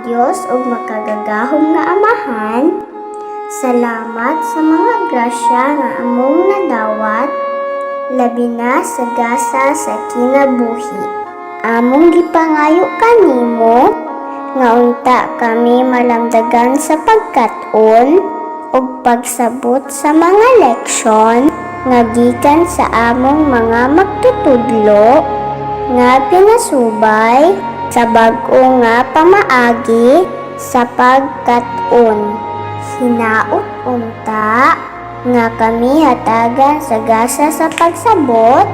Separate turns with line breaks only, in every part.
Diyos ug makagagahom nga Amahan, salamat sa mga grasya nga among nadawat, labi na sa gasa sa kinabuhi. Among gipangayo kanimo nga unta kami malamdagan sa pagkat-on ug pagsabot sa mga leksyon nga gikan sa among mga magtutudlo nga pinasubay sa bag-o nga pamaagi sa pagkat-on. Hinaot unta nga kami hatagan sa gasa sa pagsabot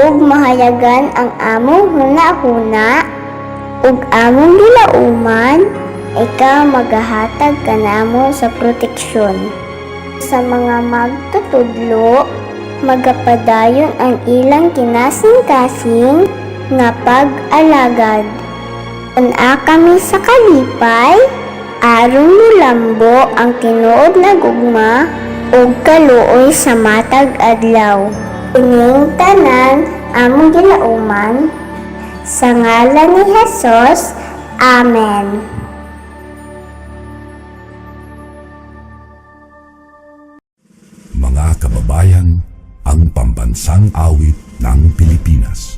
ug mahayagan ang among huna-huna ug among gilauman, ikaw magahatag kanamo sa proteksyon. Sa mga magtutudlo, magapadayon ang ilang kinasing-kasing nga pag-alagad. Una kami sa kalipay, aron mulambo ang tinuod na gugma ug kaluoy sa matag adlaw. Ining tanan among gilauman sa ngalan ni Jesus. Amen.
Mga kababayan, ang pambansang awit ng Pilipinas.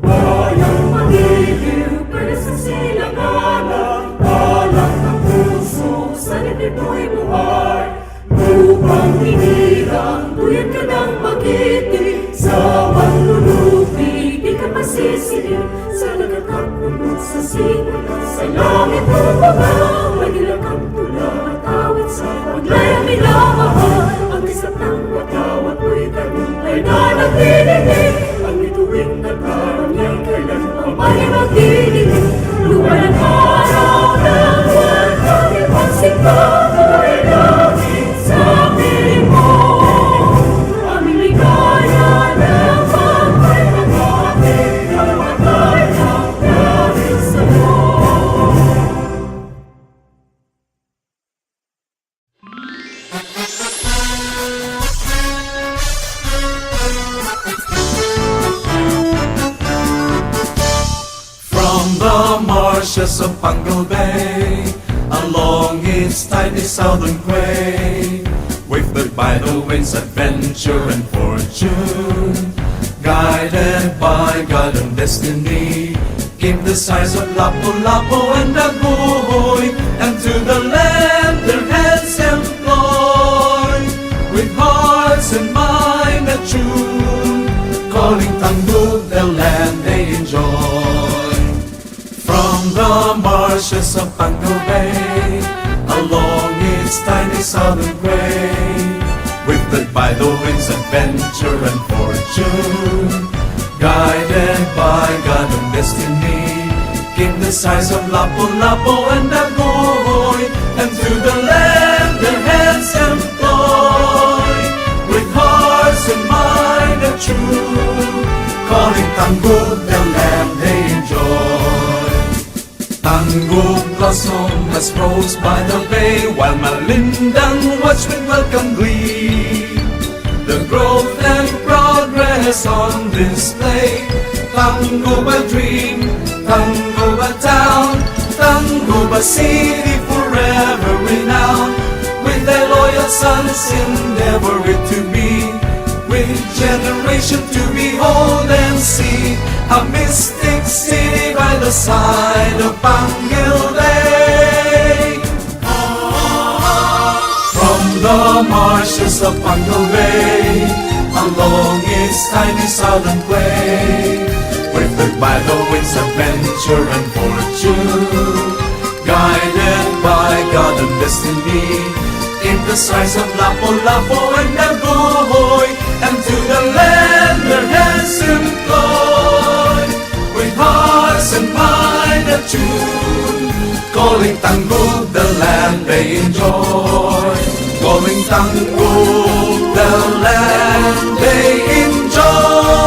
Bayang magigil, pwede sa silanganan, balak ng puso, sa nitid mo'y buhay. Lupang hinirang, tuyod ka ng magiti, sa panlulupi, di ka masisiling, sa nagkakapunod sa simula, sa langit mo mga, magila kang tula, at awit sa paglayang minamahal, ang isang ng watawat mo'y tagumpay na nagdidinig, ang ituwing nagkaroon niya'y kailan ang may magdidinig, lupa ng araw ng walang ibang sigaw, ay langit sa piling mo, aming ligaya ng pagkay ng ating namatay ng dahil sa mo. From the marshes of Pangal Bay, along its tiny southern quay, wafted by the winds, adventure and fortune, guided by God and destiny, came the sighs of Lapu-Lapu and Daguhoy, and to the land their hands employed, with hearts and mind attuned, calling Tanggug the land they enjoy. From the marshes of Pangal Bay, along its tiny southern quay, wafted by the winds, adventure and fortune, guided by God and destiny, came the sighs of Lapu-Lapu and Daguhoy, and to the land their hands employed, with hearts and mind attuned, calling Tanggug the land they enjoy. Tanggug blossom as rose by the bay, while Malindang watched with welcome glee the growth and progress on display. Tanggug a dream, Tanggug a town, Tanggug a city forever renowned, with their loyal sons endeavor it to be, with generation to behold and see, a mystic city by the side of Pangal Bay. From the marshes of Pangal Bay, along its tiny southern quay, wafted by the winds, adventure and fortune, guided by God and destiny, came the sighs of Lapu-Lapu and Daguhoy, and to the land their hands employed, with hearts and mind attuned, calling Tanggug the land they enjoy, calling Tanggug the land they enjoy.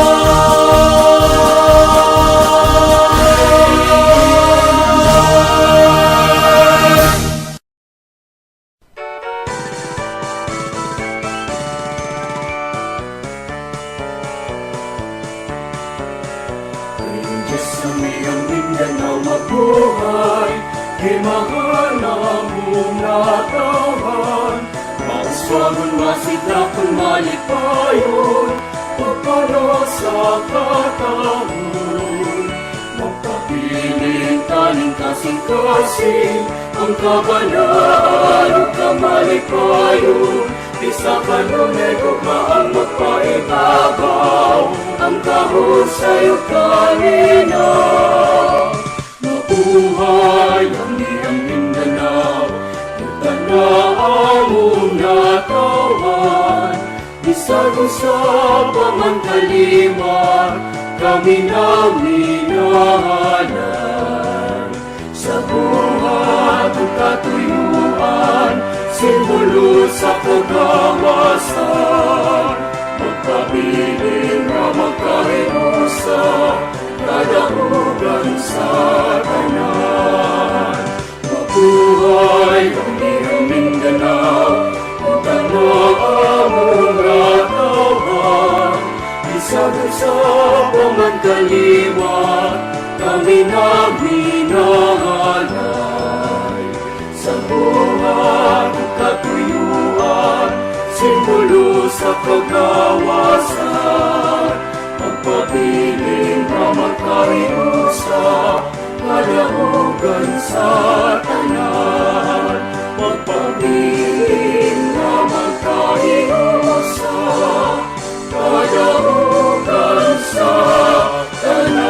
buhay, himahal na mong natawan. Mauswagon, masidakon, malipayon, pagpano sa katahon. Magpapiling taning kasing-kasing, ang kabanaan o kamalipayon. Di sa kanunay gugmaan magpaibabaw, ang kahusay o kanina. Mabuhay ang iyang Mindanao, itanaan mong natawan. Isag-usap ang kalimar, kami na minahalan. Sa buhat o katuyuan, simbolo sa kagawasan. Magpabiling na magkahinusa, kadahugan sa tanan. Mabuhay ang iyong Mindanao, ang tanaan mong natawan. Isag-usap ang kaliwat, kami na minahalay. Sa buhat o katuyuan, simbolo sa kagawasan. Magpabiling na magkahinusa, kadahugan sa tanan. Magpabiling na magkahinusa, kadahugan sa tanan.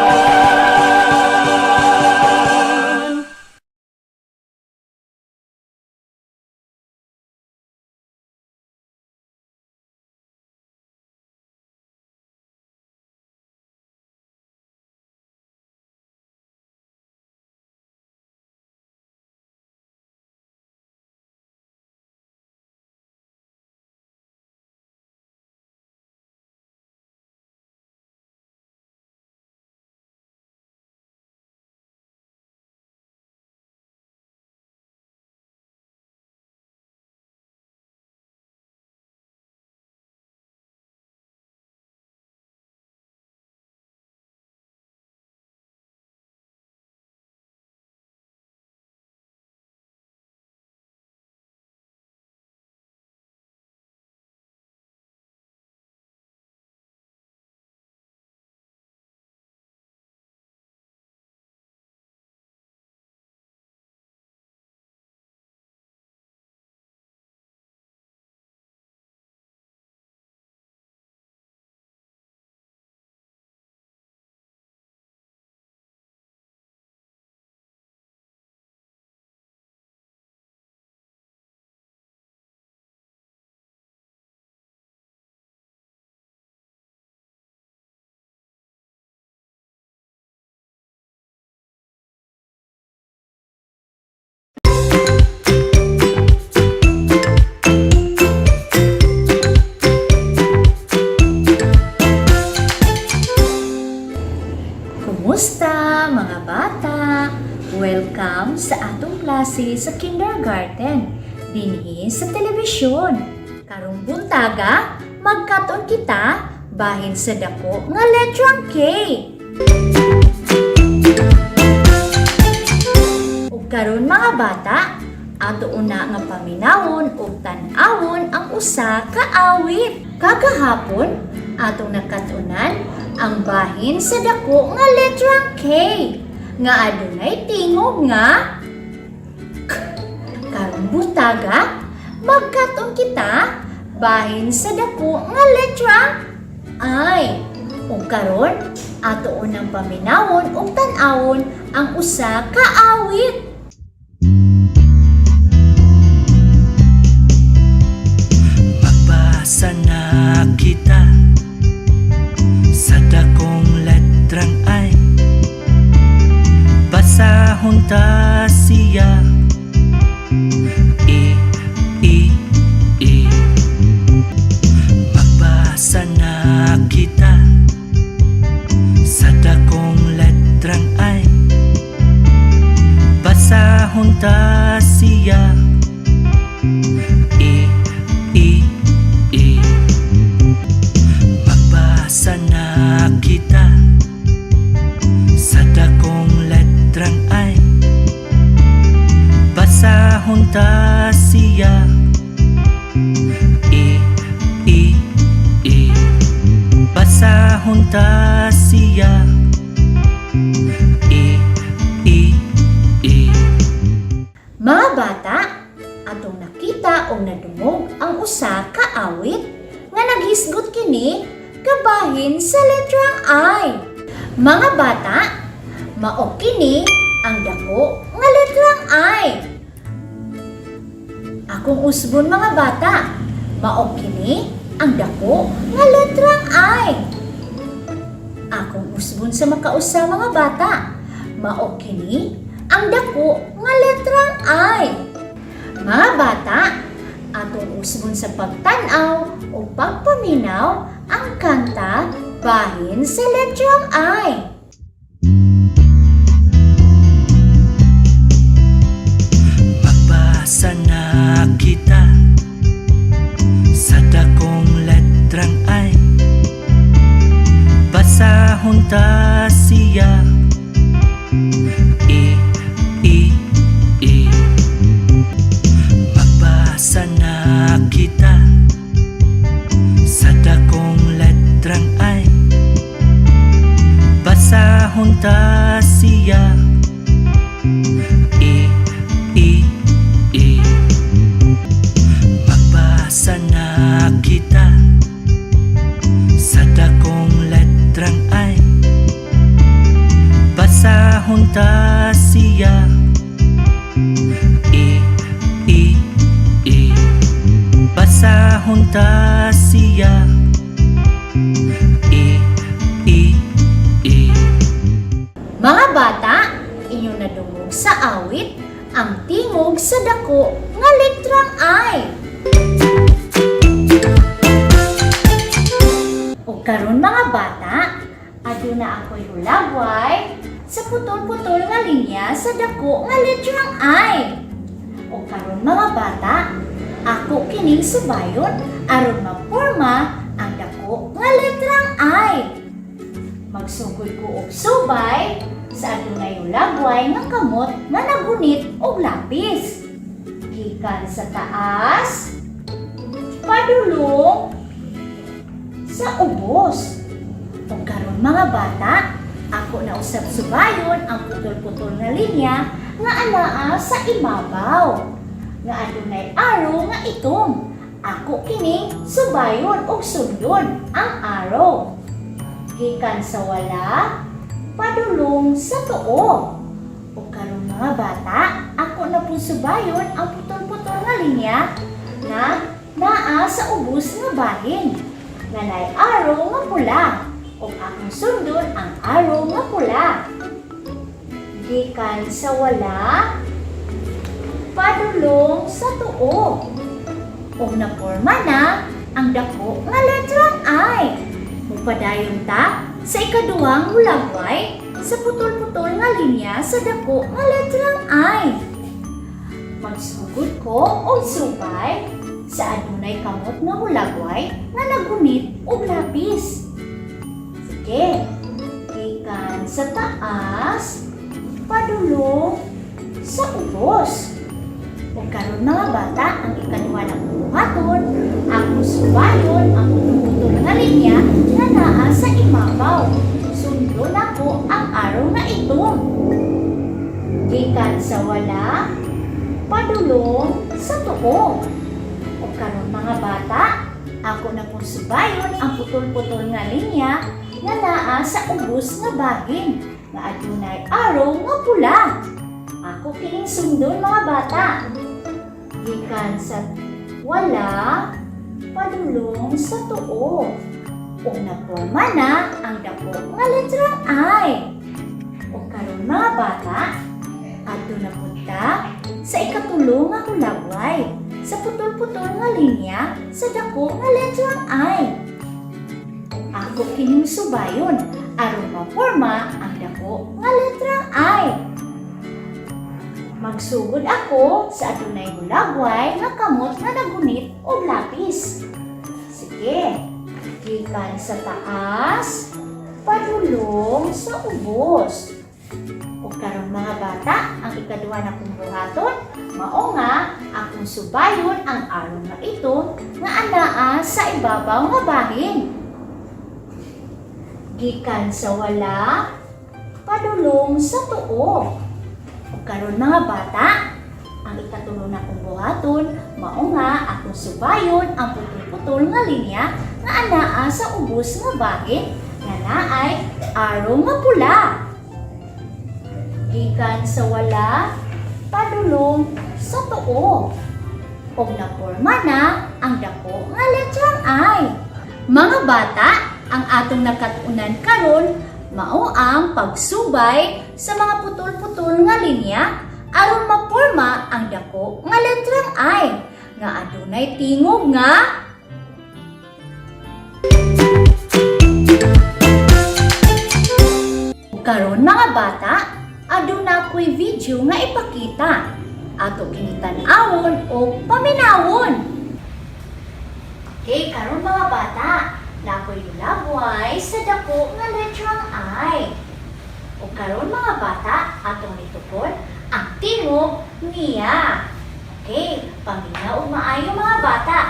Kumusta mga bata? Welcome sa atong klase sa kindergarten dinhi sa telebisyon. Karong buntaga, magkaton kita bahin sa dako nga letrang K. Ug karon mga bata, ato una nga paminawon ug tan-awon ang usa ka awit. Kagahapon, atong nakatunan ang bahin sa dako nga letrang K nga adunay tingog nga K. Karong buntaga, magkaton kita bahin sa dako nga letrang I. Ug karon, ato unang paminawon ug tan-awon ang usa ka awit.
Magbasa na kita sa dakong letrang I. Basahon ta siya. I. Magbasa na kita sa dakong letrang I. Basahon ta siya. I. ta siya.
Mga bata, atong nakita o nadungog ang usa ka awit nga naghisgot kini kabahin sa letrang I. Mga bata, mao kini ang dako nga letrang I. Akong usbon mga bata, mao kini ang dako nga letrang I. Akong usbon sa makausa mga bata, mao kini ang dako nga letrang I. Mga bata, atong usbon sa pagtan-aw o pagpaminaw ang kanta bahin sa letrang I.
Magbasa na kita sa dakong letrang I. Basahon ta siya. Magbasa na kita sa dakong letrang I. Basahon ta siya. Magbasa na kita sa dakong letrang I. Basahon ta siya. Basahon ta siya.
Mga bata, inyo nadungog sa awit ang tingog sa dako nga letrang I. O karon mga bata, aduna ako'y hulagway sa putol-putol nga linya sa dako nga letrang I. O karon mga bata, ako kining subayon aron maporma ang dako nga letrang I. Magsugod ko og subay sa adunay hulagway nga kamot nga nagunit og lapis. Gikan sa taas, padulong sa ubos. O karon mga bata, ako na usab subayon ang putol-putol nga linya nga anaa sa ibabaw nga adunay araw nga itom. Ako kining subayon og sundon ang araw. Gikan sa wala, padulong sa tuo. O karon mga bata, ako na po subayon ang putol-putol nga linya na naa sa ubos nga bahin. Nanay araw nga pula. O akong sundon ang araw nga pula. Gikan sa wala, padulong sa tuo. O naporma na ang dako nga letrang I. Mupadayon ta sa ikaduhang hulagway sa putol-putol nga linya sa dako nga letrang I. Magsugod ko og subay sa adunay kamot nga hulagway nga nagunit og lapis. Sige, gikan sa taas, padulong sa ubos. O karon mga bata, ang ikaduha ng buhaton, akong subayon ang putol-putol nga linya na naa sa ibabaw. Sundon ako ang araw nga itom. Gikan sa wala, padulong sa tuo. O karon mga bata, ako na pong subayon ang putol-putol nga linya na naa sa ubos nga bahin nga adunay araw nga pula. Ako kining sundon mga bata. Gikan sa wala, padulong sa tuo. O naporma na ang dako nga letrang I. O karon mga bata, adto na punta sa ikatulong nga hulagway sa putol-putol nga linya sa dako nga letrang I. Ako kining subayon aron maporma ang dako nga letrang I. Magsugod ako sa adunay hulagway nga kamot nga nagunit og lapis. Sige, gikan sa taas, padulong sa ubos. O karon mga bata, ang ikaduha na kong buhaton, mao nga akong subayon ang araw nga ito nga anaa sa ibabaw nga bahin. Gikan sa wala, padulong sa tuo. Ug karon mga bata, ang ikatulo na kong buhaton, mao nga akong subayon ang putol-putol nga linya nga anaa sa ubos nga bahid nga naay araw nga pula. Gikan sa wala, padulong sa tuo. Og naporma na ang dako nga letrang I. Mga bata, ang atong nakatunan karon mao ang pagsubay sa mga putol-putol nga linya aron maporma ang dako nga letrang I nga adunay tingog nga karon mga bata, aduna ko'y video nga ipakita. Ato kinitan-awon o paminawon. Okay, karon mga bata, na ako'y lulabway sa dako nga letrang I. O karon mga bata, atong nitukod ang tingog niya. Okay, paminaw og maayo mga bata.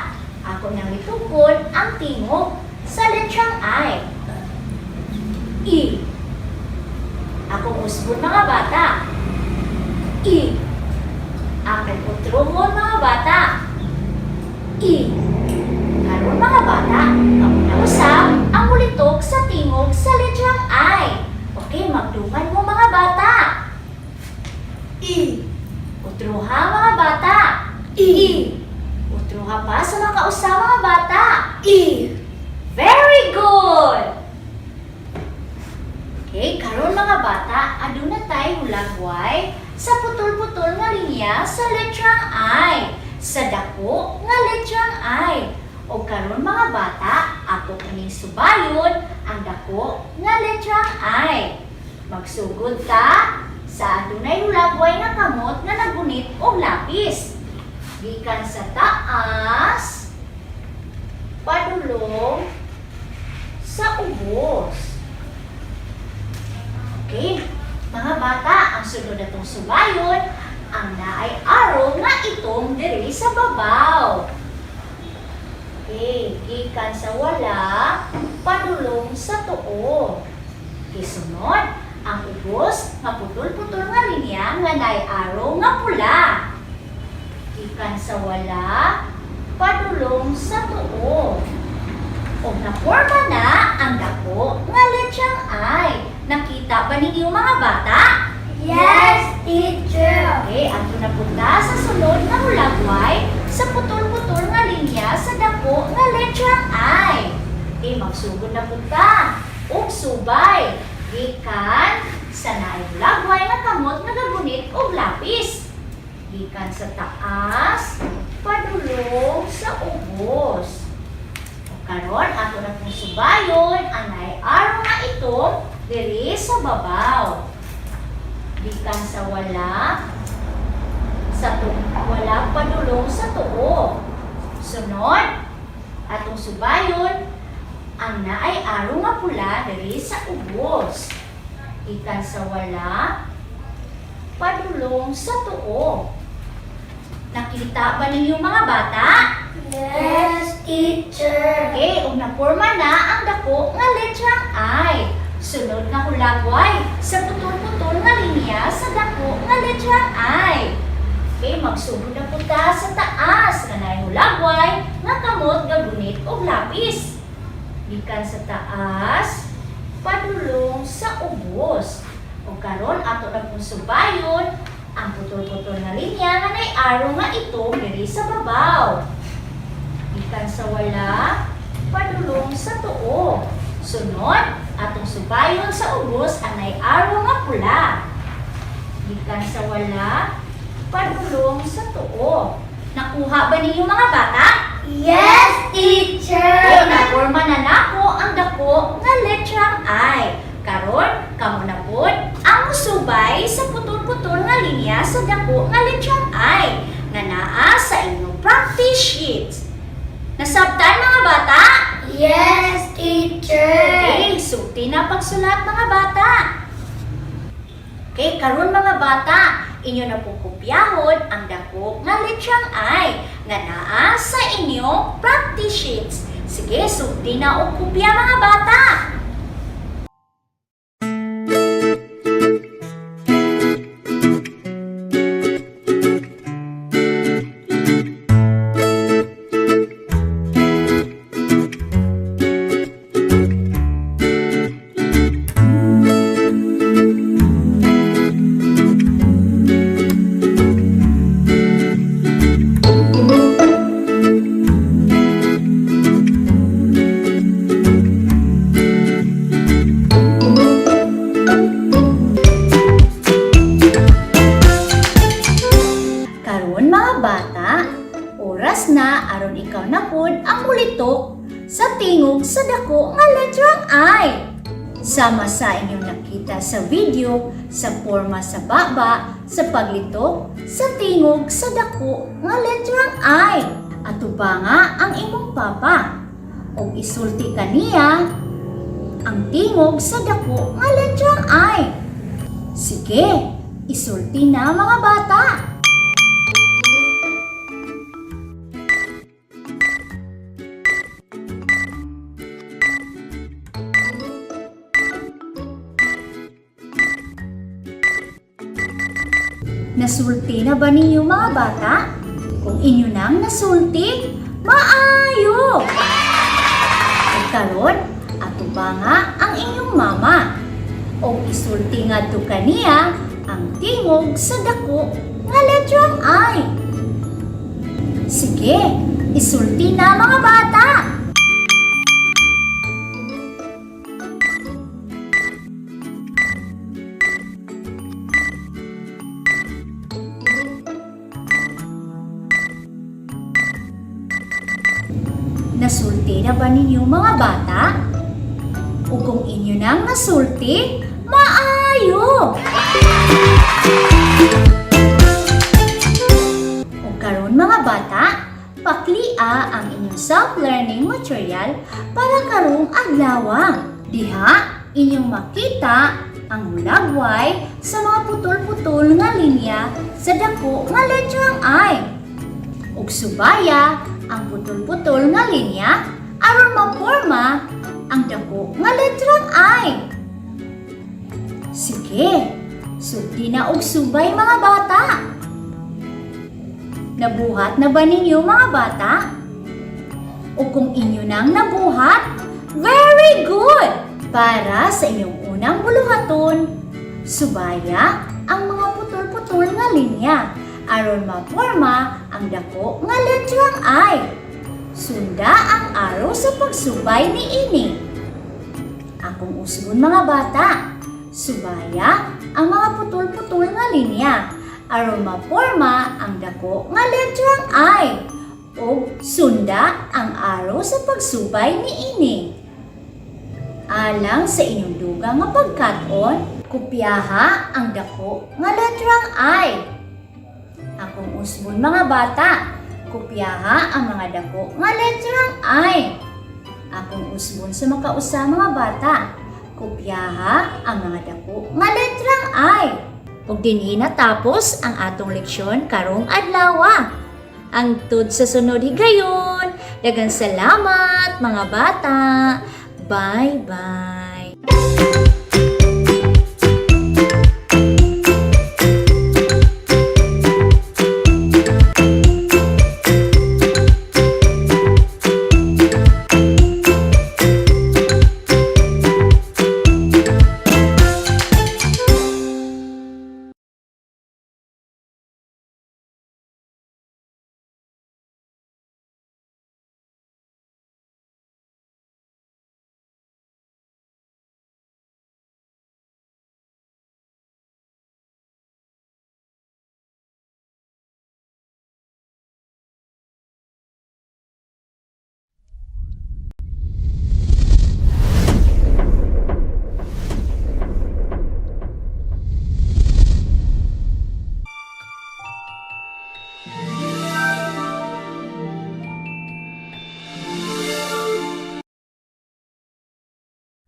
Ako nang nitukod ang tingog sa letrang I. I. Akong usbon mga bata. I. Aking utrungon mga bata. I. Karon mga bata, kamo na usab ang mulitok sa tingog sa letrang I. Okay, magduman mo mga bata. I. Utruha mga bata. I. Utruha pa sa mga kausa mga bata. I. Very good! Okay, karon mga bata, aduna tayo hulagway sa putol-putol nga linya sa letrang I. Sa dako nga letrang I. O karon mga bata, ako kining subayon ang dako nga letrang I. Magsugod ta sa adunay hulagway nga kamot nga nagunit og lapis. Gikan sa taas, padulong sa ubos. Okay, mga bata, ang sunod natong subayon, ang naay araw nga itong diri sa babaw. Okay, gikan sa wala, padulong sa tuo. Kisunod, ang ubos nga putol-putol nga linya nga naay araw nga pula. Gikan sa wala, padulong sa tuo. O naporma na ang dako nga letrang I. Nakita ba ninyo mga bata?
Yes, teacher.
Okay, ato na punta sa sunod nga hulagway sa putol-putol nga linya sa dako nga letrang I. Okay, magsugod na punta. Og subay. Gikan sa naay hulagway nga kamot nga gagunit og lapis. Gikan sa taas, padulong sa ubos. Karon ato na pong subayon ang naay araw nga itong diri sa babaw. Gikan sa wala padulong sa tuo. Sunod atong subayon ang naay araw nga pula diri sa ubos. Gikan sa wala padulong sa tuo. Nakita ba ninyo mga bata?
Yes, teacher.
Okay, ug naporma na ang dako nga letrang I. Sunod nga hulagway sa putol-putol nga linya sa dako nga letrang I. Okay, magsugod na punta sa taas nga naay hulagway nga kamot nga gunit og lapis. Gikan sa taas, padulong sa ubos. Ug karon ato na pong subayon ang putol-putol nga linya nga naay araw nga itong diri sa babaw. Gikan sa wala, padulong sa tuo. Sunod, atong subayon sa ubos ang naay araw nga pula. Gikan sa wala, padulong sa tuo. Nakuha ba ninyo mga bata?
Yes, teacher.
Okay, naporma na nako ang dako nga letrang I. Karon, kamo na pod ang subay sa putol-putol nga linya sa dako nga letrang I nga naa sa inyong practice sheets. Nasabtan mga bata?
Yes, teacher.
Okay, sulti na pagsulat mga bata. Okay, karon mga bata, inyo na pong kopyahon ang dako nga letrang I nga naa sa inyong practice sheets. Sige, sulti na og kopya mga bata. sa tingog sa dako nga letrang I. Sama sa inyong nakita sa video sa porma sa baba sa paglitok sa tingog sa dako nga letrang I. Ato ba nga ang imong papa? O isulti kaniya ang tingog sa dako nga letrang I. Sige, isulti na mga bata. Nasulti na ba ninyo mga bata? Kung inyo nang nasulti, maayo! At karon, ato ba nga ang inyong mama? O isulti nga to kaniya ang tingog sa dako nga letrang I. Sige, isulti na mga bata! Nasulti na ba ninyo mga bata? O kung inyo nang nasulti, maayo! O karon mga bata, paklia ang inyong self-learning material para karong adlaw. Diha, inyong makita ang hulagway sa mga putol-putol nga linya sa dako nga letrang I. Ug subaya ang putol-putol nga linya aron maporma ang dako nga letrang I. Sige, sulti na og subay mga bata. Nabuhat na ba ninyo mga bata? O kung inyo nang nabuhat, very good! Para sa inyong unang buluhaton, subaya ang mga putol-putol nga linya aron maporma ang dako nga letrang I. Sunda ang araw sa pagsubay ni ini. Akong usgon mga bata, subaya ang mga putol-putol nga linya aron maporma ang dako nga letrang I. O sunda ang araw sa pagsubay ni ini. Alang sa inyong dugang nga pagkat-on, kopyaha ang dako nga letrang I. Akong usbon mga bata, kopyaha ang mga dako nga letrang I. Akong usbon sa makausa mga bata, kopyaha ang mga dako nga letrang I. Ug dinhi natapos ang atong leksyon karong adlaw. Hangtod sa sunod higayon. Daghang salamat mga bata. Bye-bye.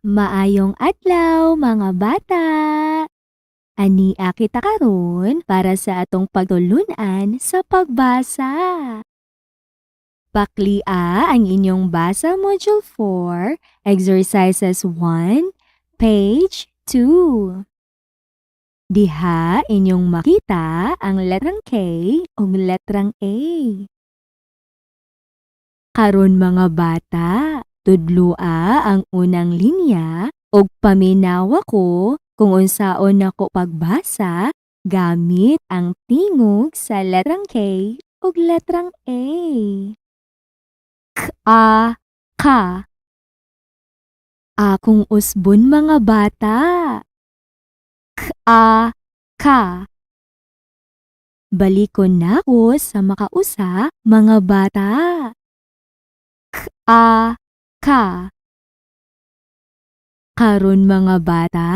Maayong adlaw mga bata! Ania kita karon para sa atong pagtulunan sa pagbasa. Paklia ang inyong basa Module 4, Exercises 1, page 2. Diha inyong makita ang letrang K o letrang A. Karon mga bata, tudlua ang unang linya ug paminawa ko kung unsaon nako pagbasa gamit ang tingog sa letrang K ug letrang A. K-a, ka. Akong usbon mga bata. K-a, ka. Balikon nako sa makausa mga bata. K-a, ka. Karon mga bata,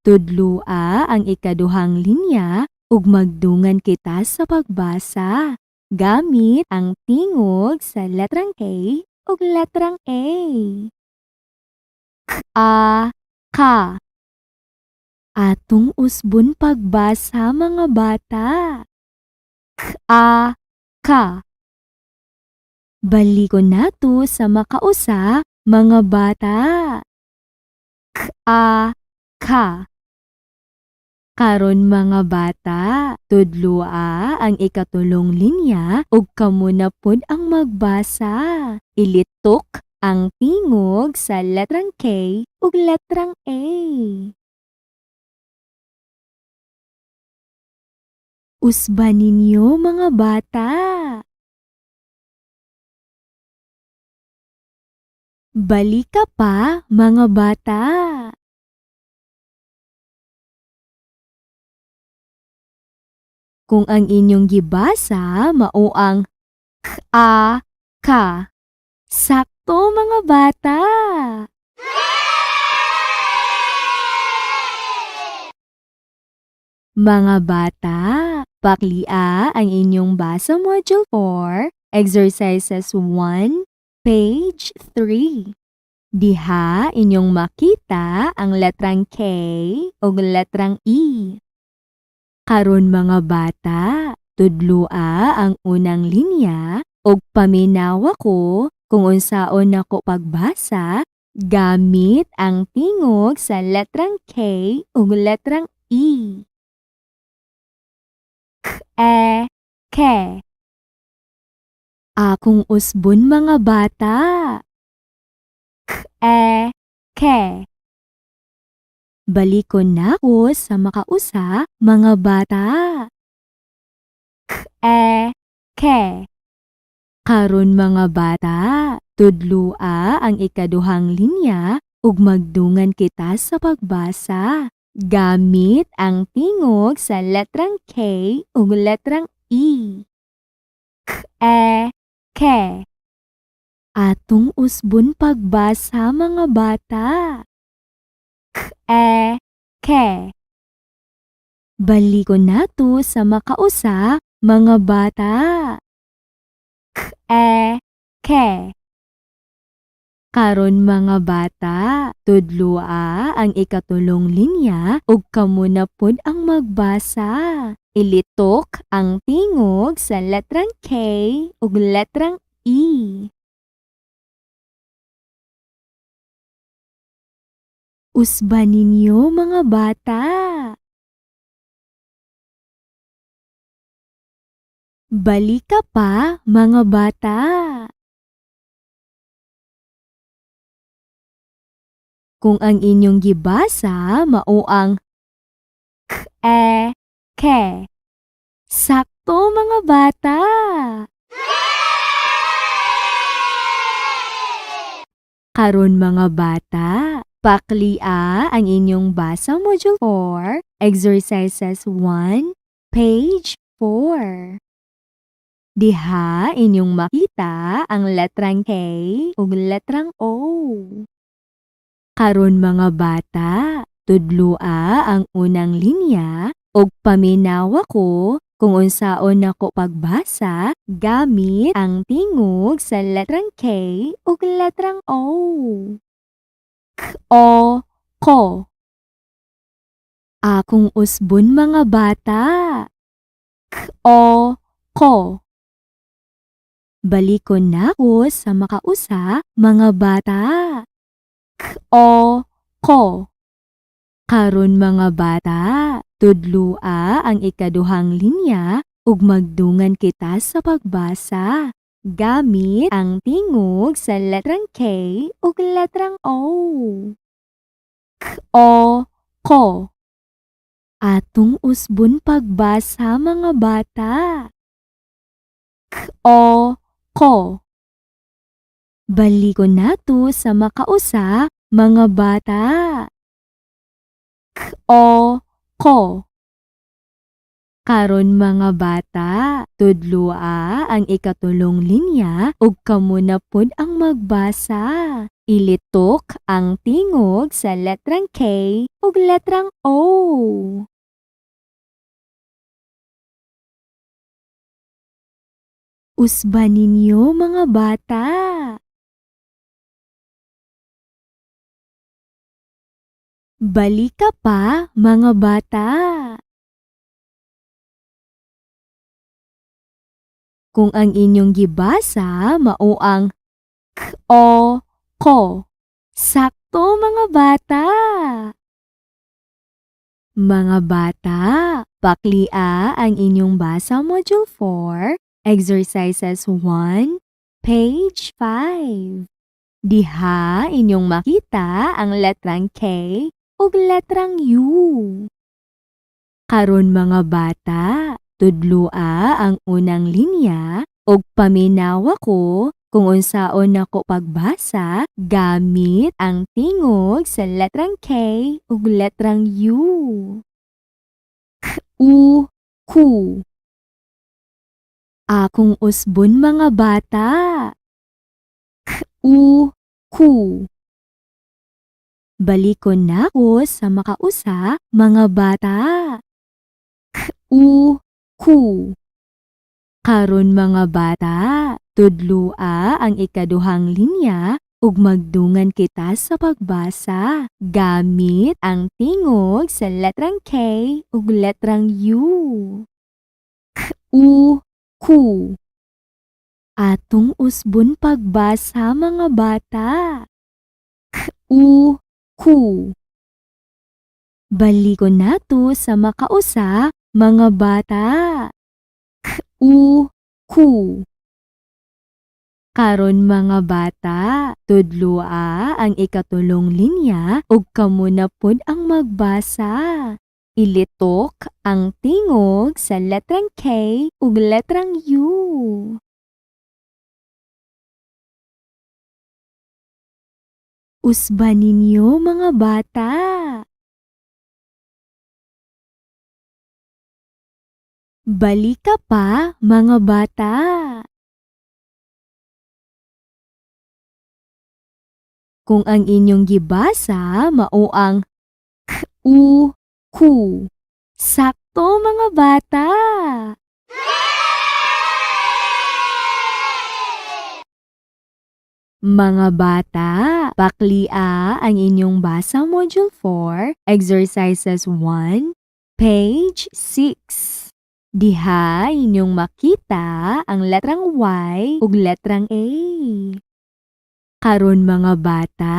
tudlua ang ikaduhang linya ug magdungan kita sa pagbasa gamit ang tingog sa letrang K ug letrang A. Ka. Atong usbon pagbasa mga bata. Ka. Balikon nato sa makausa mga bata. Ka. Karon mga bata, tudlua ang ikatulong linya ug kamo na pod ang magbasa. Ilitok ang tingog sa letrang K ug letrang A. Usban ninyo mga bata. Balika pa mga bata. Kung ang inyong gibasa mao ang ka. Sakto mga bata. Mga bata, paklia ang inyong basa module 4, exercises 1, page 3. Diha inyong makita ang letrang K o letrang E. Karon mga bata, tudlua ang unang linya ug paminawa ko kung unsaon nako pagbasa gamit ang tingog sa letrang K ug letrang E. Ke. Akong usbon mga bata. Ke. Balikon nako sa makausa mga bata. Ke. Karon mga bata, tudlua ang ikaduhang linya ug magdungan kita sa pagbasa gamit ang tingog sa letrang K ug letrang E. Ke. Atong usbon pagbasa mga bata. Ke. Balikon nato sa makausa mga bata. Ke. Karon mga bata, tudlua ang ikatulong linya ug kamo na pod ang magbasa. Ilitok ang tingog sa letrang K ug letrang E. Usban ninyo mga bata. Balika pa mga bata. Kung ang inyong gibasa mao ang ke. Sakto mga bata. Karon mga bata, paklia ang inyong basa module 4, exercises 1, page 4. Diha inyong makita ang letrang K ug letrang O. Karon mga bata, tudlua ang unang linya ug paminawa ko kung unsaon nako pagbasa gamit ang tingog sa letrang K ug letrang O. Ko. Akong usbon mga bata. Ko. Balikon nako sa makausa mga bata. Ko. Karon mga bata, tudlua ang ikaduhang linya ug magdungan kita sa pagbasa gamit ang tingog sa letrang K ug letrang O. Ko. Atong usbon pagbasa mga bata. Ko. Balikon nato sa makausa mga bata. Ko. Karon mga bata, tudloa ang ikatulong linya ug kamo na pod ang magbasa. Ilitok ang tingog sa letrang K ug letrang O. Usban ninyo mga bata. Balika pa mga bata. Kung ang inyong gibasa mao ang k, o, ko. Sakto mga bata. Mga bata, paklia ang inyong basa module 4, exercises 1, page 5. Diha inyong makita ang letrang K ug letrang U. Karon mga bata, tudloa ang unang linya ug paminawa ko kung unsaon nako pagbasa gamit ang tingog sa letrang K ug letrang U. K, U, ku. Akong usbon mga bata. K, U, ku. Balikon nako sa makausa mga bata. K, U, ku. Karon mga bata, tudloa ang ikaduhang linya ug magdungan kita sa pagbasa gamit ang tingog sa letrang K ug letrang U. K, U, ku. Atong usbon pagbasa mga bata. K, U, ku. Balikon nato sa makausa mga bata. K, U, ku. Karon mga bata, tudloa ang ikatulong linya ug kamo na pod ang magbasa. Ilitok ang tingog sa letrang K ug letrang U. Usban ninyo mga bata. Balika pa mga bata. Kung ang inyong gibasa mao ang k, u, ku. Sakto mga bata. Mga bata, paklia ang inyong basa module 4, exercises 1, page 6. Diha inyong makita ang letrang Y ug letrang A. Karon mga bata,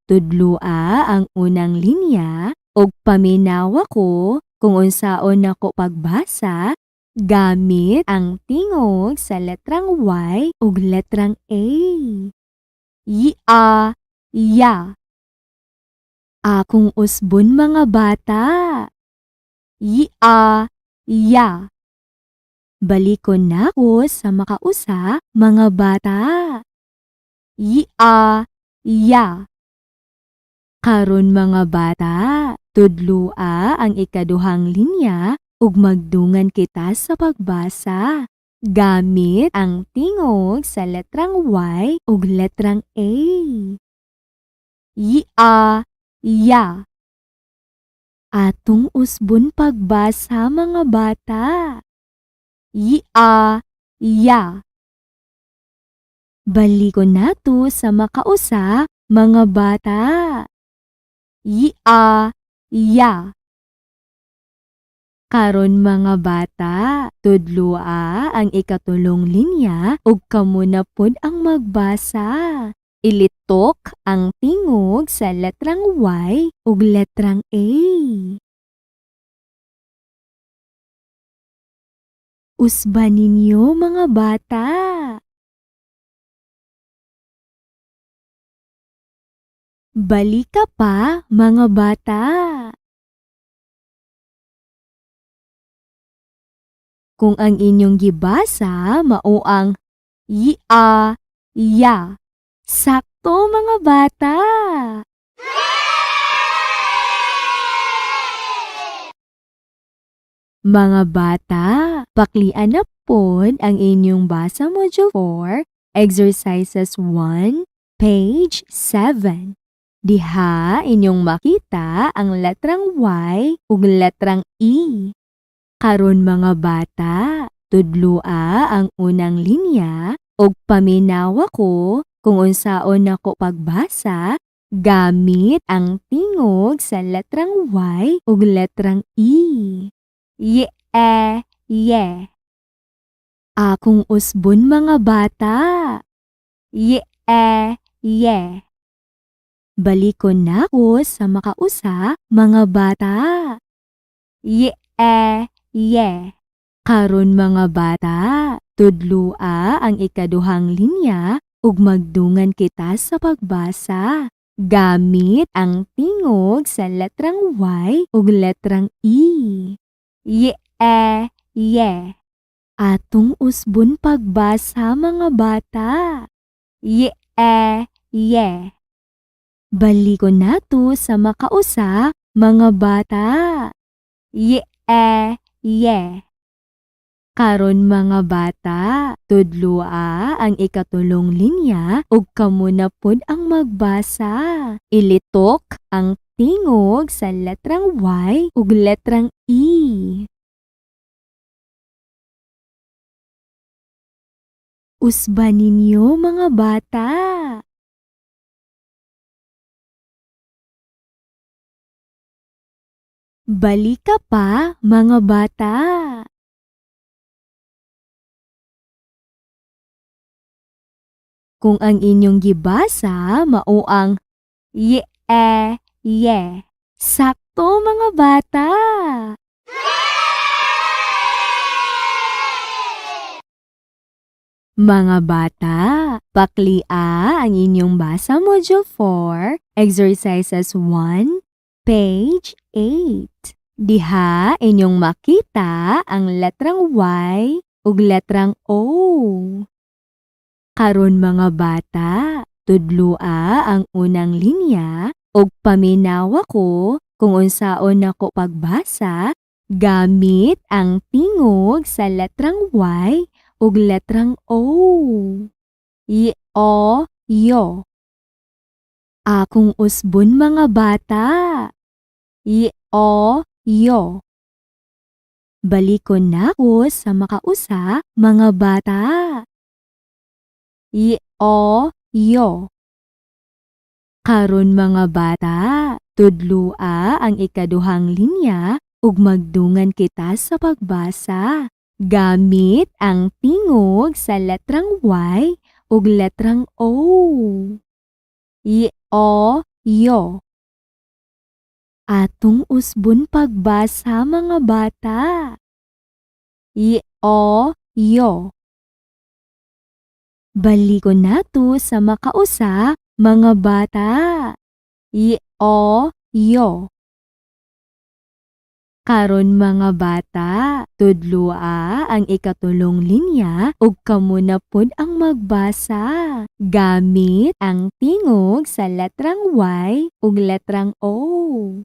tudloa ang unang linya ug paminawa ko kung unsaon nako pagbasa gamit ang tingog sa letrang Y ug letrang A. Ya, ya. Akong usbon mga bata. Ya, ya. Balikon nako sa makausa mga bata. Ya, ya. Karon mga bata, tudloa ang ikaduhang linya ug magdungan kita sa pagbasa gamit ang tingog sa letrang Y ug letrang A. Ya, ya. Atong usbon pagbasa mga bata. Ya, ya. Balikon nato sa makausa mga bata. Ya, ya. Karon mga bata, tudloa ang ikatulong linya ug kamo na pod ang magbasa. Ilitok ang tingog sa letrang Y ug letrang A. Usban ninyo mga bata. Balika pa mga bata. Kung ang inyong gibasa mao ang ya, ya. Sakto mga bata. Mga bata, paklian na pod ang inyong basa module 4, exercises 1, page 7. Diha inyong makita ang letrang Y ug letrang E. Karon mga bata, tudloa ang unang linya ug paminawa ko kung unsaon nako pagbasa gamit ang tingog sa letrang Y ug letrang E. Ye, ye. Akong usbon mga bata. Ye, ye. Balikon na ko sa makausa mga bata. Ye, ye. Karon mga bata, tudloa ang ikaduhang linya ug magdungan kita sa pagbasa gamit ang tingog sa letrang Y ug letrang E. Ye, ye. Atong usbon pagbasa mga bata. Ye, ye. Balikon nato sa makausa mga bata. Ye, ye. Karon mga bata, tudloa ang ikatulong linya ug kamo na pod ang magbasa. Ilitok ang tingog sa letrang Y ug letrang E. Usban ninyo mga bata. Balika pa mga bata. Kung ang inyong gibasa mao ang ye, ye. Sakto mga bata. Mga bata, paklia ang inyong basa module 4, exercises 1, page 8. Diha inyong makita ang letrang Y ug letrang O. Karon mga bata, tudloa ang unang linya ug paminawa ko kung unsaon nako pagbasa gamit ang tingog sa letrang Y ug letrang O. O, yo. Akong usbon mga bata. O, yo. Balikon na ko sa makausa mga bata. O, yo. Karon mga bata, tudloa ang ikaduhang linya ug magdungan kita sa pagbasa gamit ang tingog sa letrang Y ug letrang O. O, yo. Atong usbon pagbasa mga bata. O, yo. Balikon nato sa makausa mga bata. O, yo. Karon mga bata, tudloa ang ikatulong linya ug kamo na pod ang magbasa gamit ang tingog sa letrang Y ug letrang O.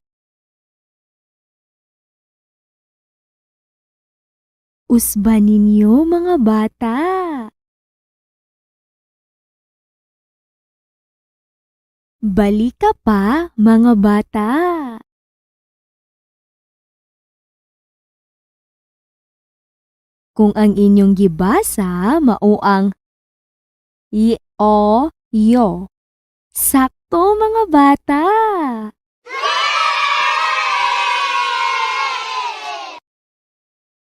Usban ninyo mga bata. Balika pa mga bata. Kung ang inyong gibasa mao ang O, yo. Sakto mga bata.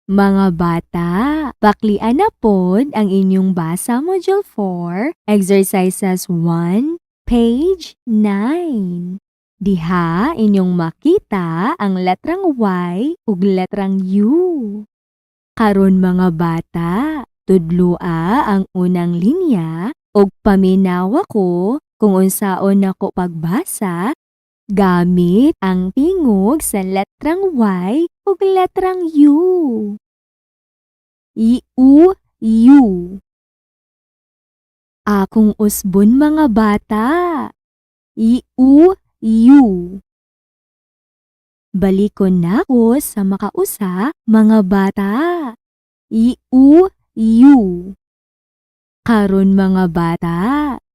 Mga bata, paklian na pod ang inyong basa module 4, exercises 1, page 9. Diha inyong makita ang letrang Y ug letrang U. Karon mga bata, tudloa ang unang linya ug paminawa ko kung unsaon nako pagbasa gamit ang tingog sa letrang Y ug letrang U. U. Akong usbon mga bata. U. Balikon nako sa makausa, mga bata. Iu, yu. Karon mga bata,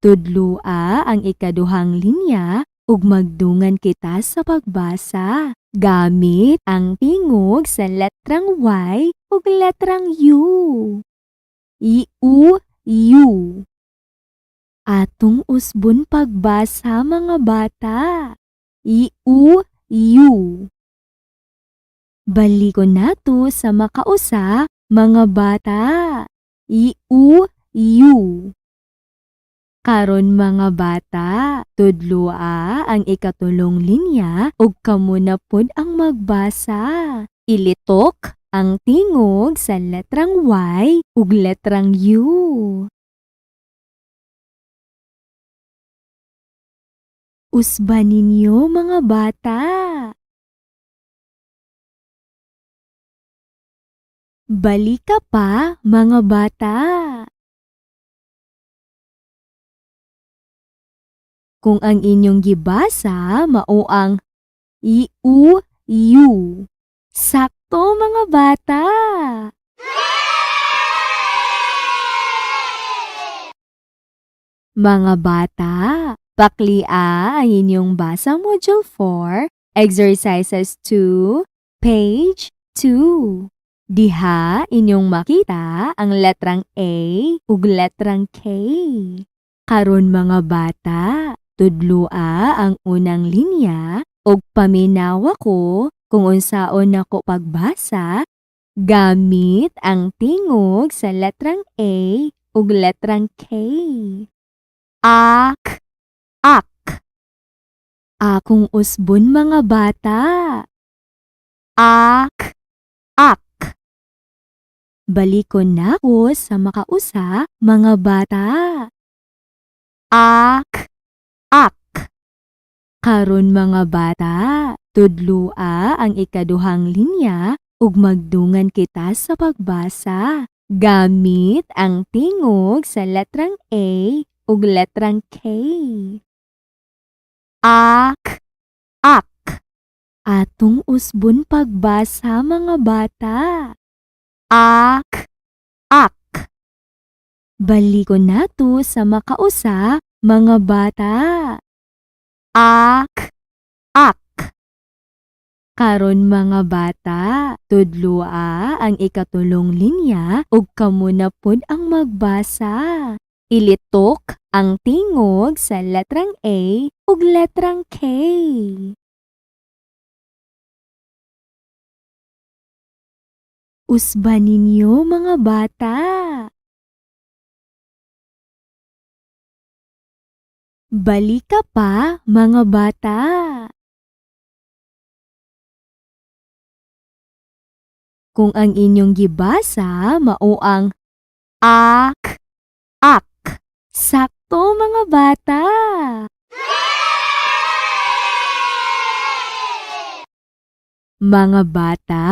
tudlua ang ikaduhang linya ug magdungan kita sa pagbasa. Gamit ang tingog sa letrang Y ug letrang U. Iu, yu. Atong usbon pagbasa mga bata. Iu, yu. Balikon nato sa makausa, mga bata. Iu, yu. Karon mga bata, tudlua ang ikatulong linya ug kamo na pod ang magbasa. Ilitok ang tingog sa letrang Y ug letrang U. Usban ninyo mga bata. Balika pa mga bata. Kung ang inyong gibasa mao ang iu, yu. Sakto mga bata. Mga bata, paklia ang inyong basa module 4, exercises 2, page 2. Diha inyong makita ang letrang A ug letrang K. Karon mga bata, tudlua ang unang linya ug paminawa ko kung unsaon nako pagbasa gamit ang tingog sa letrang A ug letrang K. Ak, ak. Akong usbon mga bata. Ak, ak. Balikon nako sa makausa, mga bata. Ak, ak. Karon mga bata, tudlua ang ikaduhang linya ug magdungan kita sa pagbasa gamit ang tingog sa letrang A ug letrang K. Ak, ak. Atong usbon pagbasa mga bata. Ak, ak. Balikon nato sa makausa, mga bata. Ak, ak. Karon mga bata, tudlua ang ikatulong linya ug kamo na pod ang magbasa. Ilitok ang tingog sa letrang A ug letrang K. Usban ninyo mga bata. Balika pa mga bata. Kung ang inyong gibasa mao ang ak, ak. Sakto mga bata. Mga bata,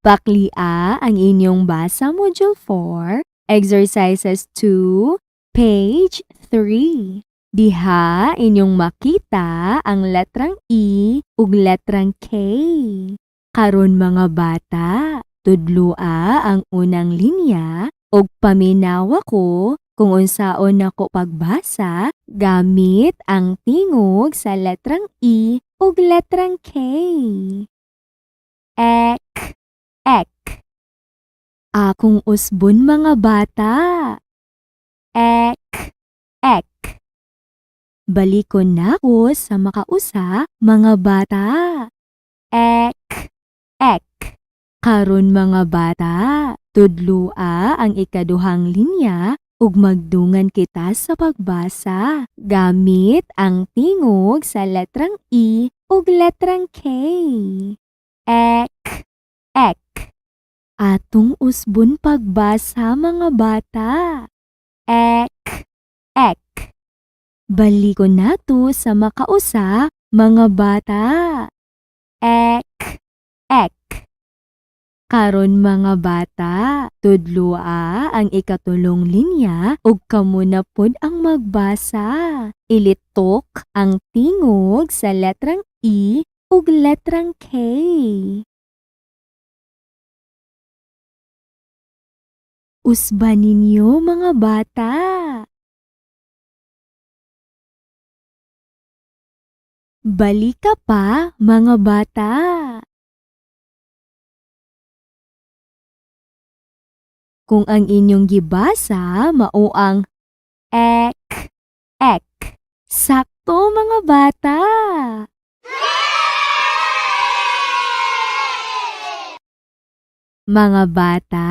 paklia ang inyong basa module 4, exercises 2, page 3. Diha inyong makita ang letrang E ug letrang K. Karon mga bata, tudlua ang unang linya ug paminawa ko kung unsaon nako pagbasa gamit ang tingog sa letrang E ug letrang K. Ek, ek. Akong usbon mga bata. Ek, ek. Balikon nako sa makausa, mga bata. Ek, ek. Karon mga bata, tudlua ang ikaduhang linya ug magdungan kita sa pagbasa gamit ang tingog sa letrang E ug letrang K. Ek, ek. Atong usbon pagbasa mga bata. Ek, ek. Balikon nato sa makausa, mga bata. Ek, ek. Karon mga bata, tudlua ang ikatulong linya ug kamo na pod ang magbasa. Ilitok ang tingog sa letrang E ug letrang K. Usban ninyo mga bata. Balika pa mga bata. Kung ang inyong gibasa mao ang ek, ek. Sakto mga bata. Mga bata,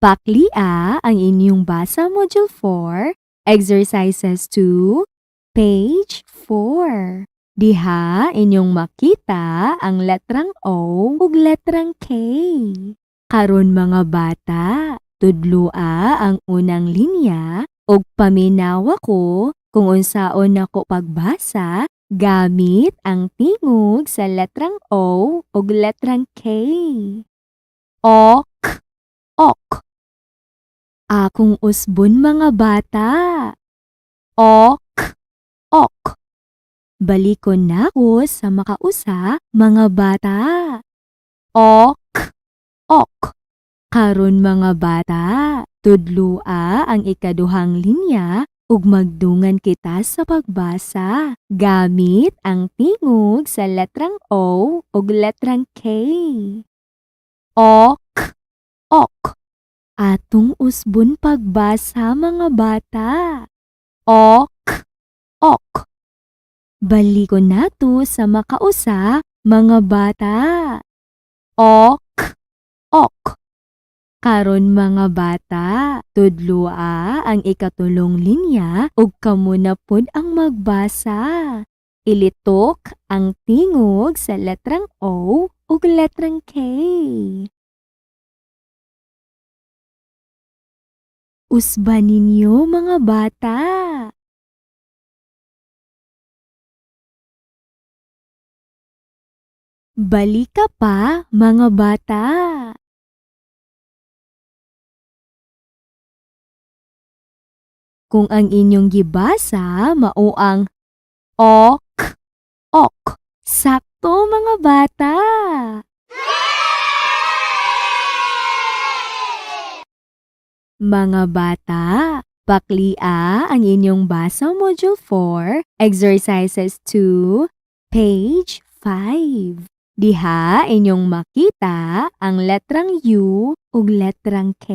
paklia ang inyong basa Module 4, Exercises 2, page 4. Diha inyong makita ang letrang O ug letrang K. Karon mga bata, tudloa ang unang linya ug paminawa ko kung unsaon nako pagbasa gamit ang tingog sa letrang O ug letrang K. Ok, ok. Akong usbon mga bata. Ok, ok. Balikon nako sa makausa mga bata. Ok, ok. Karon mga bata, tudloa ang ikaduhang linya ug magdungan kita sa pagbasa gamit ang tingog sa letrang O ug letrang K. Ok, ok. Atong usbon pagbasa mga bata. Ok, ok. Balikon nato sa makausa mga bata. Ok, ok. Karon mga bata, tudloa ang ikatulong linya ug kamo na pod ang magbasa. Ilitok ang tingog sa letrang O ug letrang K. Usban ninyo mga bata. Balika pa mga bata. Kung ang inyong gibasa mao ang ok, ok. Sakto mga bata. Mga bata, paklia ang inyong basa Module 4, Exercises 2, page 5. Diha inyong makita ang letrang U ug letrang K.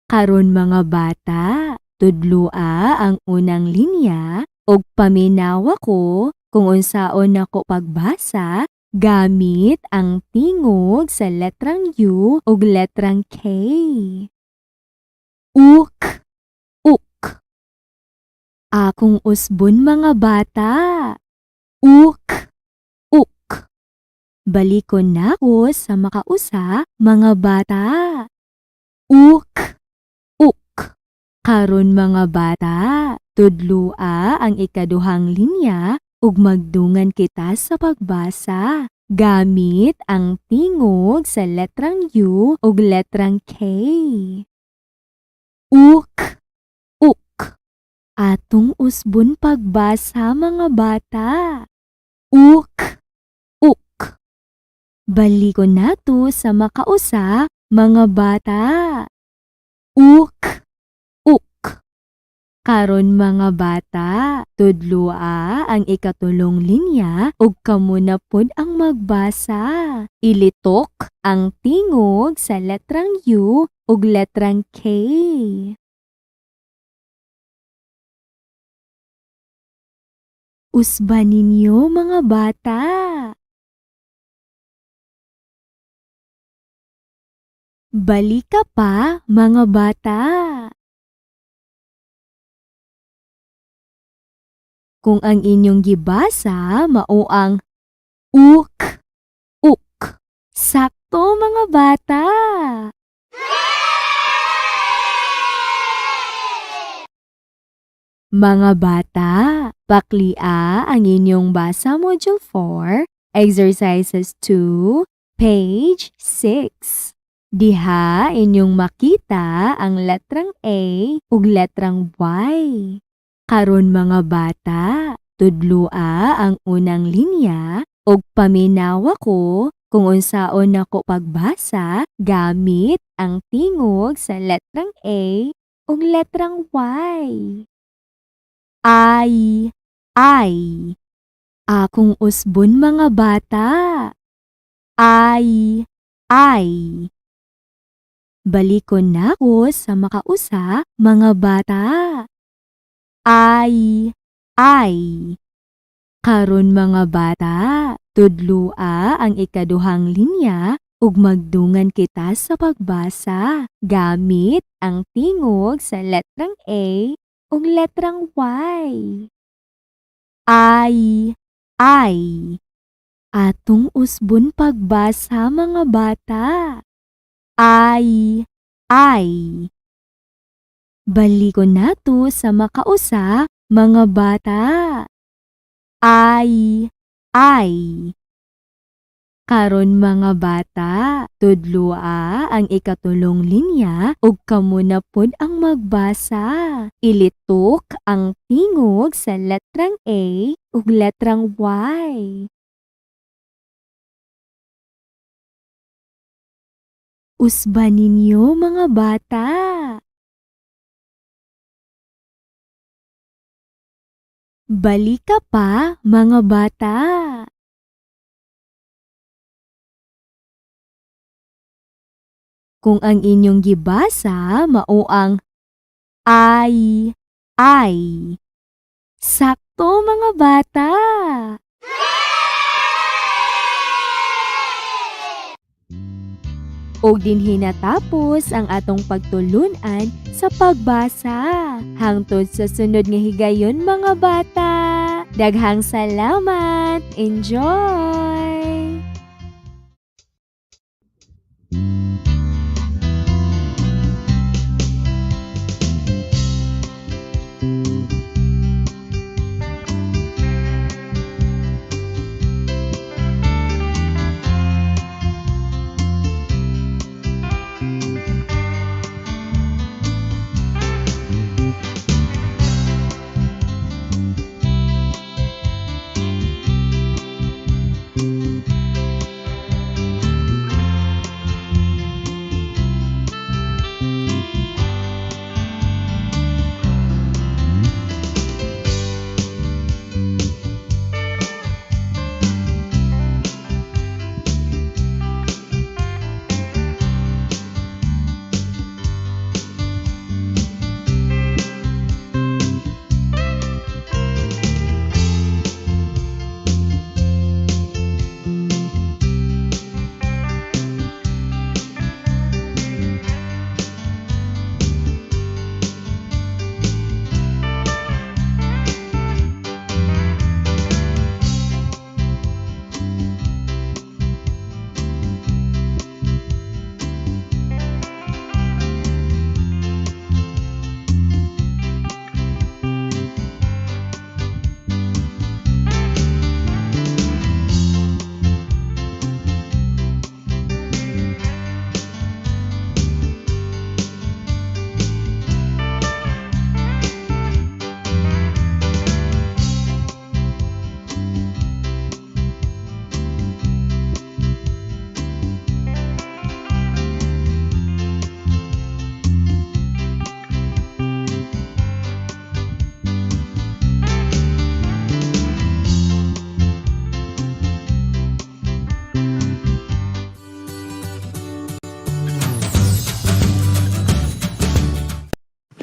Karon mga bata, tudloa ang unang linya ug paminawa ko kung unsaon nako pagbasa gamit ang tingog sa letrang U ug letrang K. Uk, uk. Akong usbon mga bata. Uk, uk. Balikon nako sa makausa mga bata. Uk, uk. Karon mga bata, tudloa ang ikaduhang linya ug magdungan kita sa pagbasa gamit ang tingog sa letrang U ug letrang K. Uk, uk. Atong usbon pagbasa mga bata. Uk, uk. Balikon nato sa makausa mga bata. Uk, uk. Karon mga bata, tudloa ang ikatulong linya ug kamo na pod ang magbasa. Ilitok ang tingog sa letrang U ug letrang K. Usban ninyo mga bata. Balika pa mga bata. Kung ang inyong gibasa mao ang uk, uk. Sakto mga bata. Mga bata, paklia ang inyong basa Module 4, Exercises 2, page 6. Diha inyong makita ang letrang A ug letrang Y. Karon mga bata, tudloa ang unang linya ug paminawa ko kung unsaon nako pagbasa gamit ang tingog sa letrang A ug letrang Y. Ay. Akong usbon mga bata. Ay. Balikon nako sa makausa mga bata. Ay. Karon mga bata, tudlua ang ikaduhang linya ug magdungan kita sa pagbasa gamit ang tingog sa letrang A ug letrang Y. Ay. Atong usbon pagbasa mga bata. Ay. Balikon nato sa makausa mga bata. Ay. Karon mga bata, tudlua ang ikatulong linya ug kamo na pod ang magbasa. Ilitok ang tingog sa letrang A ug letrang Y. Usban ninyo mga bata. Balik ka pa mga bata. Kung ang inyong gibasa mao ang ay. Sakto mga bata. Og dinhi natapos ang atong pagtulunan sa pagbasa. Hangtod sa sunod nga higayon mga bata. Daghang salamat. Enjoy!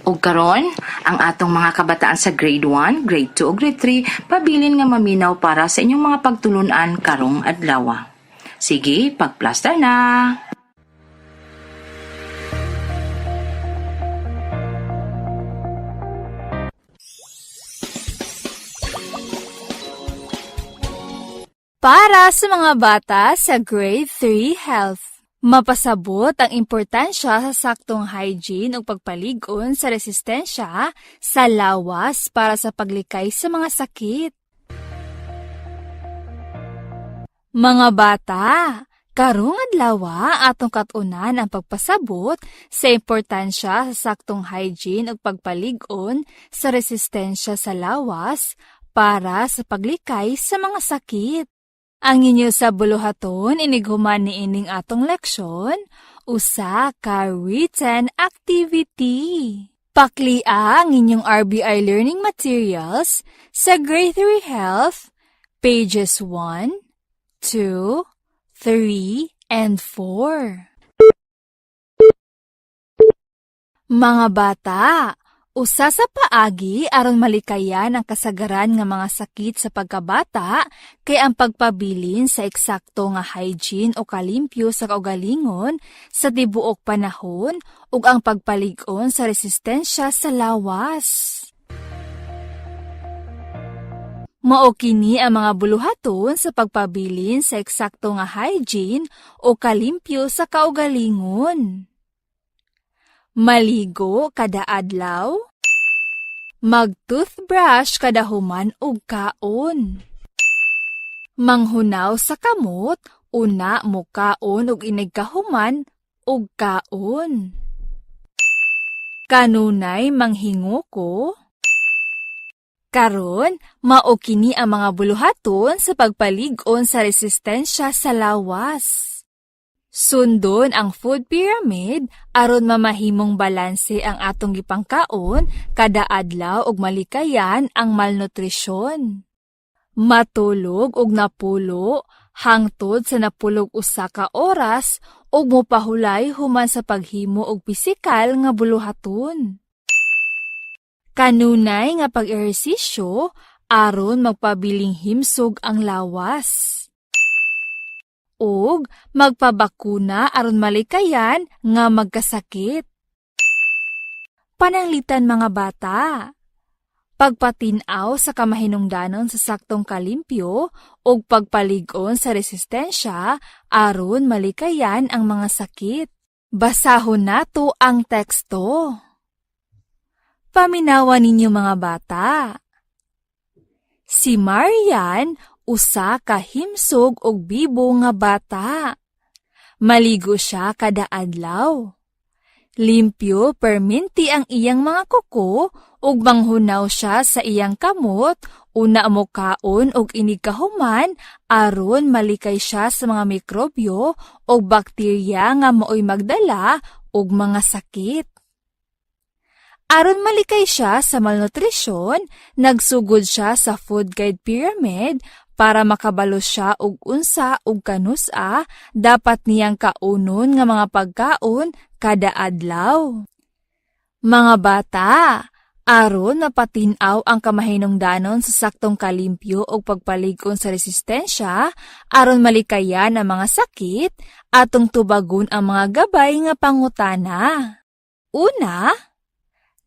Ug karon, ang atong mga kabataan sa grade 1, grade 2 ug grade 3 pabilin nga maminaw para sa inyong mga pagtulunan karong adlaw. Sige, pagplaster na.
Para sa mga bata sa grade 3 health. Mapasabot ang importansya sa saktong hygiene o pagpaligon sa resistensya sa lawas para sa paglikay sa mga sakit. Mga bata, karong adlaw atong katunan ang pagpasabot sa importansya sa saktong hygiene o pagpaligon sa resistensya sa lawas para sa paglikay sa mga sakit. Ang inyo sa buluhaton inighuman ni ining atong leksyon, usa ka written activity. Paklia ang inyong RBI learning materials sa Grade 3 Health, pages 1, 2, 3, and 4. Mga bata, usa sa paagi aron malikayan ang kasagaran nga mga sakit sa pagkabata kay ang pagpabilin sa eksakto nga hygiene o kalimpyo sa kaugalingon sa tibuok panahon ug ang pagpalig-on sa resistensya sa lawas. Mao kini ang mga buluhaton sa pagpabilin sa eksakto nga hygiene o kalimpyo sa kaugalingon. Maligo kada adlaw, mag-toothbrush kada human ug kaon. Manghunaw sa kamot, una mo kaon ug inig kahuman ug kaon. Kanunay manghingo ko. Karon, mao kini ang mga buluhaton sa pagpalig-on sa resistensya sa lawas. Sundon ang food pyramid aron mamahimong balanse ang atong gipangkaon kada adlaw ug malikayan ang malnutrisyon. Matulog og napulo hangtod sa napulog usa ka oras ug mopahulay human sa paghimo og pisikal nga buluhaton. Kanunay nga pag-ehersisyo aron magpabiling himsog ang lawas. Ug magpabakuna aron malikayan nga magkasakit. Pananglitan mga bata, pagpatinaw sa kamahinungdanon sa saktong kalimpyo ug pagpalig-on sa resistensya aron malikayan ang mga sakit. Basahon nato ang teksto. Paminawan ninyo mga bata. Si Marian usa ka himsog og bibo nga bata. Maligo siya kada adlaw. Limpyo perminti ang iyang mga kuko ug manghunaw siya sa iyang kamot, una mo kaon og inig kahuman aron malikay siya sa mga mikrobyo ug bakterya nga maoy magdala og mga sakit. Aron malikay siya sa malnutrisyon, nagsugod siya sa food guide pyramid para makabalo siya og unsa ug kanusa dapat niyang kaunon nga mga pagkaon kada adlaw. Mga bata, aron mapatinaw ang kamahinungdanon sa saktong kalimpyo ug pagpalig-on sa resistensya aron malikayan ang mga sakit, atong tubagon ang mga gabay nga pangutana. Una,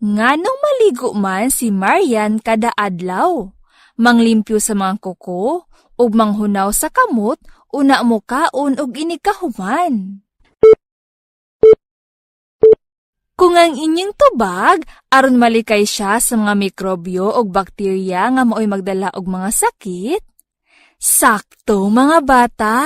nganong maligo man si Marian kada adlaw? Manglimpyo sa mga kuko, ug manghunaw sa kamot, una mo kaon ug inig kahuman. Kung ang inyong tubag, aron malikay siya sa mga mikrobyo ug bakterya nga maoy magdala og mga sakit, sakto mga bata.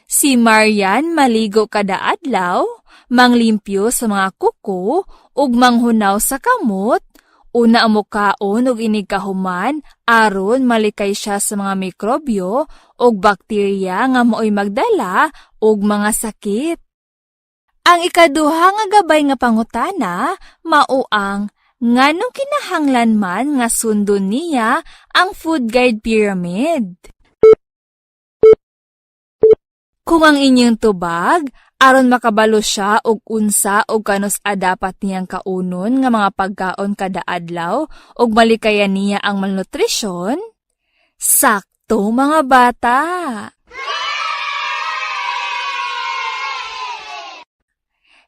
Si Marian maligo kada adlaw, manglimpyo sa mga kuko, ug manghunaw sa kamot, una mo kaon ug inig kahuman aron malikay siya sa mga mikrobyo ug bakterya nga maoy magdala og mga sakit. Ang ikaduha nga gabay nga pangutana mao ang nganong kinahanglan man nga sundon niya ang food guide pyramid. Kung ang inyong tubag, aron makabalo siya og unsa og kanus dapat niyang kaunon nga mga pagkaon kada adlaw ug malikayan niya ang malnutrisyon, sakto mga bata.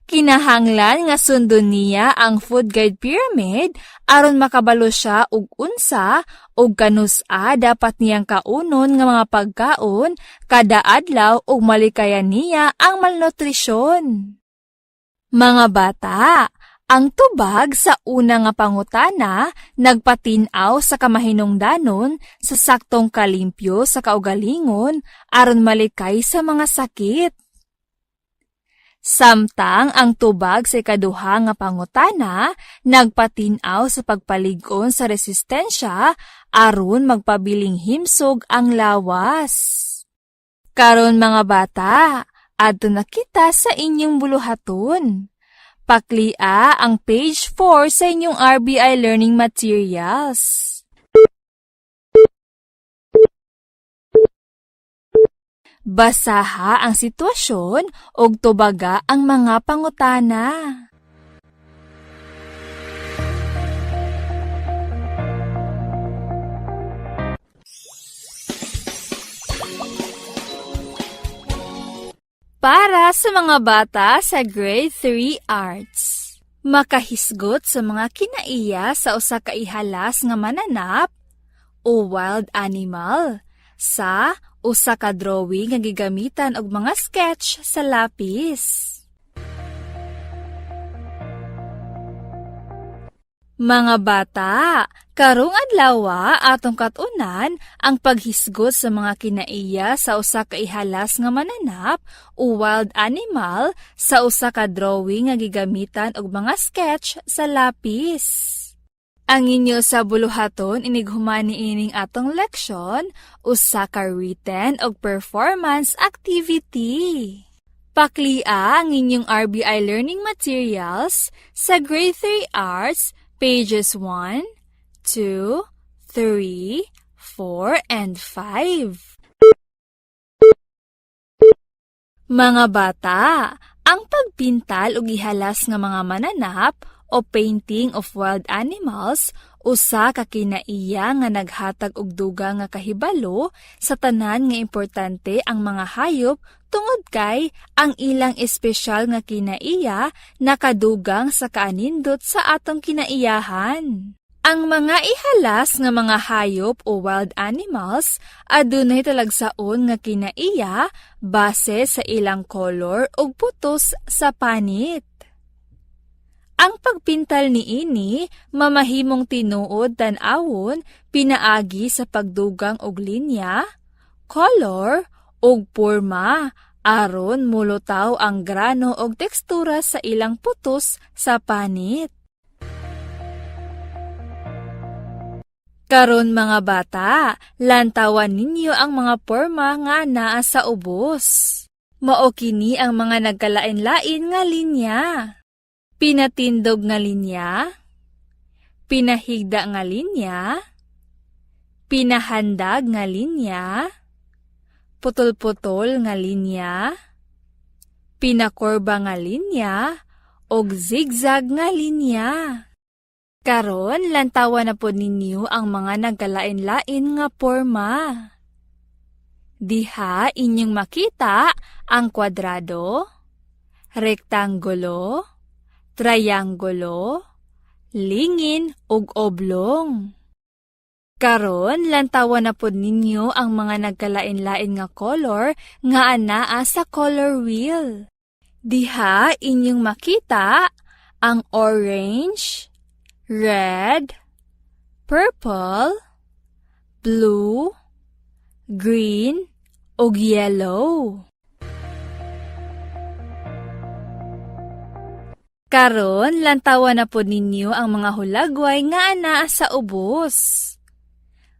Kinahanglan nga sundon niya ang food guide pyramid aron makabalo siya og unsa og kanus-a dapat niyang kaunon nga mga pagkaon kada adlaw ug malikayan niya ang malnutrisyon. Mga bata, ang tubag sa una nga pangutana nagpatinaw sa kamahinungdanon sa saktong kalimpyo sa kaugalingon aron malikay sa mga sakit. Samtang ang tubag sa ikaduha nga pangutana nagpatinaw sa pagpalig-on sa resistensya aron magpabiling himsog ang lawas. Karon mga bata, adto na kita sa inyong buluhaton. Paklia ang page 4 sa inyong RBI Learning Materials. Basaha ang sitwasyon ug tubaga ang mga pangutana. Para sa mga bata sa Grade 3 Arts, makahisgot sa mga kinaiya sa usa ka ihalas nga mananap o wild animal sa usa ka drawing nga gigamitan og mga sketch sa lapis. Mga bata, karong adlaw atong katunan ang paghisgot sa mga kinaiya sa usa ka ihalas nga mananap o wild animal sa usa ka drawing nga gigamitan og mga sketch sa lapis. Ang inyo sa buluhaton inighuman niining atong leksyon usa ka written og performance activity. Paklia ang inyong RBI Learning Materials sa Grade 3 Arts, pages 1, 2, 3, 4, and 5. Mga bata, ang pagpintal og ihalas nga mga mananap o painting of wild animals usa ka kinaiya nga naghatag og dugang nga kahibalo sa tanan nga importante ang mga hayop tungod kay ang ilang espesyal nga kinaiya nakadugang sa kaanindot sa atong kinaiyahan. Ang mga ihalas nga mga hayop o wild animals adunay talagsaon nga kinaiya base sa ilang kolor ug putos sa panit. Ang pagpintal niini mamahimong tinuod tan-awon pinaagi sa pagdugang og linya, color ug porma aron mulutaw ang grano ug tekstura sa ilang putos sa panit. Karon mga bata, lantawan ninyo ang mga porma nga naa sa ubos. Mao kini ang mga nagkalain-lain nga linya. Pinatindog nga linya, pinahigda nga linya, pinahandag nga linya, putol-putol nga linya, pinakorba nga linya, og zigzag nga linya. Karon, lantawan na po ninyo ang mga nagkalain-lain nga porma. Diha inyong makita ang kwadrado, rektangulo, triangulo, lingin ug oblong. Karon, lantawan na pod ninyo ang mga nagkalain-lain nga color nga anaa sa color wheel. Diha inyong makita ang orange, red, purple, blue, green ug yellow. Karon, lantawan na po ninyo ang mga hulagway nga anaa sa ubos.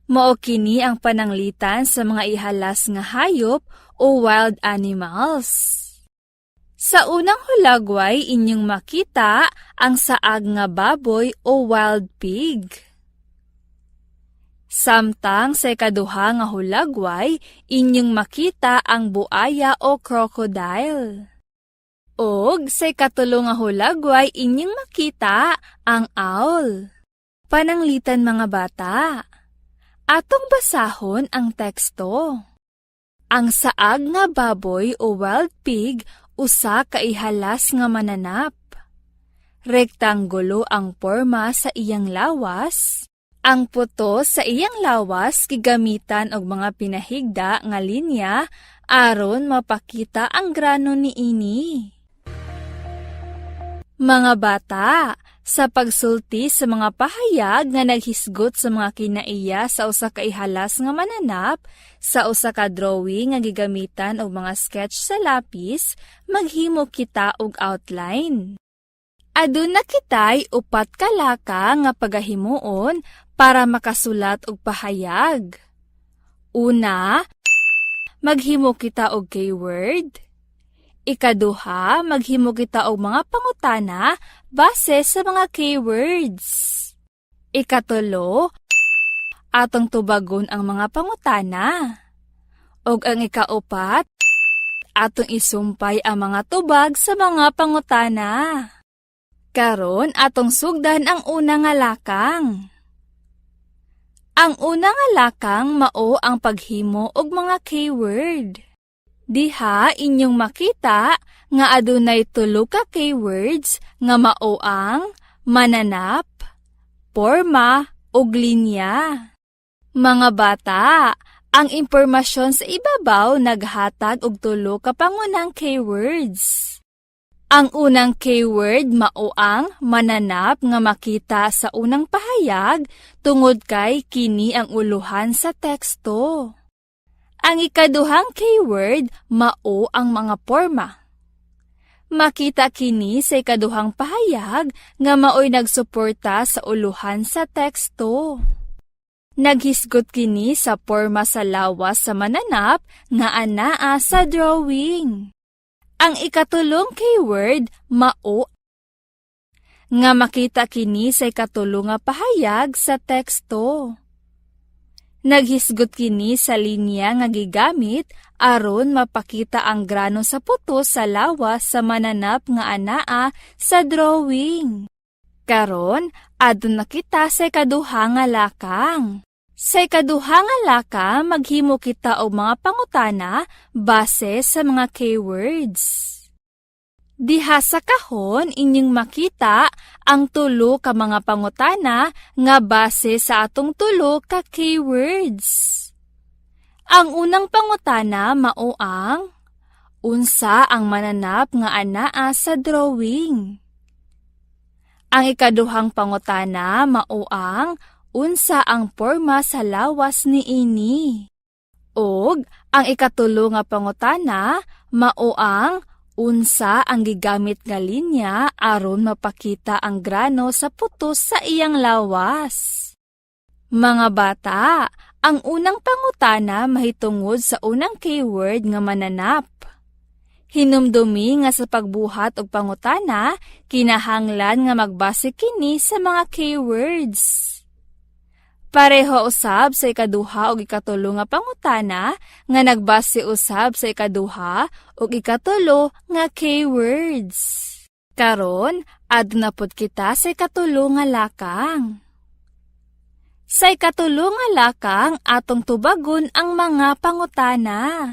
Mao kini ang pananglitan sa mga ihalas nga hayop o wild animals. Sa unang hulagway, inyong makita ang saag nga baboy o wild pig. Samtang sa ikaduha nga hulagway, inyong makita ang buaya o crocodile. Og sa ikatulo nga hulagway, inyong makita ang owl. Pananglitan mga bata. Atong basahon ang teksto. Ang saag nga baboy o wild pig usa ka ihalas nga mananap. Rektangulo ang porma sa iyang lawas. Ang putos sa iyang lawas gigamitan og mga pinahigda nga linya aron mapakita ang grano niini. Mga bata, sa pagsulti sa mga pahayag nga naghisgot sa mga kinaiya sa usa ka ihalas nga mananap, sa usa ka drawing nga gigamitan og mga sketch sa lapis, maghimo kita og outline. Aduna kitay upat ka laka nga pagahimuon para makasulat og pahayag. Una, maghimo kita og keyword. Ikaduha, maghimo kita og mga pangutana base sa mga keywords. Ikatulo, atong tubagon ang mga pangutana. Og ang ikaupat, atong isumpay ang mga tubag sa mga pangutana. Karon atong sugdan ang una nga lakang. Ang una nga lakang mao ang paghimo og mga keyword. Diha inyong makita nga adunay tulo ka keywords nga mao ang mananap, porma, ug linya. Mga bata, ang impormasyon sa ibabaw naghatag og tulo ka pangunang keywords. Ang unang keyword mao ang mananap nga makita sa unang pahayag tungod kay kini ang uluhan sa teksto. Ang ikaduhang keyword mao ang mga porma. Makita kini sa ikaduhang pahayag nga maoy nagsuporta sa uluhan sa teksto. Naghisgot kini sa porma sa lawas sa mananap nga anaa sa drawing. Ang ikatulong keyword mao nga makita kini sa ikatulong nga pahayag sa teksto. Naghisgot kini sa linya nga gigamit aron mapakita ang grano sa putos sa lawas sa mananap nga anaa sa drawing. Karon, adun na kita sa ikaduha nga lakang. Sa ikaduha nga lakang, maghimo kita og mga pangutana base sa mga keywords. Diha sa kahon inyong makita ang tulo ka mga pangutana nga base sa atong tulo ka keywords. Ang unang pangutana mao ang unsa ang mananap nga anaa sa drawing. Ang ikaduhang pangutana mao ang unsa ang porma sa lawas niini. Og ang ikatulo nga pangutana mao ang unsa ang gigamit nga linya aron mapakita ang grano sa putos sa iyang lawas. Mga bata, ang unang pangutana mahitungod sa unang keyword nga mananap. Hinumdumi nga sa pagbuhat og pangutana, kinahanglan nga magbase kini sa mga keywords. Pareho usab sa ikaduha ug ikatulo nga pangutana nga nagbase usab sa ikaduha ug ikatulo nga keywords. Karon, aduna pod kita sa ikatulo nga lakang. Sa ikatulo nga lakang atong tubagon ang mga pangutana.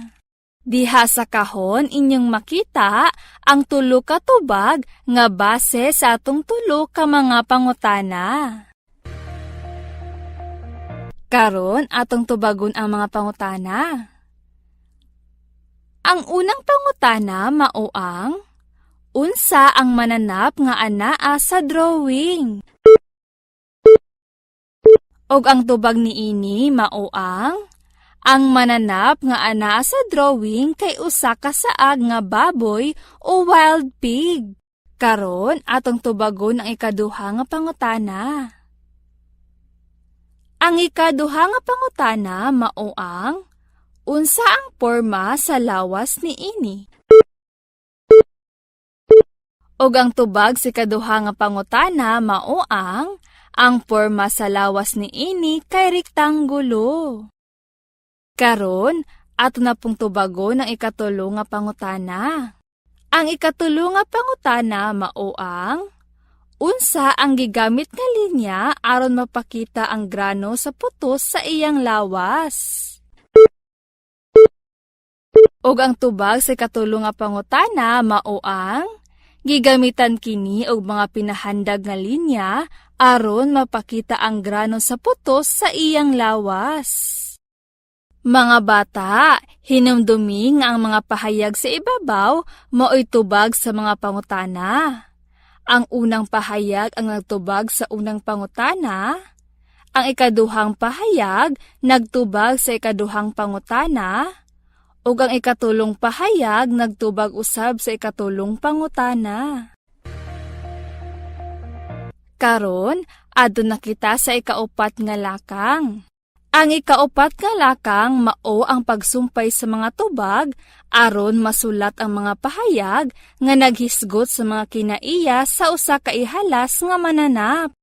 Diha sa kahon inyong makita ang tulo ka tubag nga base sa atong tulo ka mga pangutana. Karon atong tubagon ang mga pangutana. Ang unang pangutana mao ang unsa ang mananap nga anaa sa drawing. Og ang tubag niini mao ang mananap nga anaa sa drawing kay usa ka saag nga baboy o wild pig. Karon atong tubagon ang ikaduha nga pangutana. Ang ikaduha nga pangutana mao ang unsa ang porma sa lawas niini. Og ang tubag sa ikaduha nga pangutana mao ang porma sa lawas niini kay rektanggulo. Karon ato na pong tubagon ang ikatulo nga pangutana. Ang ikatulo nga pangutana mao ang unsa ang gigamit nga linya aron mapakita ang grano sa putos sa iyang lawas. Og ang tubag sa ikatulo nga pangutana mao ang gigamitan kini og mga pinahandag nga linya aron mapakita ang grano sa putos sa iyang lawas. Mga bata, hinumdumi nga ang mga pahayag sa ibabaw mao'y tubag sa mga pangutana. Ang unang pahayag ang nagtubag sa unang pangutana. Ang ikaduhang pahayag nagtubag sa ikaduhang pangutana. Ug ang ikatulong pahayag nagtubag usab sa ikatulong pangutana. Karon, adto na kita sa ikaupat nga lakang. Ang ikaupat nga lakang mao ang pagsumpay sa mga tubag aron masulat ang mga pahayag nga naghisgot sa mga kinaiya sa usa ka ihalas nga mananap.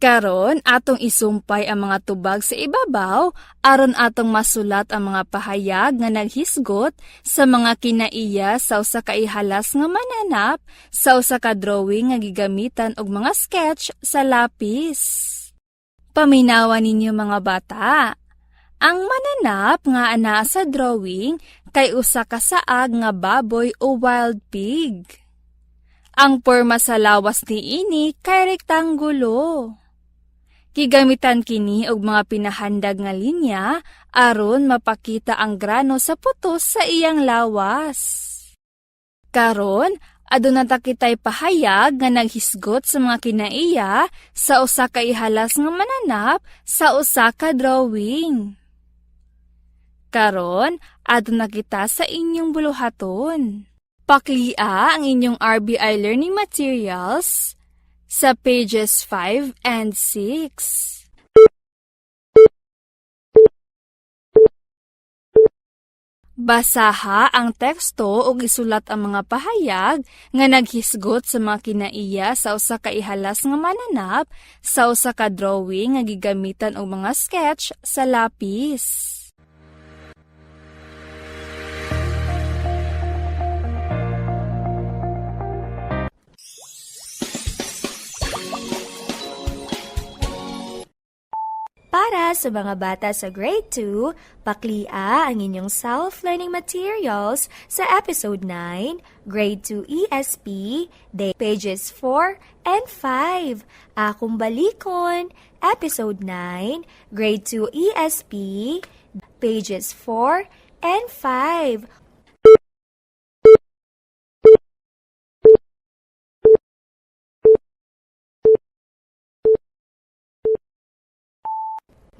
Karon atong isumpay ang mga tubag sa ibabaw aron atong masulat ang mga pahayag nga naghisgot sa mga kinaiya sa usa ka ihalas nga mananap sa usa ka drawing nga gigamitan og mga sketch sa lapis. Paminawan ninyo mga bata. Ang mananap nga anaa sa drawing kay usa ka saag nga baboy o wild pig. Ang porma sa lawas niini kay rektangulo. Gigamitan kini og mga pinahandag nga linya aron mapakita ang grano sa putos sa iyang lawas. Karon, aduna ta kitay pahayag nga naghisgot sa mga kinaiya sa usa ka ihalas nga mananap sa usa ka drawing. Karon, aduna kita sa inyong buluhaton. Paklia ang inyong RBI learning materials sa pages 5 and 6. Basaha ang teksto ug isulat ang mga pahayag nga naghisgot sa mga kinaiya sa usa ka ihalas nga mananap sa usa ka drawing nga gigamitan og mga sketch sa lapis.
Para sa mga bata sa grade 2, paklia ang inyong self-learning materials sa episode 9, grade 2 ESP, day pages 4 and 5. Akong balikon, episode 9, grade 2 ESP, pages 4 and 5.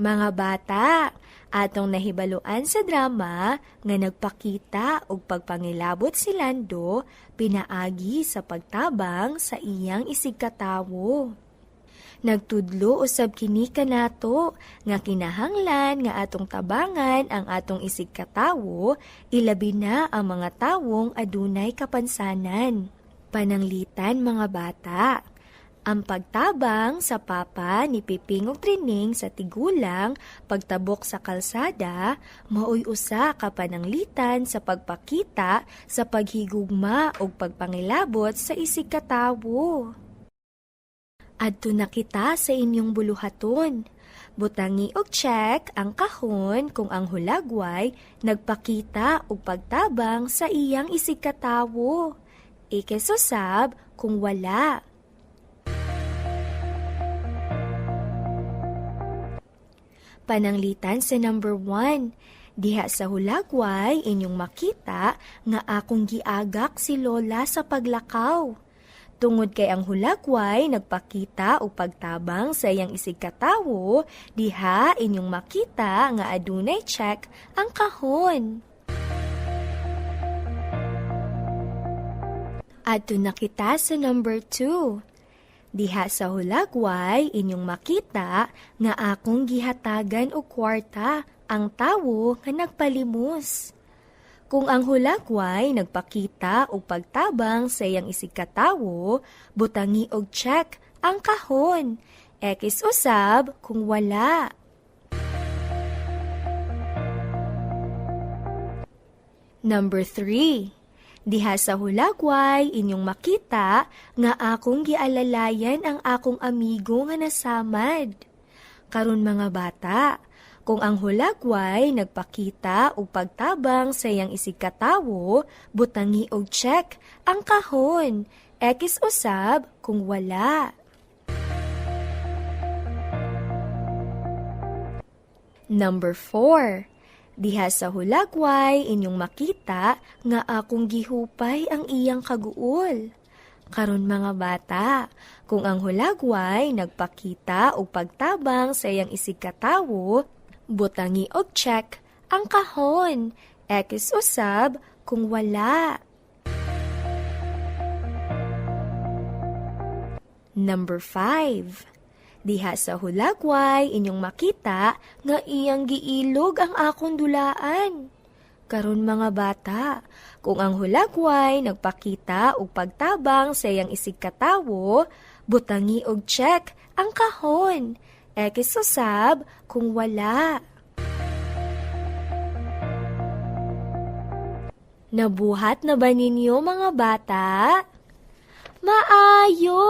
Mga bata, atong nahibaluan sa drama nga nagpakita og pagpangilabot si Lando pinaagi sa pagtabang sa iyang isig katawo. Nagtudlo usab kini kanato nga kinahanglan nga atong tabangan ang atong isig katawo ilabi na ang mga tawong adunay kapansanan. Pananglitan mga bata. Ang pagtabang sa papa ni Piping ug Trining sa tigulang pagtabok sa kalsada maoy usa ka pananglitan sa pagpakita sa paghigugma ug pagpangilabot sa isig katawo. Adto na kita sa inyong buluhaton. Butangi og check ang kahon kung ang hulagway nagpakita og pagtabang sa iyang isig katawo. Ikisusab kung wala. Pananglitan sa number 1. Diha sa hulagway inyong makita nga akong giagak si Lola sa paglakaw. Tungod kay ang hulagway nagpakita o pagtabang sa iyang isig katawo, diha inyong makita nga adunay check ang kahon. Adto na kita sa number 2. Diha sa hulagway inyong makita nga akong gihatagan og kwarta ang tawo nga nagpalimos. Kung ang hulagway nagpakita og pagtabang sa iyang isig katawo, butangi og check ang kahon. X usab kung wala. Number 3. Diha sa hulagway inyong makita nga akong gialalayan ang akong amigo nga nasamad. Karon mga bata, kung ang hulagway nagpakita og pagtabang sa iyang isig katawo, butangi og check ang kahon. X usab kung wala. Number 4. Diha sa hulagway inyong makita nga akong gihupay ang iyang kaguol. Karon mga bata, kung ang hulagway nagpakita og pagtabang sa iyang isig katawo, butangi og check ang kahon. X usab kung wala. Number 5. Diha sa hulagway inyong makita nga iyang giilog ang akong dulaan. Karon mga bata, kung ang hulagway nagpakita og pagtabang sa iyang isig katawo, butangi og check ang kahon. X usab kung wala. Nabuhat na ba ninyo mga bata? Maayo!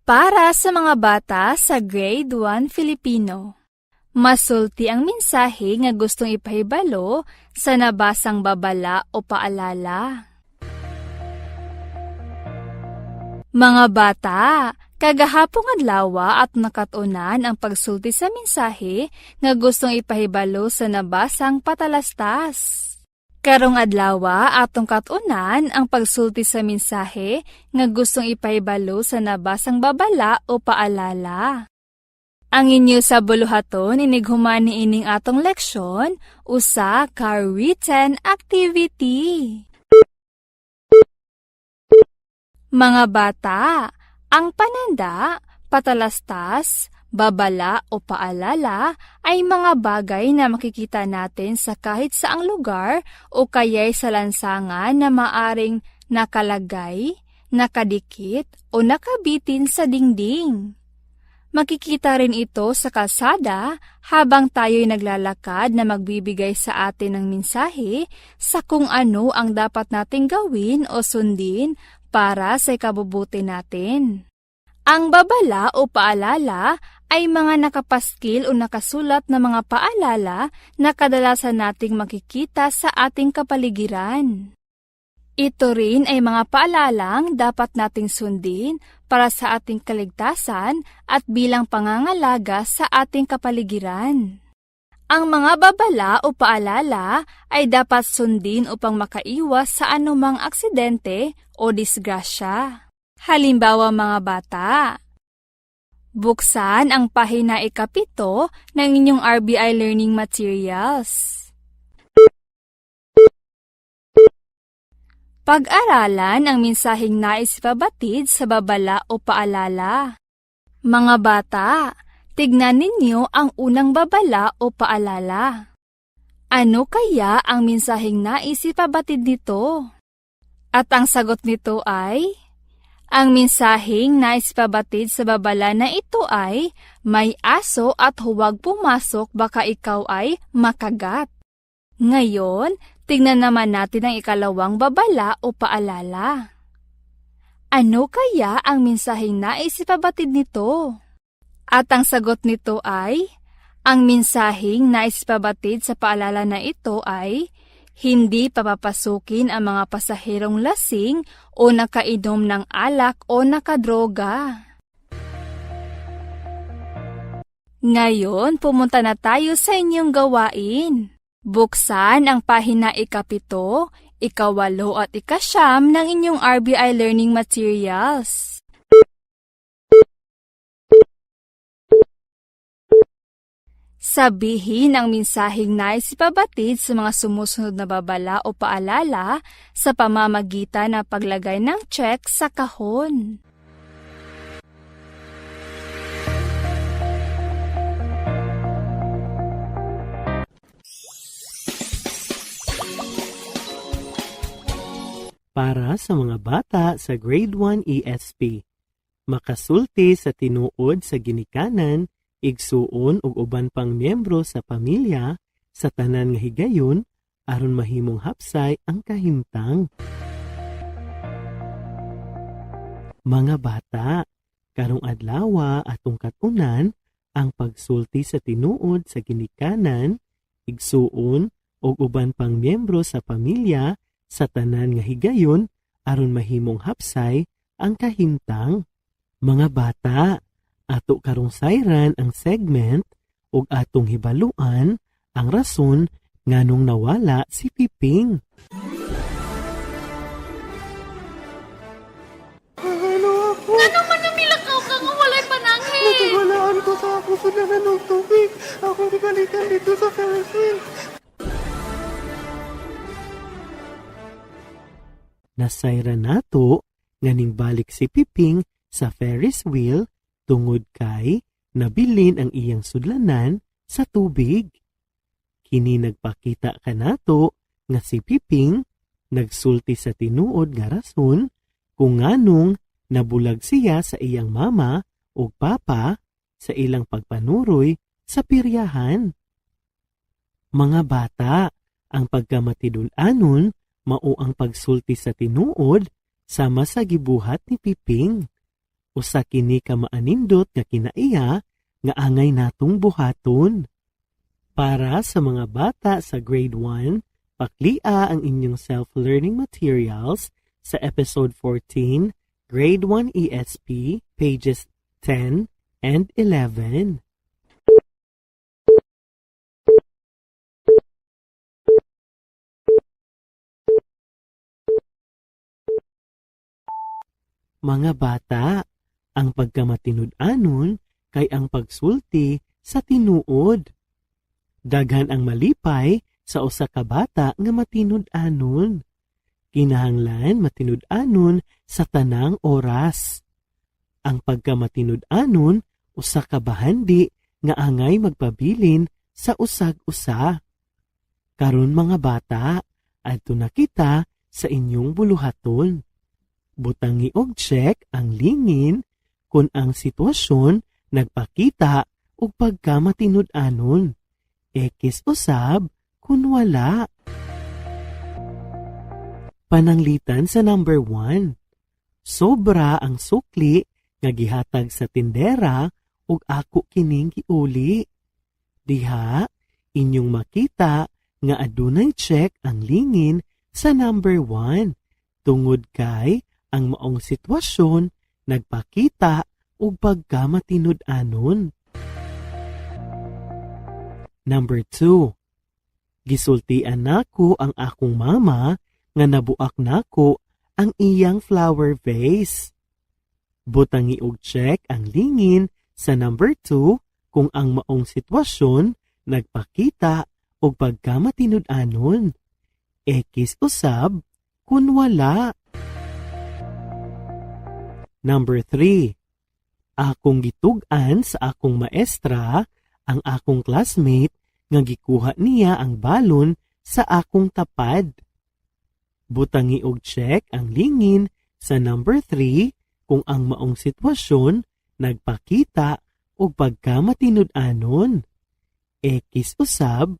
Para sa mga bata sa Grade 1 Filipino. Masulti ang mensahe nga gustong ipahibalo sa nabasang babala o paalala. Mga bata, kagahapong adlaw at nakatunan ang pagsulti sa mensahe nga gustong ipahibalo sa nabasang patalastas. Karong adlaw atong katunan ang pagsulti sa mensahe nga gustong ipahibalo sa nabasang babala o paalala. Ang inyo sa buluhaton inighuman niining atong leksyon usa ka written activity. Mga bata, ang pananda, patalastas, babala o paalala ay mga bagay na makikita natin sa kahit saang lugar o kaya'y sa lansangan na maaring nakalagay, nakadikit o nakabitin sa dingding. Makikita rin ito sa kalsada habang tayo'y naglalakad na magbibigay sa atin ng mensahe sa kung ano ang dapat nating gawin o sundin para sa ikabubuti natin. Ang babala o paalala ay mga nakapaskil o nakasulat na mga paalala na kadalasan nating makikita sa ating kapaligiran. Ito rin ay mga paalalang dapat nating sundin para sa ating kaligtasan at bilang pangangalaga sa ating kapaligiran. Ang mga babala o paalala ay dapat sundin upang makaiwas sa anumang aksidente o disgrasya. Halimbawa mga bata, buksan ang pahina 7 ng inyong RBI Learning Materials. Pag-aralan ang mensaheng nais ipabatid sa babala o paalala. Mga bata, tignan ninyo ang unang babala o paalala. Ano kaya ang mensaheng nais ipabatid nito? At ang sagot nito ay... Ang mensaheng nais ipabatid sa babala na ito ay, may aso at huwag pumasok baka ikaw ay makagat. Ngayon, tingnan naman natin ang ikalawang babala o paalala. Ano kaya ang mensaheng nais ipabatid nito? At ang sagot nito ay, ang mensaheng nais ipabatid sa paalala na ito ay, hindi papapasukin ang mga pasaherong lasing o nakainom ng alak o nakadroga. Ngayon, pumunta na tayo sa inyong gawain. Buksan ang pahina 7, 8 at 9 ng inyong RBI Learning Materials. Sabihin ang mensaheng nais ipabatid sa mga sumusunod na babala o paalala sa pamamagitan ng paglagay ng check sa kahon.
Para sa mga bata sa Grade 1 ESP, makasulti sa tinuod sa ginikanan, igsuon ug uban pang miyembro sa pamilya sa tanan nga higayon aron mahimong hapsay ang kahimtang. Mga bata, karong adlaw atong katunan ang pagsulti sa tinuod sa ginikanan, igsuon ug uban pang miyembro sa pamilya sa tanan nga higayon aron mahimong hapsay ang kahimtang. Mga bata, Ato karong sayran ang segment ug atong hibaluan ang rason nganong nawala si Piping.
Ano man namilakaw ka nga walay pananghe?
Natiwalaan ko sa ako sudanan ng tubig. Akong gigalitan dito sa Ferris wheel. Nasayra nato nganing balik si Piping sa Ferris wheel tungod kay nabilin ang iyang sudlanan sa tubig. Kini nagpakita ka nato nga si Piping nagsulti sa tinuod nga rason kung nganong nabulag siya sa iyang mama o papa sa ilang pagpanuroy sa piryahan. Mga bata, ang pagkamatidul-anon mao ang pagsulti sa tinuod sama sa gibuhat ni Piping. Usa kini ka maanindot nga kinaiya nga angay natong buhaton. Para sa mga bata sa grade 1, paklia ang inyong self-learning materials sa episode 14, grade 1 ESP, pages 10 and 11. Mga bata, ang pagkamatinud-anon kay ang pagsulti sa tinuod. Daghan ang malipay sa usa ka bata nga matinud-anon. Kinahanglan matinud-anon sa tanang oras. Ang pagkamatinud-anon usa ka bahandi nga angay magpabilin sa usag-usa. Karon mga bata, adto na kita sa inyong buluhaton. Butangi og check ang lingin kung ang sitwasyon nagpakita og pagkamatinud-anon. Ekis usab kung wala. Pananglitan sa number 1. Sobra ang sukli nga gihatag sa tindera ug ako kining giuli. Diha, inyong makita nga adunay check ang lingin sa number 1 tungod kay ang maong sitwasyon nagpakita og pagkamatinud-anon. Number 2. Gisultian nako ang akong mama nga nabuak nako ang iyang flower vase. Butangi og check ang lingin sa number 2 kung ang maong sitwasyon nagpakita og pagkamatinud-anon. Ekis usab kung wala. Number 3. Akong gitug-an sa akong maestra ang akong classmate nga gikuha niya ang balon sa akong tapad. Butangi og check ang lingin sa number 3 kung ang maong sitwasyon nagpakita og pagkamatinud-anon. Ekis usab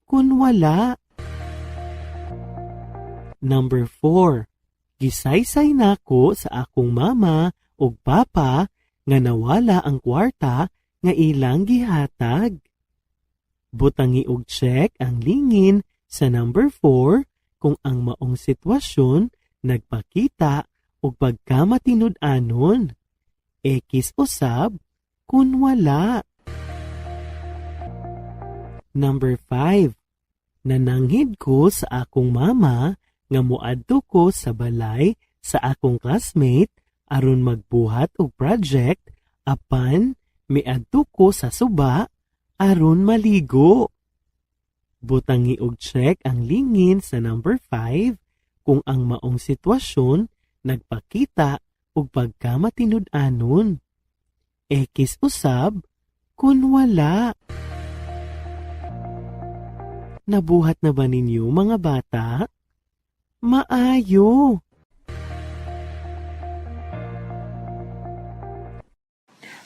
kung wala. Number 4. Gisaysay nako sa akong mama ug papa nga nawala ang kwarta nga ilang gihatag. Butangi og check ang lingin sa number 4 kung ang maong sitwasyon nagpakita og pagkamatinud-anon. Ekis usab kung wala. Number 5. Nananghid ko sa akong mama nga moadto ko sa balay sa akong classmate aron magbuhat og project apan miadto ko sa suba aron maligo. Butangi og check ang lingin sa number 5 kung ang maong sitwasyon nagpakita og pagkamatinud-anon. Ekis usab kung wala. Nabuhat na ba ninyo mga bata? Maayo.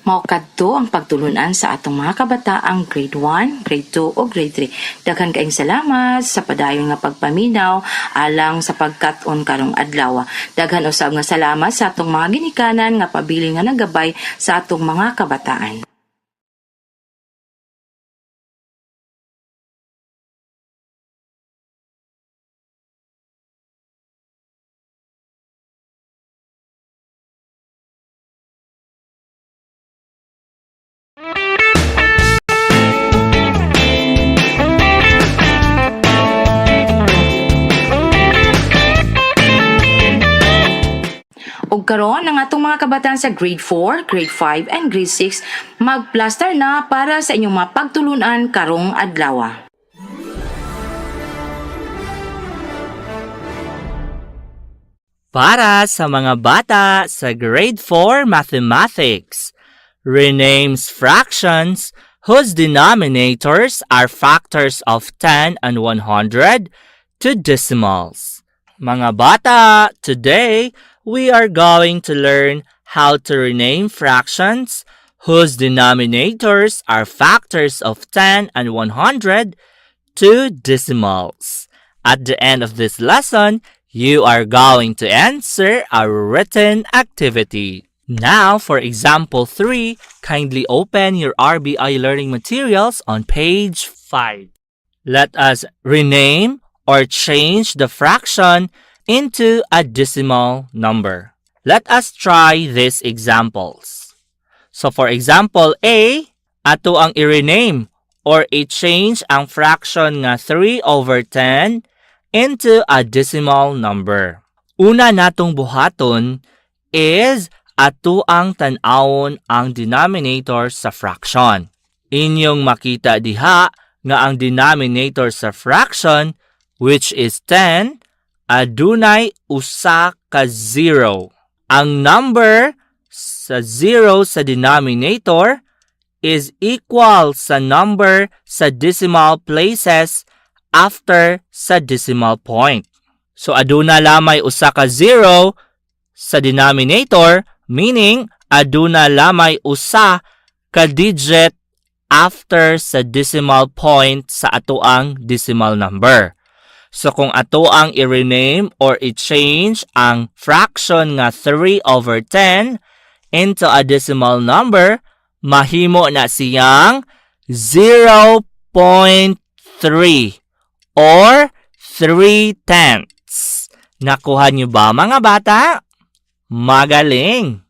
Mao kadto ang pagtulunan sa atong mga kabataang grade 1, grade 2 o grade 3. Daghan kaayong salamat sa padayon nga pagpaminaw alang sa pagkat-on karong adlaw. Daghan usab nga salamat sa atong mga ginikanan nga pabiling nga nagabay sa atong mga kabataan. ug karon ang atong mga kabataan sa grade 4, grade 5, and grade 6 magplaster na para sa inyong mapagtulunan karong adlaw.
Para sa mga bata sa grade 4 mathematics, renames fractions whose denominators are factors of 10 and 100 to decimals. Mga bata, today we are going to learn how to rename fractions whose denominators are factors of 10 and 100 to decimals. At the end of this lesson, you are going to answer a written activity. Now, for example 3, kindly open your RBI learning materials on page 5. Let us rename or change the fraction into a decimal number. Let us try these examples. So for example A, ato ang i-rename or i-change ang fraction nga 3/10 into a decimal number. Una natong buhaton is ato ang tan-awon ang denominator sa fraction. Inyong makita diha nga ang denominator sa fraction, which is 10, adunay usa ka 0. Ang number sa 0 sa denominator is equal sa number sa decimal places after sa decimal point. So aduna lamay usa ka 0 sa denominator, meaning aduna lamay usa ka digit after sa decimal point sa atoang decimal number. So kung atoang i-rename or i-change ang fraction nga 3/10 into a decimal number, mahimo na siyang 0.3 or 3/10. Nakuha niyo ba mga bata? Magaling!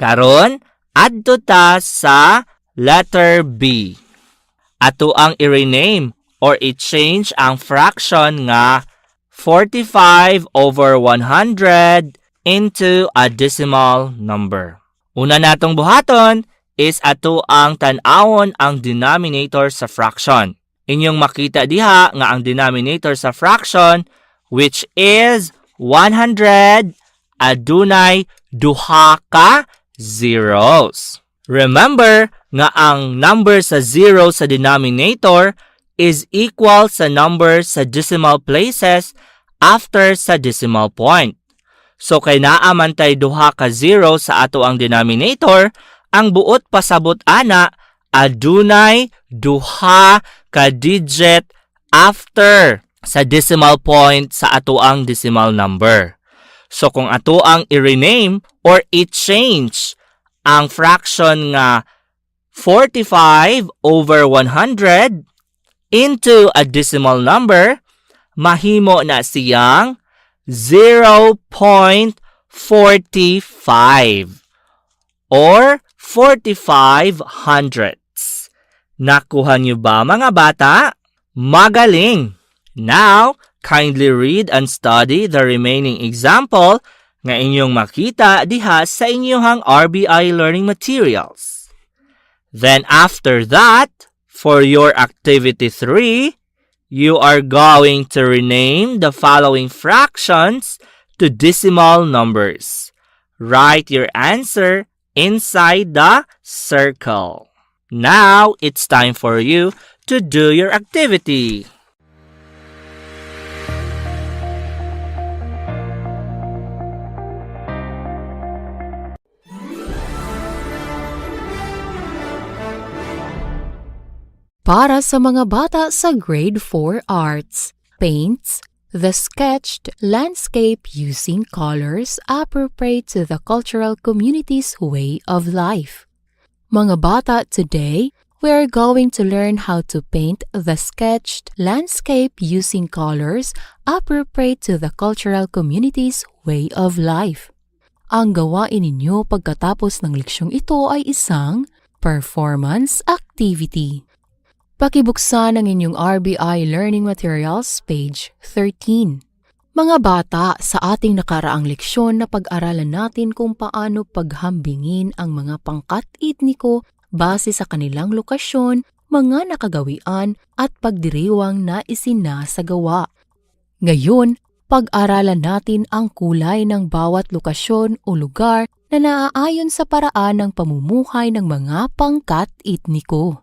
Karon, adto ta sa letter B. Ato ang i-rename or i-change ang fraction nga 45/100 into a decimal number. Una natong buhaton is ato ang tan-awon ang denominator sa fraction. Inyong makita diha nga ang denominator sa fraction, which is 100, adunay duha ka zeros. Remember nga ang number sa 0 sa denominator is equal sa number sa decimal places after sa decimal point. So kay naa man tay duha ka 0 sa ato ang denominator, ang buot pasabot ana adunay duha ka digit after sa decimal point sa ato ang decimal number. So kung ato ang i-rename or i-change ang fraction nga 45/100 into a decimal number, mahimo na siyang 0.45 or 45 hundredths. Nakuha niyo ba mga bata? Magaling! Now, kindly read and study the remaining example nga inyong makita diha sa inyong RBI learning materials. Then after that, for your activity 3, you are going to rename the following fractions to decimal numbers. Write your answer inside the circle. Now, it's time for you to do your activity.
Para sa mga bata sa Grade 4 Arts, paints the sketched landscape using colors appropriate to the cultural community's way of life. Mga bata, today, we are going to learn how to paint the sketched landscape using colors appropriate to the cultural community's way of life. Ang gawain ninyo pagkatapos ng leksyong ito ay isang performance activity. Pakibuksan ang inyong RBI Learning Materials, page 13. Mga bata, sa ating nakaraang leksyon na pag-aralan natin kung paano paghambingin ang mga pangkat etniko base sa kanilang lokasyon, mga nakagawian at pagdiriwang na isinasagawa. Ngayon, pag-aralan natin ang kulay ng bawat lokasyon o lugar na naaayon sa paraan ng pamumuhay ng mga pangkat etniko.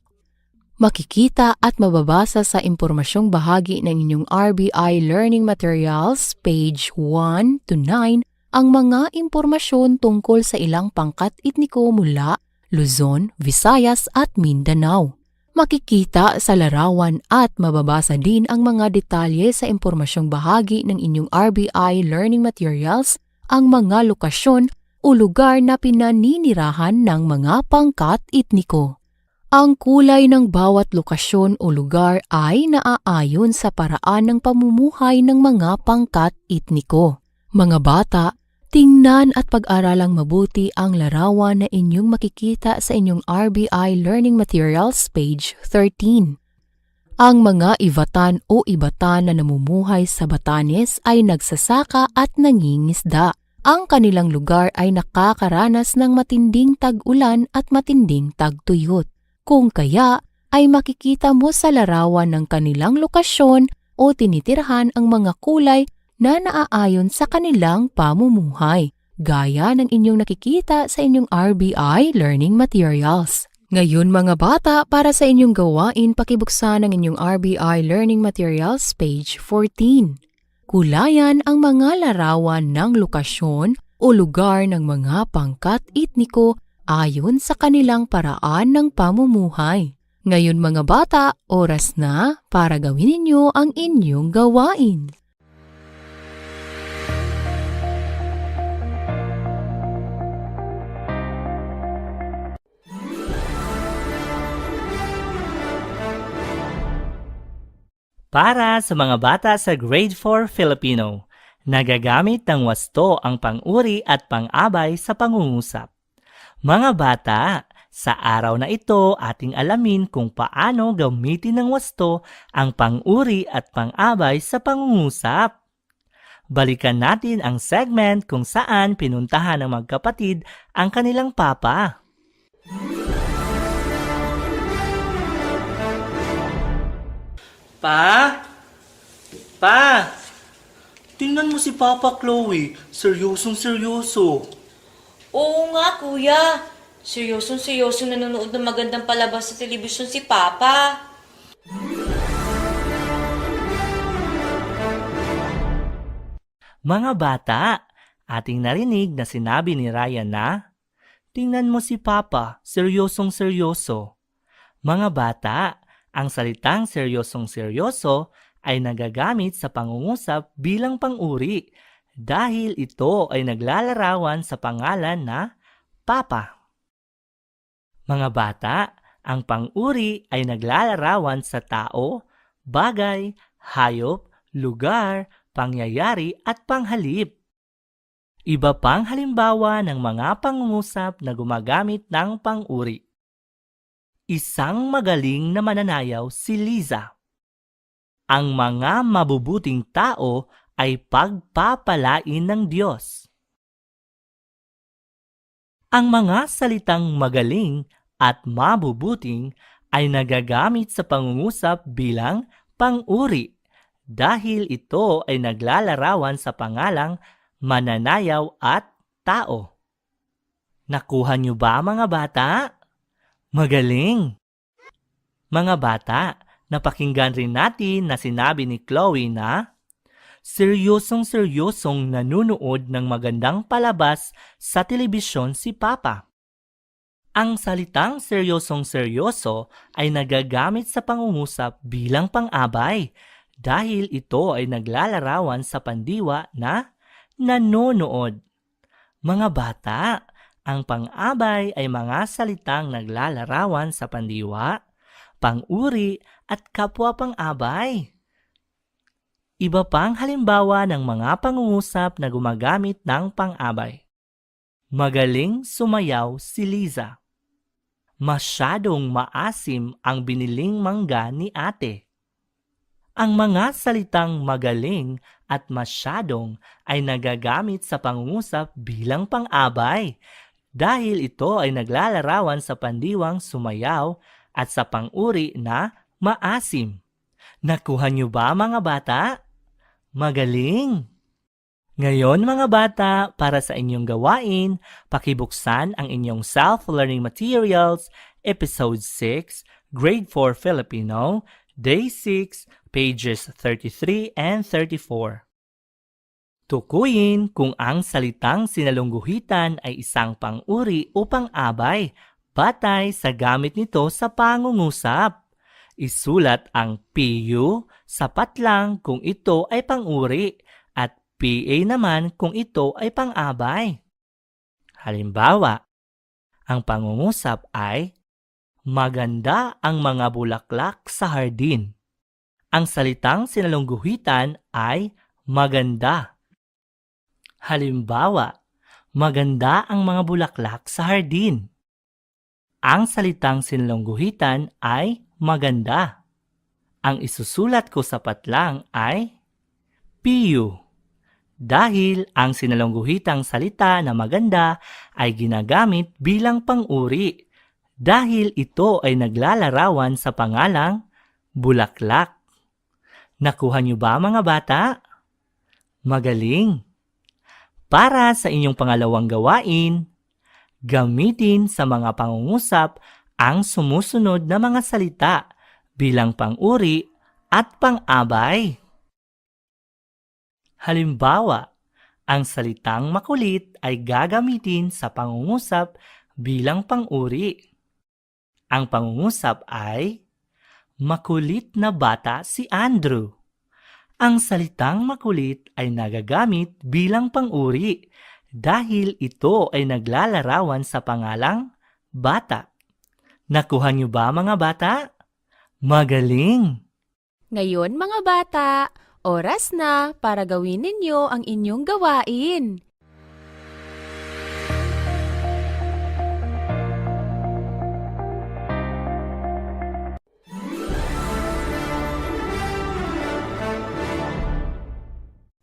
Makikita at mababasa sa impormasyong bahagi ng inyong RBI Learning Materials, page 1 to 9, ang mga impormasyon tungkol sa ilang pangkat etniko mula Luzon, Visayas at Mindanao. Makikita sa larawan at mababasa din ang mga detalye sa impormasyong bahagi ng inyong RBI Learning Materials, ang mga lokasyon o lugar na pinaninirahan ng mga pangkat etniko. Ang kulay ng bawat lokasyon o lugar ay naaayon sa paraan ng pamumuhay ng mga pangkat etniko. Mga bata, tingnan at pag-aralang mabuti ang larawan na inyong makikita sa inyong RBI Learning Materials, page 13. Ang mga Ivatan o Ibatan na namumuhay sa Batanes ay nagsasaka at nangingisda. Ang kanilang lugar ay nakakaranas ng matinding tag-ulan at matinding tagtuyot. Kung kaya ay makikita mo sa larawan ng kanilang lokasyon o tinitirhan ang mga kulay na naaayon sa kanilang pamumuhay, gaya ng inyong nakikita sa inyong RBI Learning Materials. Ngayon mga bata, para sa inyong gawain, pakibuksan ang inyong RBI Learning Materials, page 14. Kulayan ang mga larawan ng lokasyon o lugar ng mga pangkat etniko ayon sa kanilang paraan ng pamumuhay. Ngayon mga bata, oras na para gawin ninyo ang inyong gawain.
Para sa mga bata sa Grade 4 Filipino, nagagamit ng wasto ang pang-uri at pang-abay sa pangungusap. Mga bata, sa araw na ito ating alamin kung paano gamitin ng wasto ang pang-uri at pang-abay sa pangungusap. Balikan natin ang segment kung saan pinuntahan ng magkapatid ang kanilang papa. Pa, tingnan mo si Papa Chloe, seryosong seryoso.
Oo nga, kuya. Seryosong nanonood ng magandang palabas sa telebisyon si Papa.
Mga bata, ating narinig na sinabi ni Ryan na, tingnan mo si Papa, seryosong seryoso. Mga bata, ang salitang seryosong seryoso ay nagagamit sa pangungusap bilang pang-uri dahil ito ay naglalarawan sa pangalan na Papa. Mga bata, ang pang-uri ay naglalarawan sa tao, bagay, hayop, lugar, pangyayari at panghalip. Iba pang halimbawa ng mga pangungusap na gumagamit ng pang-uri. Isang magaling na mananayaw si Liza. Ang mga mabubuting tao ay pagpapalain ng Diyos. Ang mga salitang magaling at mabubuting ay nagagamit sa pangungusap bilang pang-uri dahil ito ay naglalarawan sa pangalang mananayaw at tao. Nakuha niyo ba mga bata? Magaling! Mga bata, napakinggan rin natin na sinabi ni Chloe na seryosong nanunood ng magandang palabas sa telebisyon si Papa. Ang salitang seryosong-seryoso ay nagagamit sa pangungusap bilang pang-abay dahil ito ay naglalarawan sa pandiwa na nanonood. Mga bata, ang pang-abay ay mga salitang naglalarawan sa pandiwa, pang-uri at kapwa pang-abay. Iba pang halimbawa ng mga pangungusap na gumagamit ng pang-abay. Magaling sumayaw si Liza. Masyadong maasim ang biniling mangga ni ate. Ang mga salitang magaling at masyadong ay nagagamit sa pangungusap bilang pang-abay dahil ito ay naglalarawan sa pandiwang sumayaw at sa pang-uri na maasim. Nakuha niyo ba mga bata? Magaling! Ngayon mga bata, para sa inyong gawain, pakibuksan ang inyong self-learning materials, Episode 6, Grade 4 Filipino, Day 6, pages 33 and 34. Tukuyin kung ang salitang sinalungguhitan ay isang pang-uri o pang-abay, batay sa gamit nito sa pangungusap. Isulat ang PU, sapat lang kung ito ay pang-uri, at PA naman kung ito ay pang-abay. Halimbawa, ang pangungusap ay, maganda ang mga bulaklak sa hardin. Ang salitang sinalungguhitan ay maganda. Halimbawa, maganda ang mga bulaklak sa hardin. Ang salitang sinalungguhitan ay maganda. Ang isusulat ko sapat lang ay PU. Dahil ang sinalungguhitang salita na maganda ay ginagamit bilang pang-uri dahil ito ay naglalarawan sa pangalang bulaklak. Nakuha niyo ba mga bata? Magaling! Para sa inyong pangalawang gawain, gamitin sa mga pangungusap ang sumusunod na mga salita bilang pang-uri at pang-abay. Halimbawa, ang salitang makulit ay gagamitin sa pangungusap bilang pang-uri. Ang pangungusap ay, makulit na bata si Andrew. Ang salitang makulit ay nagagamit bilang pang-uri dahil ito ay naglalarawan sa pangalang bata. Nakuha niyo ba mga bata? Magaling!
Ngayon mga bata, oras na para gawin ninyo ang inyong gawain.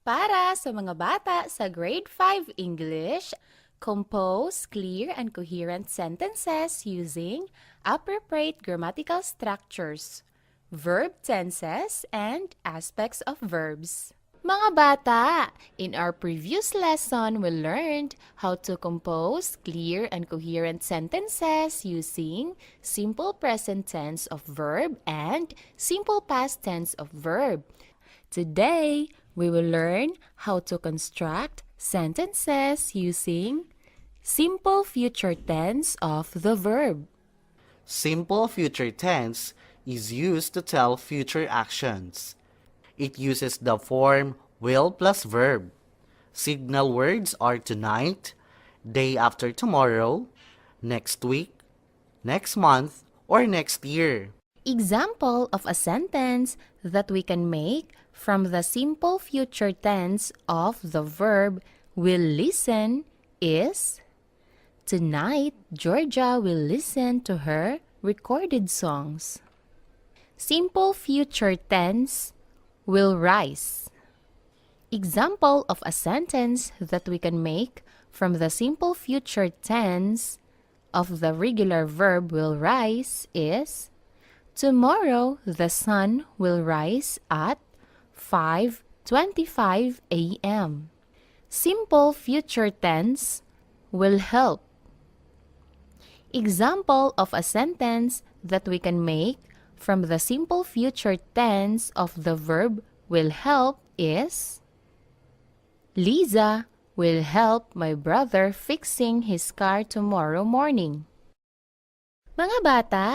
Para sa mga bata sa Grade 5 English, compose clear and coherent sentences using appropriate grammatical structures, verb tenses, and aspects of verbs. Mga bata, in our previous lesson, we learned how to compose clear and coherent sentences using simple present tense of verb and simple past tense of verb. Today, we will learn how to construct sentences using simple future tense of the verb.
Simple future tense is used to tell future actions. It uses the form will plus verb. Signal words are tonight, day after tomorrow, next week, next month, or next year.
Example of a sentence that we can make from the simple future tense of the verb will listen is, tonight, Georgia will listen to her recorded songs. Simple future tense, will rise. Example of a sentence that we can make from the simple future tense of the regular verb will rise is, tomorrow the sun will rise at 5:25 a.m. Simple future tense, will help. Example of a sentence that we can make from the simple future tense of the verb will help is, Lisa will help my brother fixing his car tomorrow morning. Mga bata,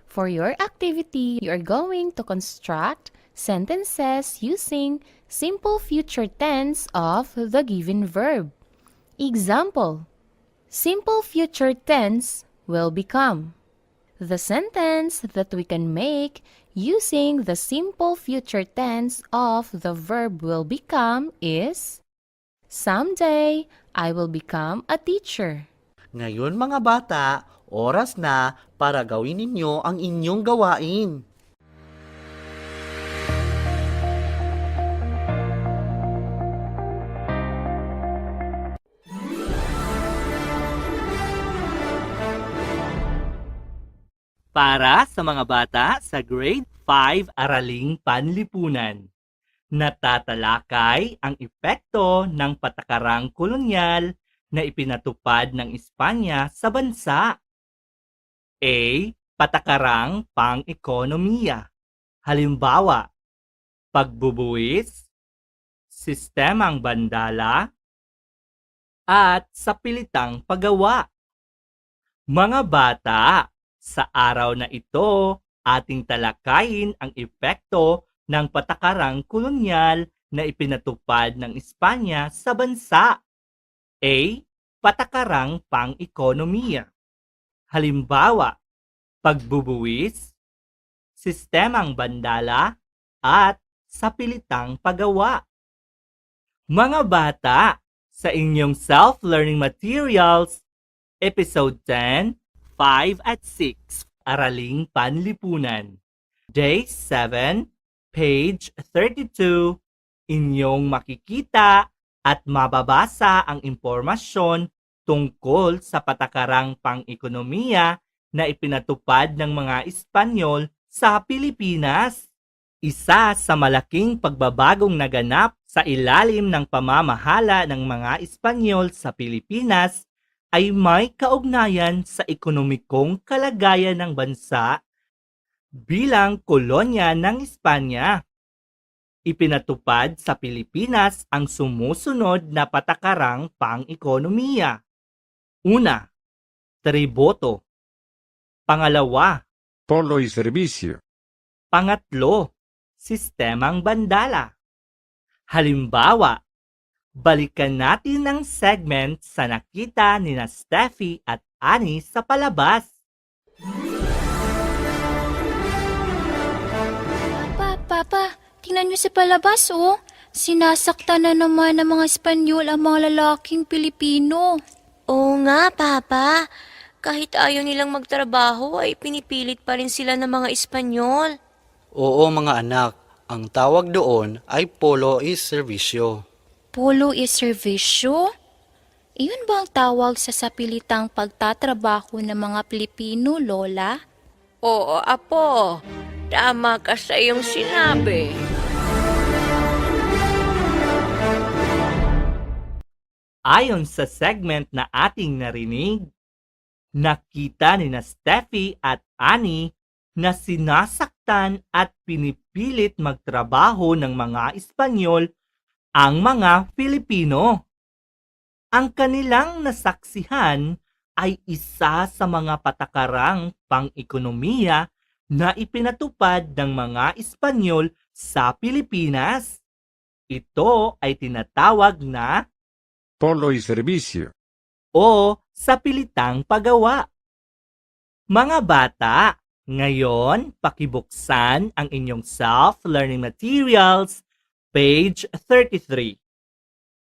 for your activity, you are going to construct sentences using simple future tense of the given verb. Example, simple future tense will become. The sentence that we can make using the simple future tense of the verb will become is, someday I will become a teacher.
Ngayon mga bata, oras na para gawin ninyo ang inyong gawain.
Para sa mga bata sa Grade 5 Araling Panlipunan. Natatalakay ang epekto ng patakarang kolonyal na ipinatupad ng Espanya sa bansa. A. Patakarang pang-ekonomiya. Halimbawa, pagbubuwis, sistemang bandala, at sapilitang paggawa. Mga bata, sa araw na ito, ating talakayin ang epekto ng patakarang kolonyal na ipinatupad ng Espanya sa bansa. A. Patakarang pang-ekonomiya. Halimbawa, pagbubuwis, sistemang bandala, at sapilitang paggawa. Mga bata, sa inyong self-learning materials, Episode 10, 5 at 6, Araling Panlipunan. Day 7, page 32, inyong makikita at mababasa ang impormasyon tungkol sa patakarang pang-ekonomiya na ipinatupad ng mga Espanyol sa Pilipinas. Isa sa malaking pagbabagong naganap sa ilalim ng pamamahala ng mga Espanyol sa Pilipinas ay may kaugnayan sa ekonomikong kalagayan ng bansa bilang kolonya ng Espanya. Ipinatupad sa Pilipinas ang sumusunod na patakarang pang-ekonomiya. Una, tributo. Pangalawa,
Polo y servicio.
pangatlo, sistemang bandala. Halimbawa, balikan natin ang segment sa nakita ni na Steffi at Annie sa palabas.
Papa, tingnan niyo sa palabas, oh. Sinasaktan na naman ng mga Espanyol ang mga lalaking Pilipino.
Oo nga, Papa. Kahit ayaw nilang magtrabaho ay pinipilit pa rin sila ng mga Espanyol.
Oo mga anak, ang tawag doon ay polo y servisyo.
Polo is servisyo? Iyon ba ang tawag sa sapilitang pagtatrabaho ng mga Pilipino, Lola?
Oo, Apo. Tama ka sa iyong sinabi.
Ayon sa segment na ating narinig, nakita ni na Steffi at Annie na sinasaktan at pinipilit magtrabaho ng mga Espanyol ang mga Pilipino. Ang kanilang nasaksihan ay isa sa mga patakarang pang-ekonomiya na ipinatupad ng mga Espanyol sa Pilipinas. Ito ay tinatawag na
Polo y servicio.
o sapilitang paggawa. Mga bata, ngayon pakibuksan ang inyong self-learning materials, page 33.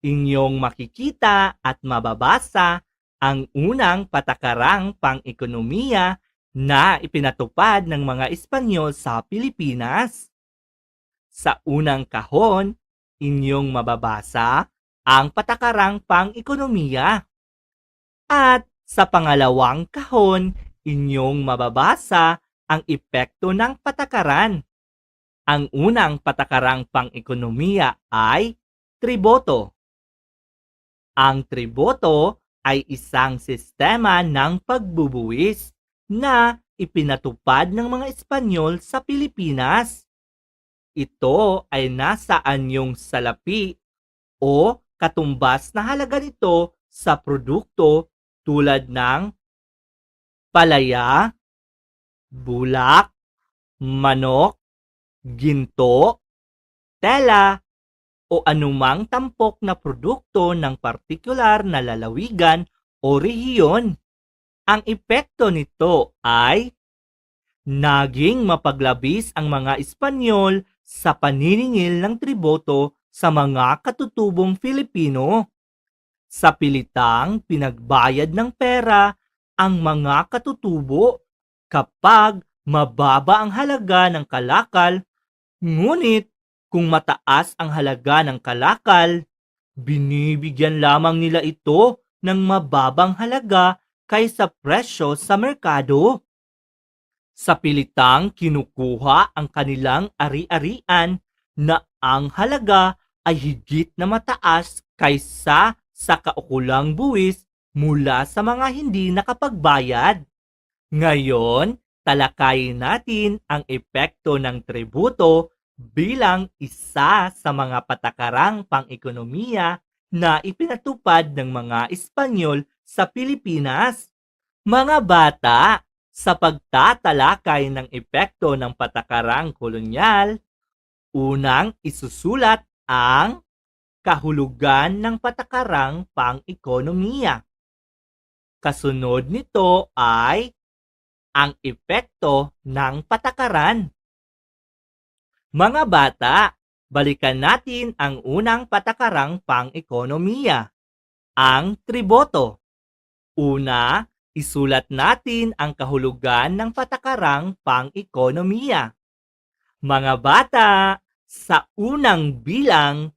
Inyong makikita at mababasa ang unang patakarang pang-ekonomiya na ipinatupad ng mga Espanyol sa Pilipinas. Sa unang kahon, inyong mababasa ang patakarang pang-ekonomiya. At sa pangalawang kahon, inyong mababasa ang epekto ng patakaran. Ang unang patakarang pang-ekonomiya ay tributo. Ang tributo ay isang sistema ng pagbubuwis na ipinatupad ng mga Espanyol sa Pilipinas. Ito ay nasa anyong salapi o katumbas na halaga nito sa produkto tulad ng palaya, bulak, manok, ginto, tela, o anumang tampok na produkto ng partikular na lalawigan o rehiyon. Ang epekto nito ay naging mapaglabis ang mga Espanyol sa paniningil ng tributo sa mga katutubong Filipino. Sa pilitang pinagbayad ng pera ang mga katutubo kapag mababa ang halaga ng kalakal, ngunit kung mataas ang halaga ng kalakal, binibigyan lamang nila ito ng mababang halaga kaysa presyo sa merkado. Sa pilitang kinukuha ang kanilang ari-arian na ang halaga ay higit na mataas kaysa sa kaukulang buwis mula sa mga hindi nakapagbayad. Ngayon, talakayin natin ang epekto ng tributo bilang isa sa mga patakarang pang-ekonomiya na ipinatupad ng mga Espanyol sa Pilipinas. Mga bata, sa pagtatalakay ng epekto ng patakarang kolonyal, unang isusulat ang kahulugan ng patakarang pang-ekonomiya. Kasunod nito ay ang epekto ng patakaran. Mga bata, balikan natin ang unang patakarang pang-ekonomiya, ang triboto. Una, isulat natin ang kahulugan ng patakarang pang-ekonomiya. Mga bata, sa unang bilang,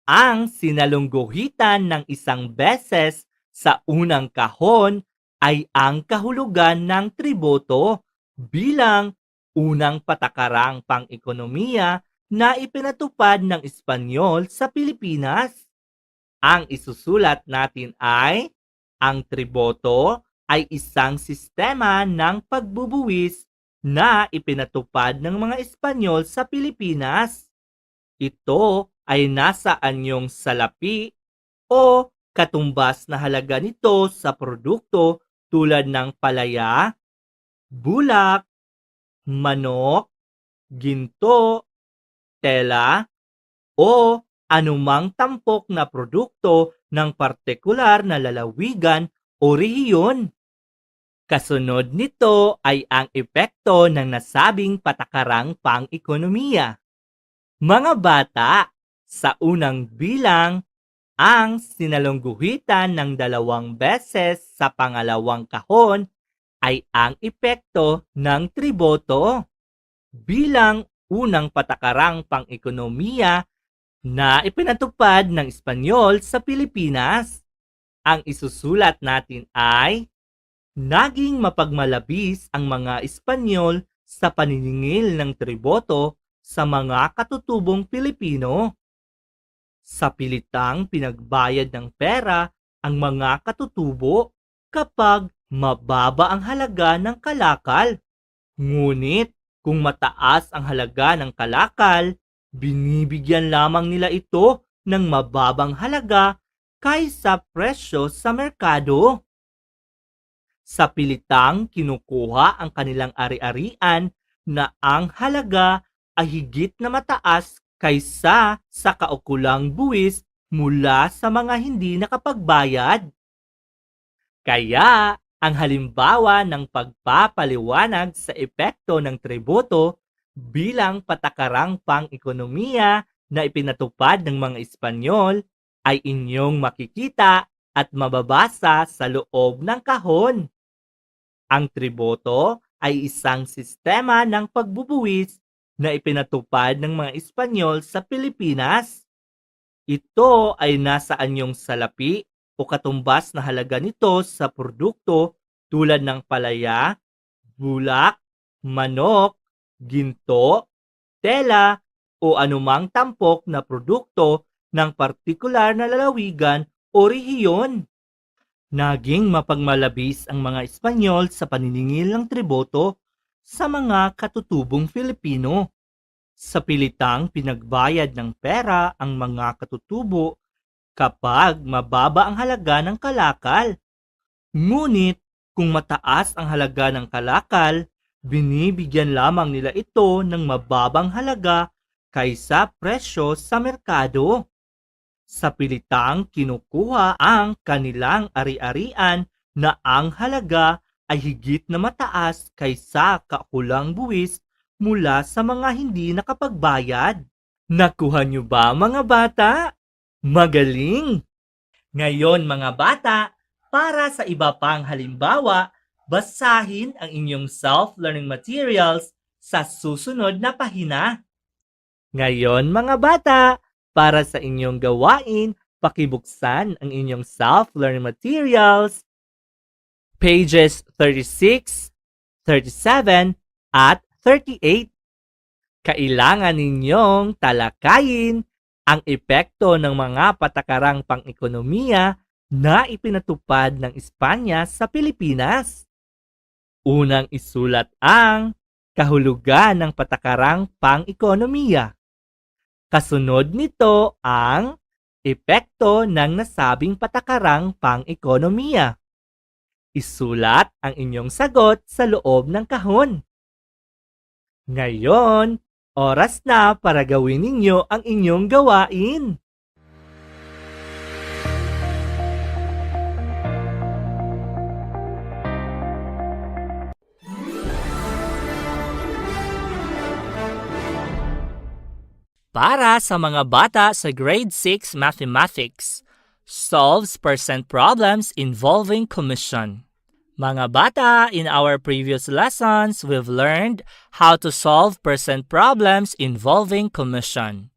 ang sinalungguhitan ng isang beses sa unang kahon ay ang kahulugan ng triboto bilang unang patakarang pang-ekonomiya na ipinatupad ng Espanyol sa Pilipinas. Ang isusulat natin ay ang triboto ay isang sistema ng pagbubuwis na ipinatupad ng mga Espanyol sa Pilipinas. Ito ay nasa anyong salapi o katumbas na halaga nito sa produkto tulad ng palaya, bulak, manok, ginto, tela, o anumang tampok na produkto ng partikular na lalawigan o rehiyon. Kasunod nito ay ang epekto ng nasabing patakarang pang-ekonomiya. Mga bata, sa unang bilang, ang sinalungguhitan ng 2 beses sa pangalawang kahon ay ang epekto ng triboto bilang unang patakarang pang-ekonomiya na ipinatupad ng Espanyol sa Pilipinas. Ang isusulat natin ay naging mapagmalabis ang mga Espanyol sa paniningil ng triboto sa mga katutubong Pilipino. Sa pilitang pinagbayad ng pera ang mga katutubo kapag mababa ang halaga ng kalakal. Ngunit kung mataas ang halaga ng kalakal, binibigyan lamang nila ito ng mababang halaga kaysa presyo sa merkado. Sa pilitang kinukuha ang kanilang ari-arian na ang halaga ay higit na mataas kaysa sa kaukulang buwis mula sa mga hindi nakapagbayad. Kaya, ang halimbawa ng pagpapaliwanag sa epekto ng tributo bilang patakarang pang-ekonomiya na ipinatupad ng mga Espanyol ay inyong makikita at mababasa sa loob ng kahon. Ang tributo ay isang sistema ng pagbubuwis na ipinatupad ng mga Espanyol sa Pilipinas. Ito ay nasa anyong salapi o katumbas na halaga nito sa produkto tulad ng palaya, bulak, manok, ginto, tela, o anumang tampok na produkto ng partikular na lalawigan o rehiyon. Naging mapagmalabis ang mga Espanyol sa paniningil ng tributo sa mga katutubong Filipino. Sa pilitang pinagbayad ng pera ang mga katutubo kapag mababa ang halaga ng kalakal. Ngunit kung mataas ang halaga ng kalakal, binibigyan lamang nila ito ng mababang halaga kaysa presyo sa merkado. Sa pilitang kinukuha ang kanilang ari-arian na ang halaga ay higit na mataas kaysa kaukulang buwis mula sa mga hindi nakapagbayad. Nakuha niyo ba, mga bata? Magaling! Ngayon, mga bata, para sa iba pang halimbawa, basahin ang inyong self-learning materials sa susunod na pahina. Ngayon, mga bata, para sa inyong gawain, pakibuksan ang inyong self-learning materials. Pages 36, 37, at 38. Kailangan ninyong talakayin ang epekto ng mga patakarang pang-ekonomiya na ipinatupad ng Espanya sa Pilipinas. Unang isulat ang kahulugan ng patakarang pang-ekonomiya. Kasunod nito ang epekto ng nasabing patakarang pang-ekonomiya. Isulat ang inyong sagot sa loob ng kahon. Ngayon, oras na para gawin ninyo ang inyong gawain. Para sa mga bata sa Grade 6 Mathematics, solves percent problems involving commission. Mga bata, in our previous lessons, we've learned how to solve percent problems involving commission.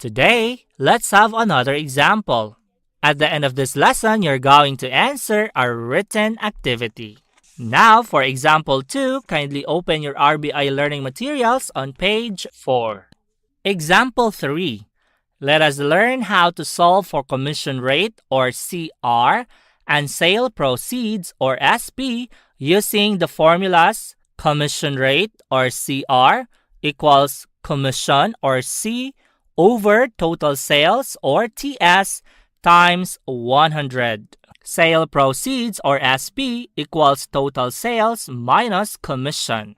Today, let's have another example. At the end of this lesson, you're going to answer a written activity. Now, for example 2, kindly open your RBI learning materials on page 4. Example 3. Let us learn how to solve for commission rate or CR and sale proceeds or SP using the formulas commission rate or CR equals commission or C over total sales or TS times 100. Sale proceeds or SP equals total sales minus commission.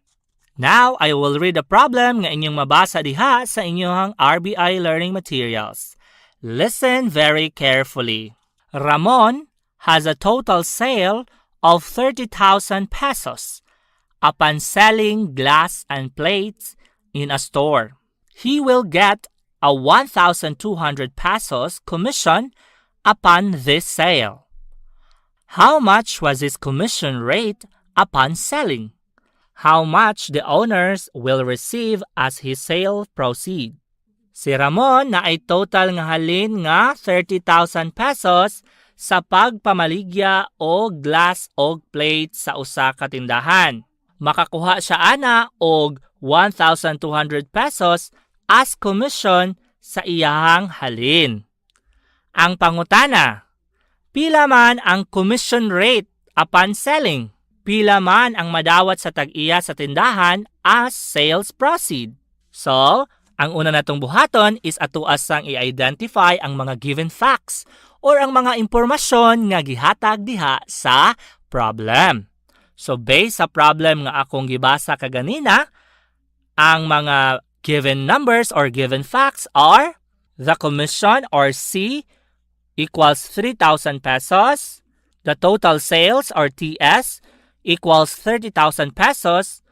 Now, I will read a problem nga inyong mabasa diha sa inyong RBI learning materials. Listen very carefully. Ramon has a total sale of 30,000 pesos upon selling glass and plates in a store. He will get a 1,200 pesos commission upon this sale. How much was his commission rate upon selling? How much the owners will receive as his sale proceed. Si Ramon na ay total nga halin nga 30,000 pesos sa pagpamaligya o glass o plate sa usa ka tindahan. Makakuha siya ana og 1,200 pesos as commission sa iyahang halin. Ang pangutana, pila man ang commission rate upon selling? Pila man ang madawat sa tag-iya sa tindahan as sales proceed. So, ang una natong buhaton is atuas sang i-identify ang mga given facts or ang mga impormasyon nga gihatag diha sa problem. So, based sa problem nga akong gibasa kaganina, ang mga given numbers or given facts are the commission or C equals 3,000 pesos, the total sales or TS equals 30,000 pesos,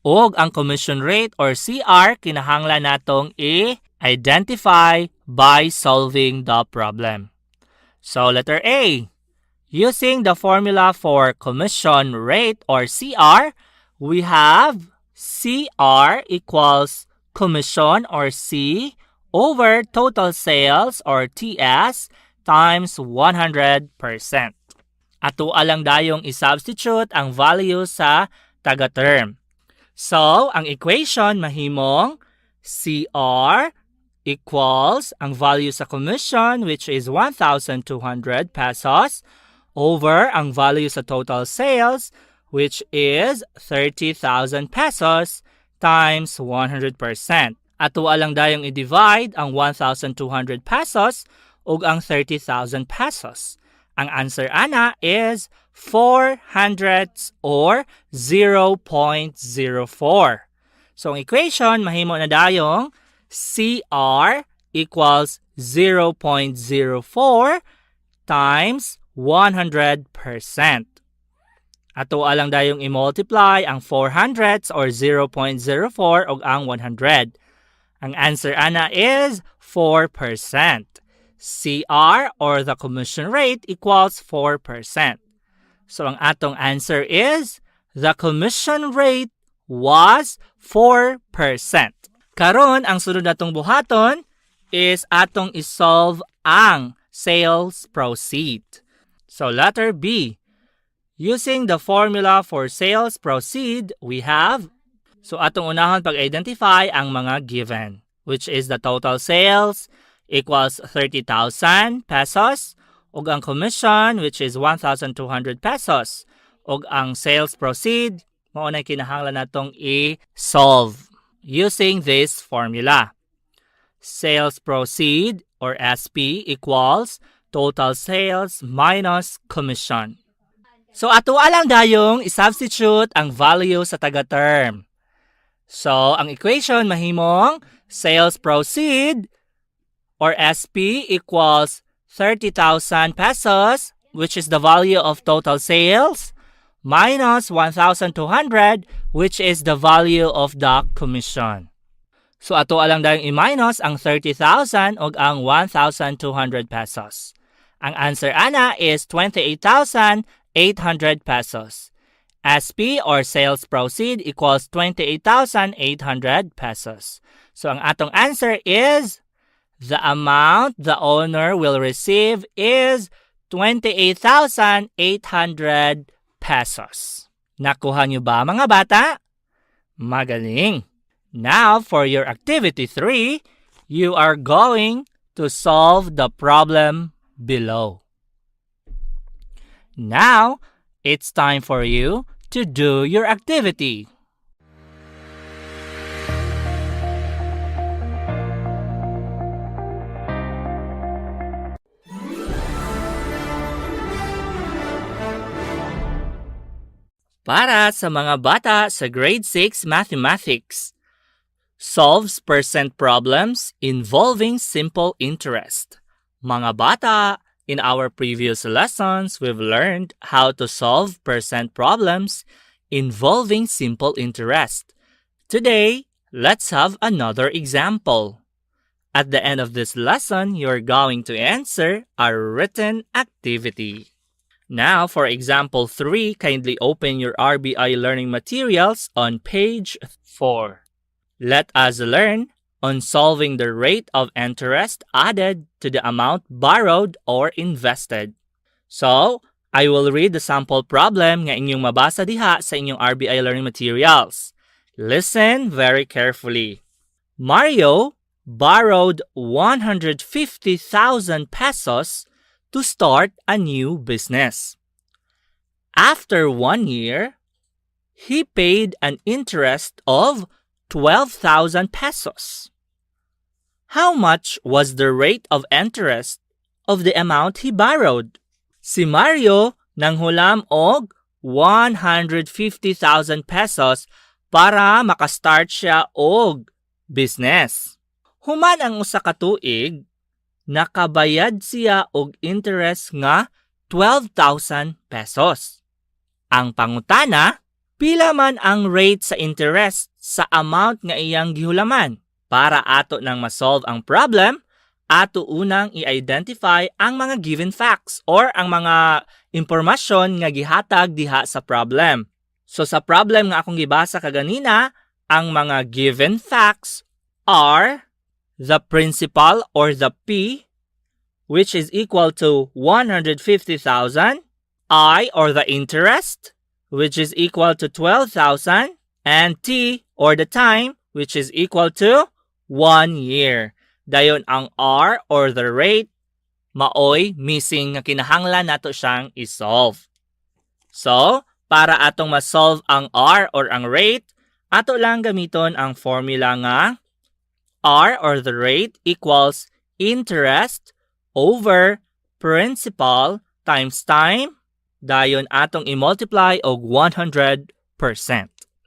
ug ang commission rate or CR kinahanglan natong i-identify by solving the problem. So letter A, using the formula for commission rate or CR, we have CR equals commission or C over total sales or TS times 100%. Ato alang dayong i-substitute ang value sa taga-term. So, ang equation mahimong CR equals ang value sa commission which is 1,200 pesos over ang value sa total sales which is 30,000 pesos times 100%. Ato alang dayong i-divide ang 1,200 pesos ug ang 30,000 pesos. Ang answer ana is 400 or 0.04. So, ang equation, mahimo na dayong CR equals 0.04 times 100%. Ato alang dayong i-multiply ang 400 or 0.04 ug ang 100. Ang answer ana is 4%. CR or the commission rate equals 4%. So ang atong answer is the commission rate was 4%. Karon ang sunod natong buhaton is atong isolve ang sales proceed. So letter B. Using the formula for sales proceed, we have So atong unahon pag-identify ang mga given, which is the total sales equals 30,000 pesos, ug ang commission which is 1,200 pesos, ug ang sales proceed mao na kinahanglan natong i-solve using this formula. Sales proceed or SP equals total sales minus commission. So ato lang dayong i-substitute ang value sa taga-term. So ang equation mahimong sales proceed or SP equals 30,000 pesos, which is the value of total sales, minus 1,200, which is the value of the commission. So ato lang dahil i-minus ang 30,000 o ang 1,200 pesos. Ang answer ana is 28,800 pesos. SP or sales proceed equals 28,800 pesos. So ang atong answer is the amount the owner will receive is 28,800 pesos. Nakuha niyo ba mga bata? Magaling! Now, for your activity 3, you are going to solve the problem below. Now, it's time for you to do your activity. Para sa mga bata sa grade 6 mathematics, solves percent problems involving simple interest. Mga bata, in our previous lessons, we've learned how to solve percent problems involving simple interest. Today, let's have another example. At the end of this lesson, you're going to answer a written activity. Now, for example 3, kindly open your RBI learning materials on page 4. Let us learn on solving the rate of interest added to the amount borrowed or invested. So, I will read the sample problem nga inyong mabasa diha sa inyong RBI learning materials. Listen very carefully. Mario borrowed 150,000 pesos to start a new business. After 1 year, he paid an interest of 12,000 pesos. How much was the rate of interest of the amount he borrowed? Si Mario nanghulam og 150,000 pesos para makastart siya og business. Human ang usa ka tuig, nakabayad siya og interest nga 12,000 pesos. Ang pangutana, pila man ang rate sa interest sa amount nga iyang gihulaman. Para ato nang masolve ang problem, ato unang i-identify ang mga given facts or ang mga impormasyon nga gihatag diha sa problem. So sa problem nga akong gibasa kaganina, ang mga given facts are the principal or the P, which is equal to 150,000, I or the interest, which is equal to 12,000, and T or the time, which is equal to 1 year. Dayon ang R or the rate, maoy missing nga kinahanglan nato siyang isolve. So, para atong masolve ang R or ang rate, ato lang gamiton ang formula nga R or the rate equals interest over principal times time. Dayon atong i-multiply og 100%.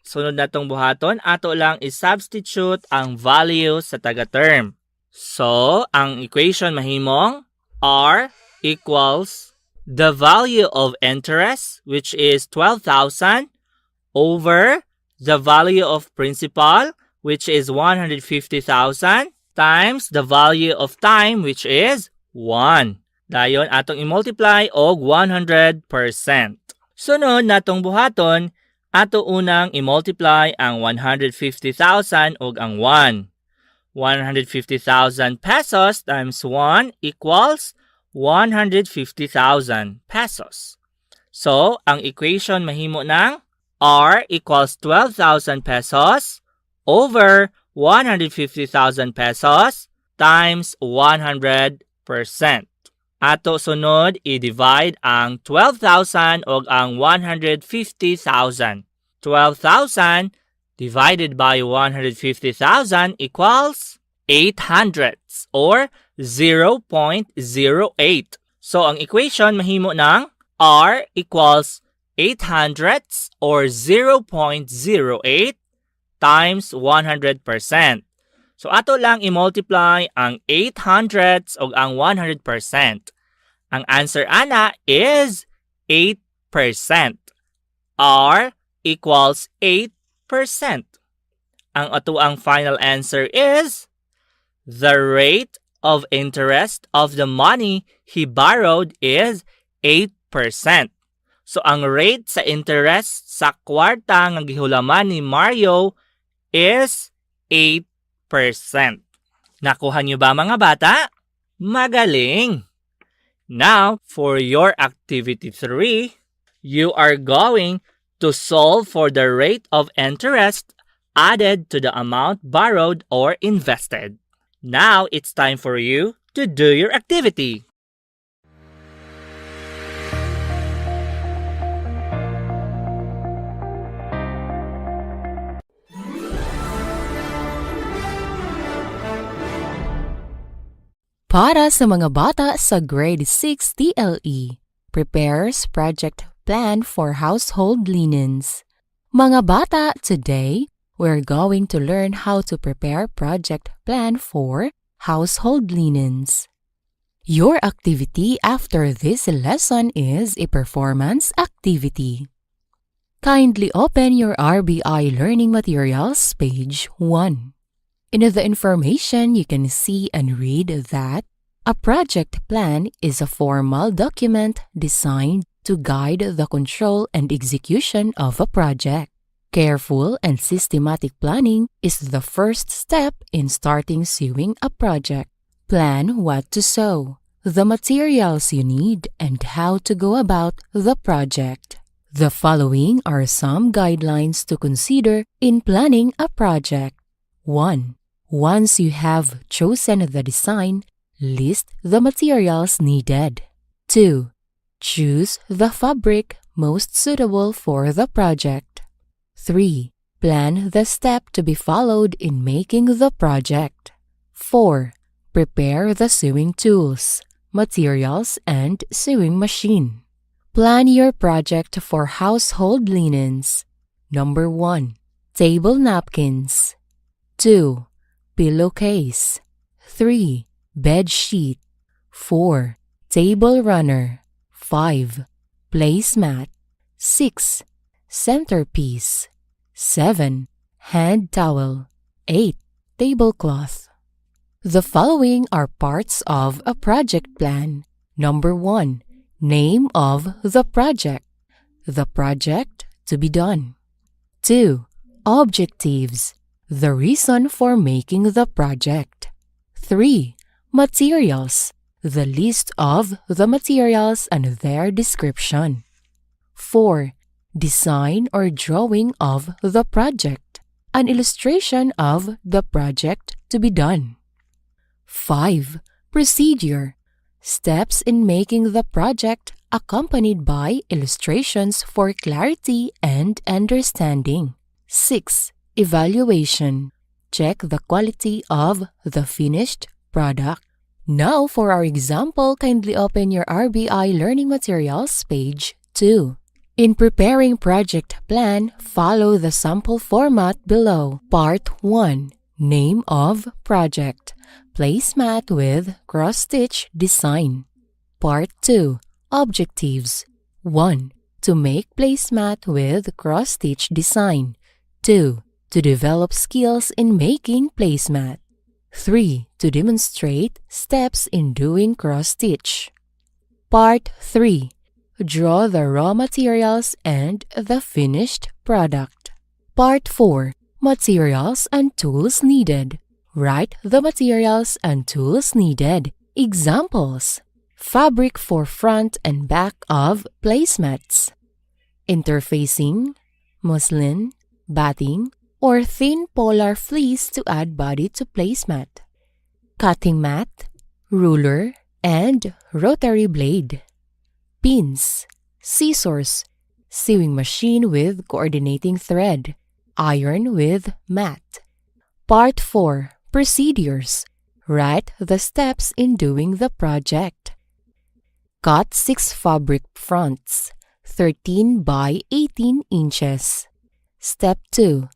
Sunod natong buhaton, ato lang i-substitute ang value sa taga-term. So, ang equation mahimong R equals the value of interest, which is 12,000, over the value of principal, which is 150,000, times the value of time, which is 1. Dayon atong i-multiply og 100%. Sunod natong buhaton, ato unang i-multiply ang 150,000 og ang 1. 150,000 pesos times 1 equals 150,000 pesos. So, ang equation mahimo ng R equals 12,000 pesos over 150,000 pesos times 100%. Ato sunod, i-divide ang 12,000 o ang 150,000. 12,000 divided by 150,000 equals 800 or 0.08. So, ang equation mahimo ng R equals 800 or 0.08 times 100%. So, ato lang i-multiply ang 800 o ang 100%. Ang answer ana is 8%. R equals 8%. Ang ato ang final answer is the rate of interest of the money he borrowed is 8%. So, ang rate sa interest sa kwarta nga gihulaman ni Mario is 8%. Nakuha niyo ba mga bata? Magaling! Now, for your activity 3, you are going to solve for the rate of interest added to the amount borrowed or invested. Now, it's time for you to do your activity.
Para sa mga bata sa Grade 6 TLE, prepares project plan for household linens. Mga bata, today, we're going to learn how to prepare project plan for household linens. Your activity after this lesson is a performance activity. Kindly open your RBI Learning Materials page 1. In the information, you can see and read that a project plan is a formal document designed to guide the control and execution of a project. Careful and systematic planning is the first step in starting sewing a project. Plan what to sew, the materials you need, and how to go about the project. The following are some guidelines to consider in planning a project. 1. Once you have chosen the design, list the materials needed. 2. Choose the fabric most suitable for the project. 3. Plan the step to be followed in making the project. 4. Prepare the sewing tools, materials, and sewing machine. Plan your project for household linens. Number 1. Table napkins. 2. Pillowcase. 3. Bed sheet. 4. Table runner. 5. Placemat. 6. Centerpiece. 7. Hand towel. 8. Tablecloth. The following are parts of a project plan. Number 1. Name of the project. The project to be done. 2. Objectives. The reason for making the project. 3. Materials. The list of the materials and their description. 4. Design or drawing of the project. An illustration of the project to be done. 5. Procedure. Steps in making the project accompanied by illustrations for clarity and understanding. 6. Evaluation. Check the quality of the finished product. Now for our example, kindly open your RBI Learning Materials page 2. In preparing project plan, follow the sample format below. Part 1. Name of project. Placemat with cross-stitch design. Part 2. Objectives. 1. To make placemat with cross-stitch design. 2. To develop skills in making placemat. 3. To demonstrate steps in doing cross-stitch. Part 3. Draw the raw materials and the finished product. Part 4. Materials and tools needed. Write the materials and tools needed. Examples. Fabric for front and back of placemats. Interfacing. muslin, batting, or thin polar fleece to add body to placemat, cutting mat, ruler, and rotary blade, pins, scissors, sewing machine with coordinating thread, iron with mat. Part 4. Procedures. Write the steps in doing the project. Cut 6 fabric fronts, 13 by 18 inches. Step 2.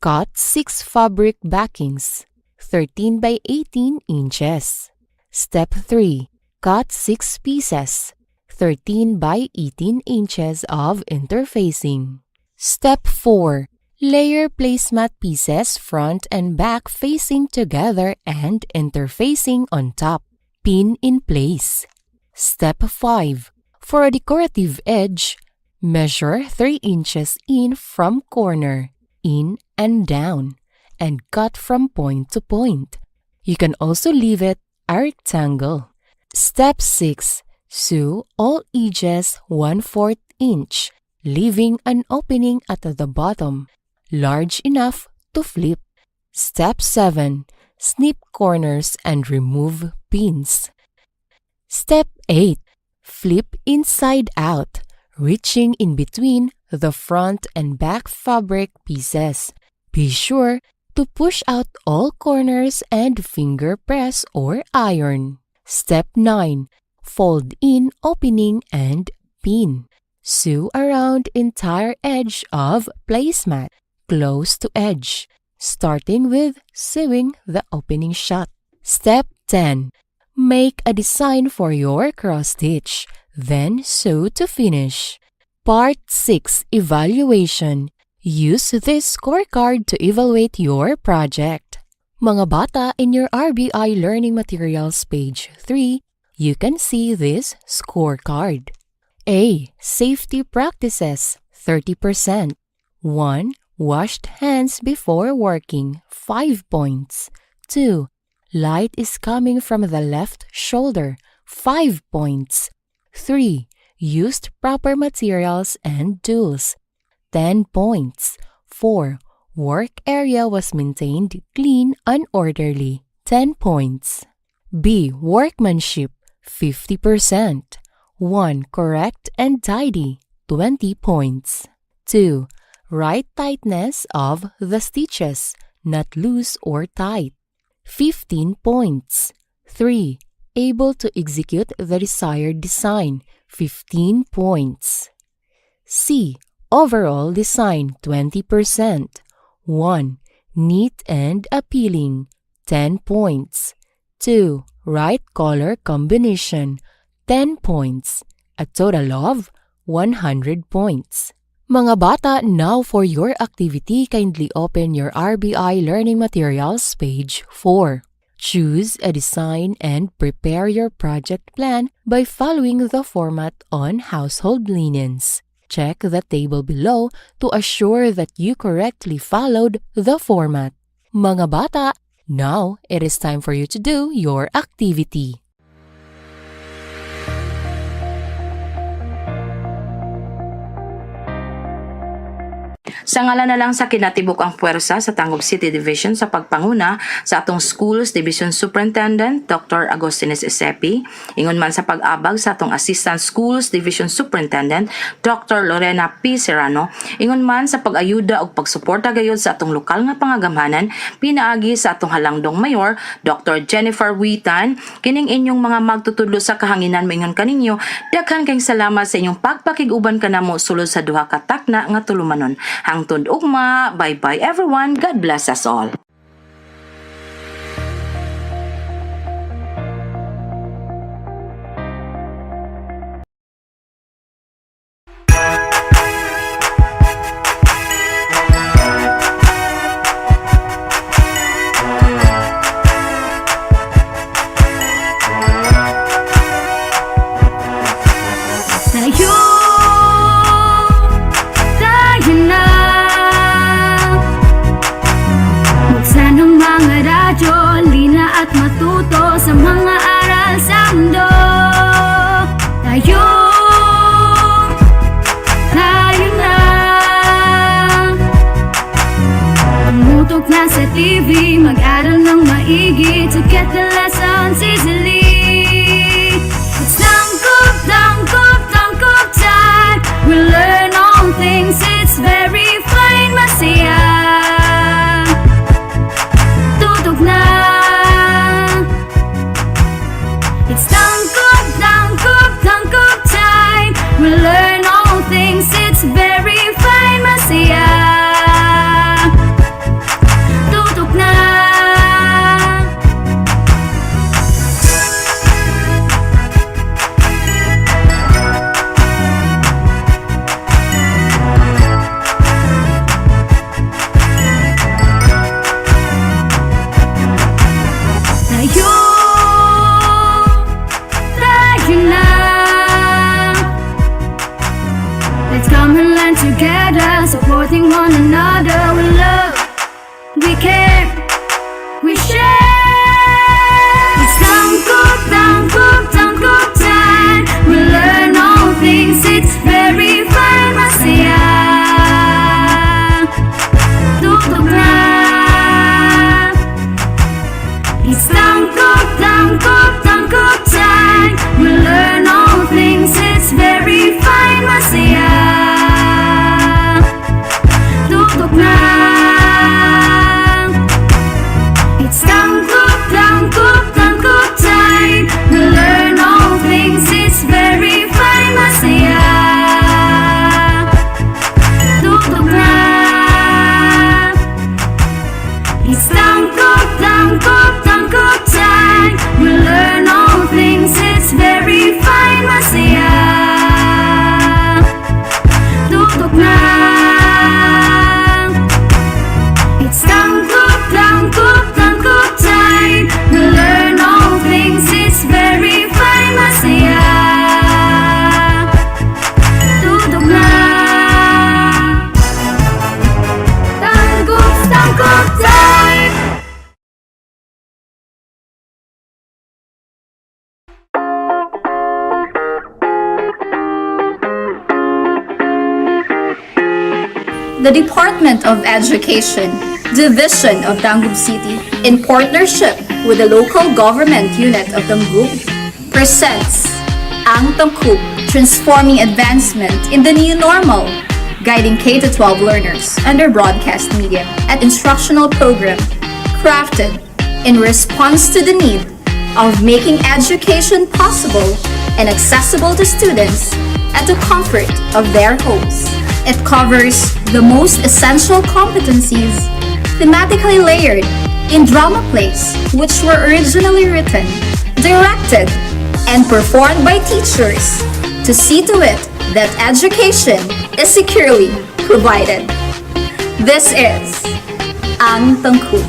Cut 6 fabric backings, 13 by 18 inches. Step 3. Cut 6 pieces, 13 by 18 inches of interfacing. Step 4. Layer placemat pieces front and back facing together and interfacing on top. Pin in place. Step 5. For a decorative edge, measure 3 inches in from corner, in and down, and cut from point to point. You can also leave it a rectangle. Step 6. Sew all edges 1/4 inch, leaving an opening at the bottom, large enough to flip. Step 7. Snip corners and remove pins. Step 8. Flip inside out, reaching in between the front and back fabric pieces. Be sure to push out all corners and finger press or iron. Step 9. Fold in opening and pin. Sew around entire edge of placemat, close to edge, starting with sewing the opening shut. Step 10. Make a design for your cross stitch, then sew to finish. Part 6. Evaluation. Use this scorecard to evaluate your project. Mga bata, in your RBI Learning Materials page 3, you can see this scorecard. A. Safety practices, 30%. 1. Washed hands before working, 5 points. 2. Light is coming from the left shoulder, 5 points. 3. Used proper materials and tools, 10 points. 4. Work area was maintained clean and orderly, 10 points. B. Workmanship, 50%. 1. Correct and tidy, 20 points. 2. Right tightness of the stitches, not loose or tight, 15 points. 3. Able to execute the desired design, 15 points. C. Overall design, 20%. 1. Neat and appealing, 10 points. 2. Right color combination, 10 points. A total of 100 points. Mga bata, now for your activity, kindly open your RBI Learning Materials page 4. Choose a design and prepare your project plan by following the format on household linens. Check the table below to assure that you correctly followed the format. Mga bata, now it is time for you to do your activity.
Sa ngalan na lang sa kinatibuk ang puwersa sa Tangub City Division sa pagpanguna sa atong Schools Division Superintendent Dr. Agostines Esepi, ingon man sa pag-abag sa atong Assistant Schools Division Superintendent Dr. Lorena P. Serrano, ingon man sa pag-ayuda o pagsuporta gayud sa atong lokal nga pangagamhanan, pinaagi sa atong halangdong mayor Dr. Jennifer Witan, kining inyong mga magtutudlo sa kahanginan maingon kaninyo, daghan kayong salamat sa inyong pagpakiguban kanamo sulod sa duha ka takna nga tulumanon. Hangtod ugma, bye-bye everyone, God bless us all.
At matuto sa mga aral sa mundo. Tayo na
to get the lessons easily. It's tangkop time. We learn all things, it's very fine, masaya. Tutok na. It's tangkop time. We learn all things, it's very fine, masaya. Tutok na. Tayo na. Let's come and learn together, supporting one another. We love, we care, we share. It's tangkop time. We learn all things, it's very fine, masaya. Tutok na. It's tangkop time. We learn all things, it's very fine, masaya. Tutok na. It's tangkop time. We learn all things, it's very fine, masaya. Tutok na. It's tangkop time. We learn all things, it's very fine, masaya. Tutok na. It's tangkop time. We learn all things, it's very fine, masaya. Tutok na. Tangkop time.
The Department of Education, Division of Tangub City, in partnership with the local government unit of Tangub, presents Ang Tangkub, Transforming Advancement in the New Normal, guiding K-12 learners under broadcast media and instructional program crafted in response to the need of making education possible and accessible to students at the comfort of their homes. It covers the most essential competencies, thematically layered in drama plays which were originally written, directed, and performed by teachers to see to it that education is securely provided. This is Ang Tangkub.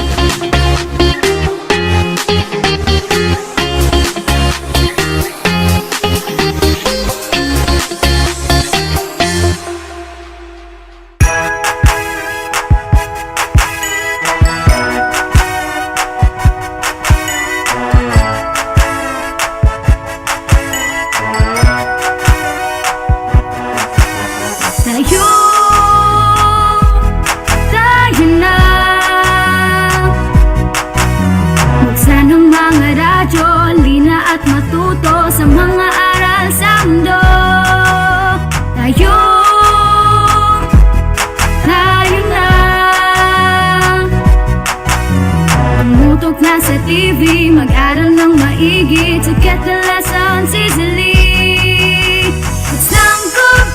Tayo na. Buksan ang mga radyo, lina at matuto sa mga aral sa mundo. Tayo na. Tumutok na sa TV, mag-aral ng maigi to get the lessons easily. It's tangkop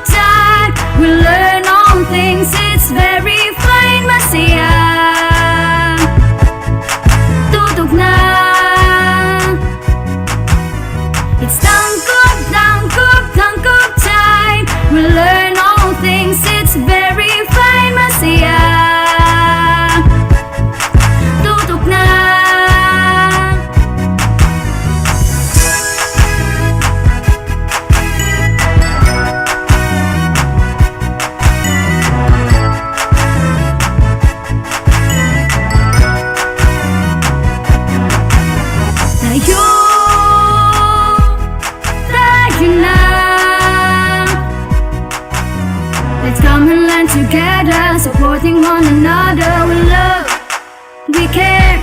time. We learn all things, it's very fine, masaya. Tutok na. It's tangkop time. We learn all things, it's very fine, masaya. Tutok na. Tayo na. Let's come and learn together, supporting one another. We love, we care,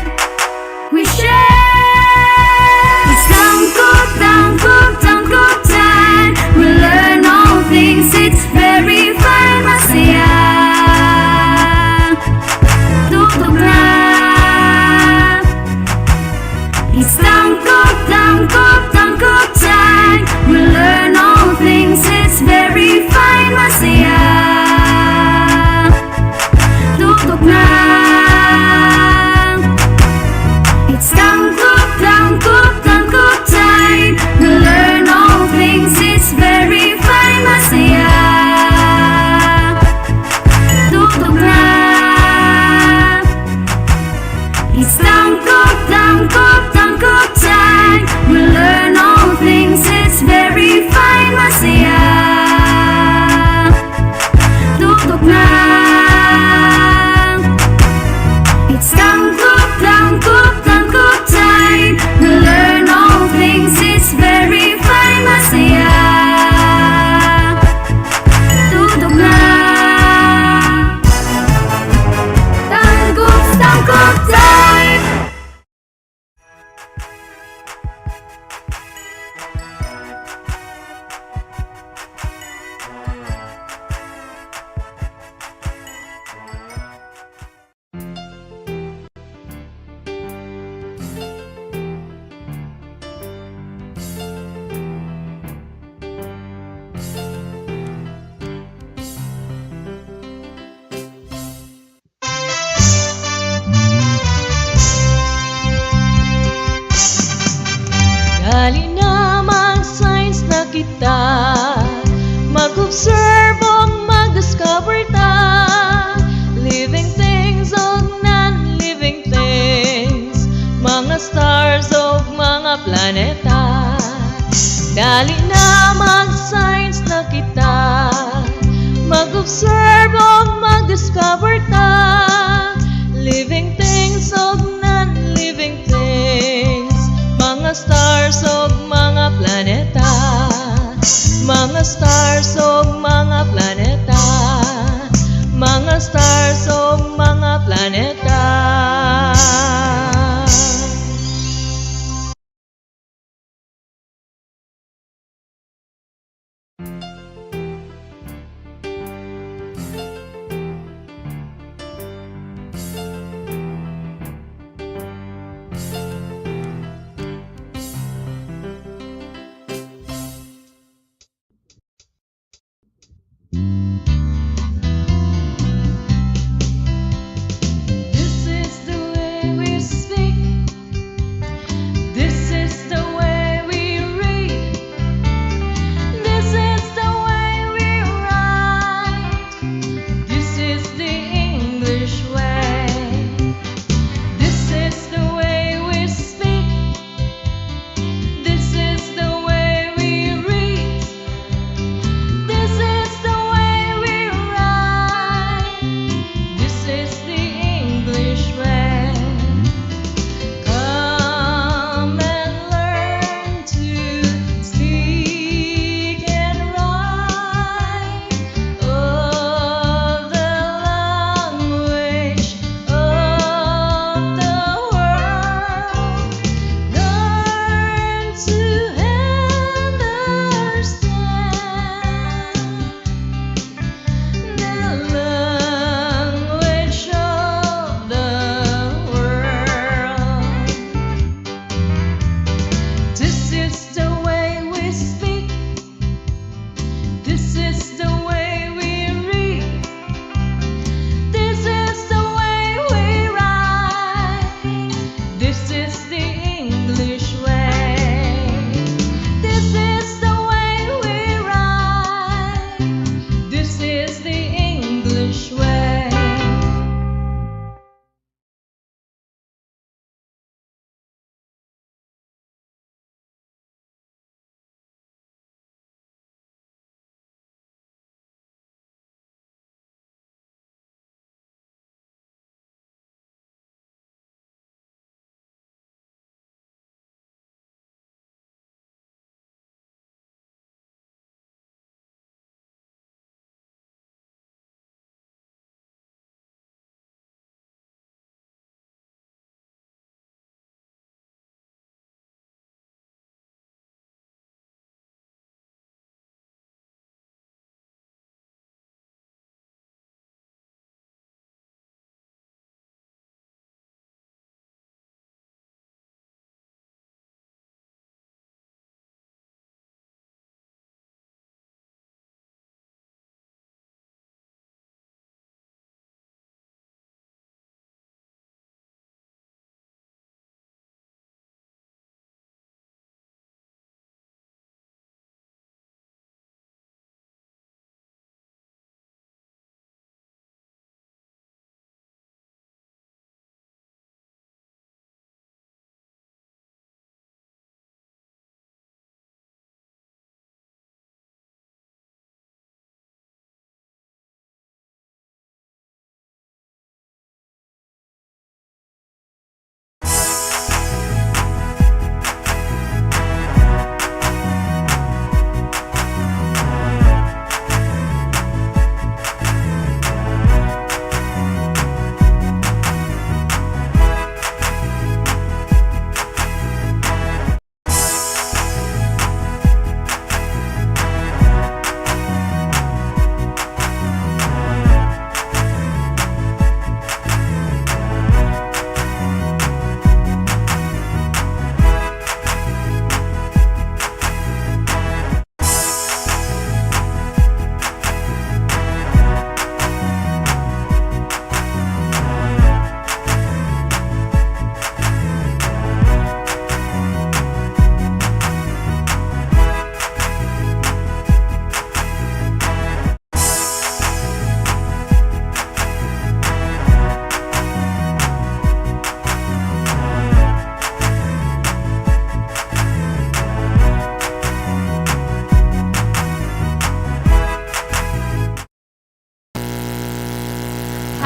Dali na mag-science na kita, mag-observe o mag-discover ta, living things o non-living things, mga stars o mga planeta. Dali na mag-science na kita, mag-observe o mag-discover ta, living things o non-living things, mga stars o mga planeta, mga stars o mga planeta, mga stars o mga planeta. This is the way we speak, this is the way we read, this is the way we write, this is the English way. This is the way we speak, this is the way we read, this is the way we write, this is the English way. Come and learn to speak and write of the language of the world. Learn to understand the language of the world. This is the way we speak, this is the way we read, this is the way we write, this is the English way. This is the way we write, this is the English way.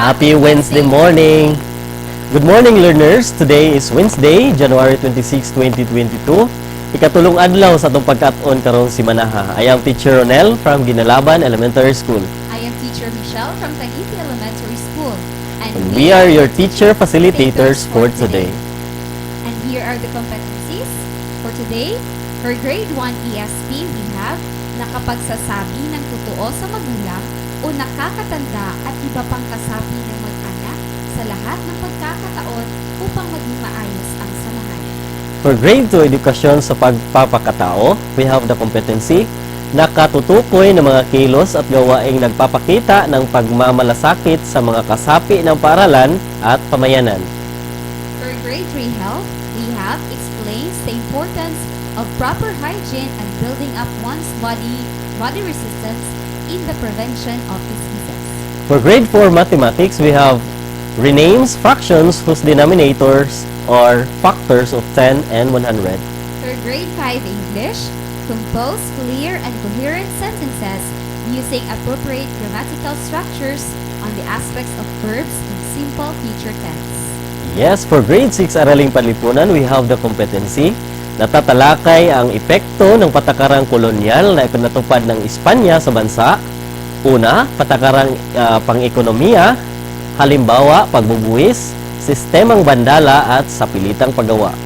Happy Wednesday morning! Good morning, learners! Today is Wednesday, January 26, 2022. Ikatulong adlaw sa itong pagkat-on karong simanaha. I am Teacher Ronel from Ginalaban Elementary School.
I am Teacher Michelle from Taguiti Elementary School.
And we are your teacher facilitators for today.
And here are the competencies for today. For grade 1 ESP, we have nakapagsasabi ng totoo sa magulang o nakakatanda at iba pang kasapi ng mag-anak sa lahat ng pagkakataon upang maging maayos ang samahan.
For grade 2 edukasyon sa pagpapakatao, we have the competency nakatutukoy ng mga kilos at gawaing nagpapakita ng pagmamalasakit sa mga kasapi ng paaralan at pamayanan.
For grade 3 health, we have explains the importance of proper hygiene and building up one's body resistance in the prevention of diseases.
For grade 4 mathematics, we have renames fractions whose denominators are factors of 10 and 100.
For grade 5 English, compose clear and coherent sentences using appropriate grammatical structures on the aspects of verbs in simple future tense.
Yes, for grade 6 Araling Panlipunan, we have the competency na tatalakay ang epekto ng patakarang kolonyal na ipinatupad ng Espanya sa bansa. Una, patakarang pang-ekonomiya, halimbawa, pagbubuwis, sistemang bandala at sapilitang paggawa.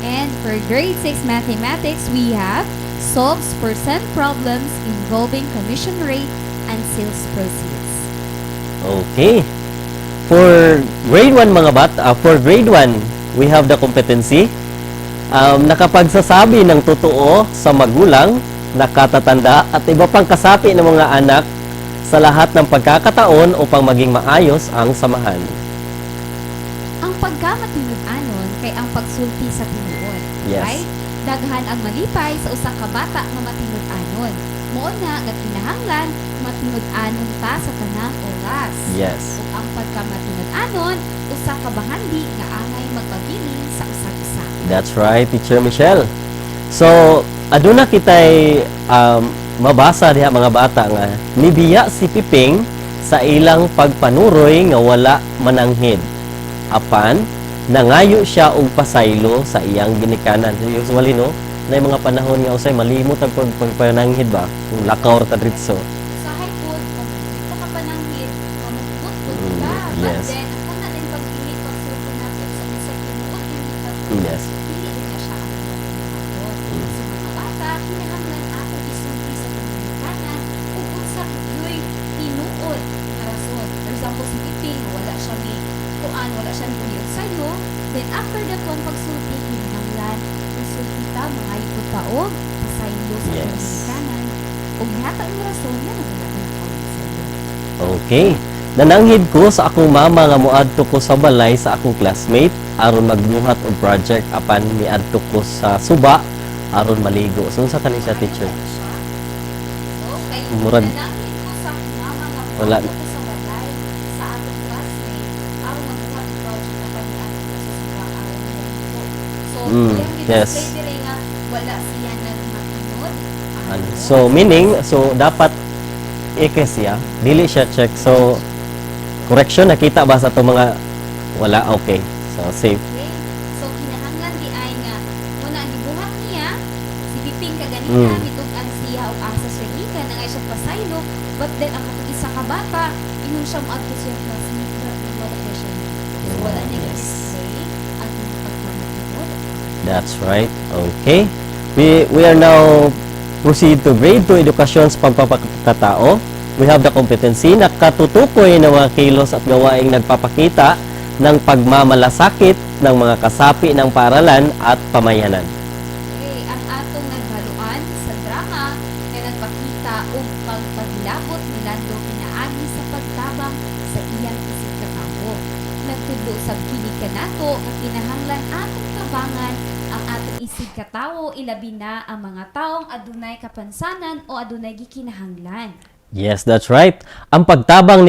And for grade 6 mathematics, we have solves percent problems involving commission rate and sales proceeds.
Okay. For grade 1 mga bata, for grade 1, we have the competency nakapagsasabi ng totoo sa magulang, nakatatanda at iba pang kasapi ng mga anak sa lahat ng pagkakataon upang maging maayos ang samahan.
Ang pagkamatinud-anon kay ang pagsulti sa tinuod.
Yes.
Right? Daghan ang malipay sa usa ka bata nga matinud-anon. Mao na nga kinahanglan matinud-anon ta sa tanang oras.
Yes.
Ug ang pagkamatinud-anon usa ka bahandi nga angay magpabilin sa usa isa.
That's right, Teacher Michelle. So, aduna kitay mabasa diha mga bata nga nibiya si Piping sa ilang pagpanuroy nga wala mananghid. Apan nangayo siya og pasaylo sa iyang ginikanan. Usually no, na mga panahon nga usay malimot ang pagpananghid ba? Kung lakaw ta dritso.
Sa high school, kung ito ka pananghid, mamukmut ka.
Yes.
But then, ang una din pagpili pagsulti natin sa isa tinuod yung
Yes.
pili din na siya ang pagpapakot. Sa mga bata, kinahanglan ato isulti sa pagkakanan o kung sa yo'y tinuod na rason. For example, si Piping, wala siya ni kuan, wala siya ni sa'yo. Then after that one, pagsulti, kinahanglan isulti ta, mga ipot taog, pasaylo sa pagkakanan. O hata yung rason, yan ang wala ka nakawin sa'yo.
Okay. Nananghid ko sa akong mama nga moadto ko sa balay sa akong classmate aron magbuhat og project apan miadto ko sa suba aron maligo. So unsa kani siya, teacher? Murag
Nananghid ko sa akong mama nga
wala.
moadto ko sa balay sa atong classmate aron magbuhat og project apan miadto ko sa suba aron maligo. So, yung
yes.
display dire nga wala siya nagmatinod.
So meaning, so dapat siya, dili siya check. So correction, nakita ba sa itong mga wala? Okay. So safe.
Okay. So kinahanglan di ay nga muna gibuhat niya si Piping kaganina mitugan siya og asa siya gikan nga siya pasaylo, but then ang katong isa ka bata ingon siya moadto siya sa wala na siya. So wala na display ang pagpamatinod.
That's right. Okay. We are now proceed to grade 2 edukasyon sa pagpapakatao. We have the competency na katutukoy ng mga kilos at gawaing nagpapakita ng pagmamalasakit ng mga kasapi ng paaralan at pamayanan.
Okay, ang atong naghaluan sa drama na nagpakita og pagpaglabot ni Lando pinaagi sa pagtabang sa iyang isip katawo. Nagtudlo sab kini kanato nga kinahanglan atong tabangan ang atong isip katawo ilabi na ang mga taong adunay kapansanan o adunay gikinahanglan.
Yes, that's right. Ang pagtabang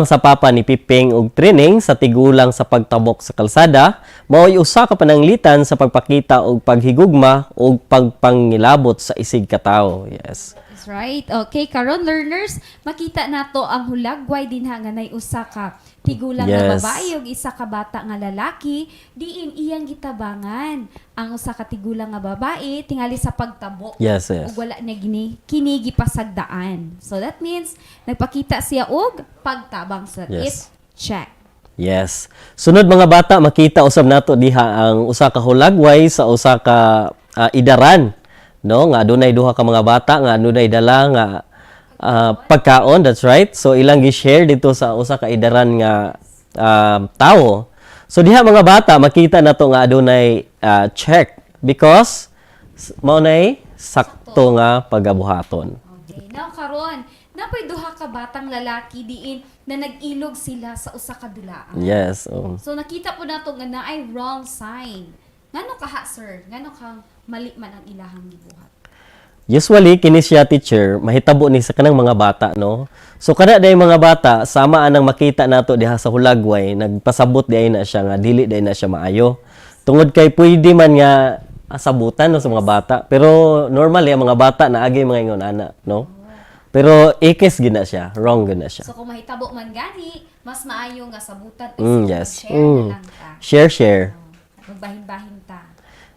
sa papa ni Piping og training sa tigulang sa pagtabok sa kalsada mao'y usa ka pananglitan sa pagpakita og paghigugma og pagpangilabot sa isig katawo. Yes.
That's right. Okay, karon learners, makita nato ang hulagway dinha nga nay usa ka tigulang nga
Yes.
babae ug isa ka bata nga lalaki, diin iyang gitabangan ang usa ka tigulang nga babae tingali sa pagtabo.
Yes, yes.
Ug wala niya kini gipasagdaan. So that means nagpakita siya og pagtabang. So
Yes.
it's check.
Yes. Sunod mga bata, makita usab nato diha ang usa ka hulagway sa usa ka idaran, no? Nga adunay duha ka mga bata nga adunay dala nga pagkaon, that's right. So ilang gi-share dito sa usa ka idaran nga tawo. So diha mga bata, makita nato nga adunay check because mao nay sakto nga pagabuhaton.
Okay, now karon napoy duha ka batang lalaki diin na nag-ilog sila sa usa ka dulaan.
Yes. Oh.
So nakita po nato nga naay wrong sign. Ngano kaha sir? Ngano kang mali man ang ilahang gibuhat?
Usually kini siya teacher mahitabo ni sa kanang mga bata, no? So kada day mga bata sama anang makita nato diha sa hulagway, nagpasabot di ay na siya nga dili day na siya maayo. Tungod kay pwede man nga sabutan no sa mga bata, pero normally ang mga bata naagay mga ingon ana, no? Pero ikis gina siya, wrong gina siya.
So kung mahitabo man gani, mas maayo nga sabutan
Yes.
share na lang ta.
Share.
Magbahin-bahin ta.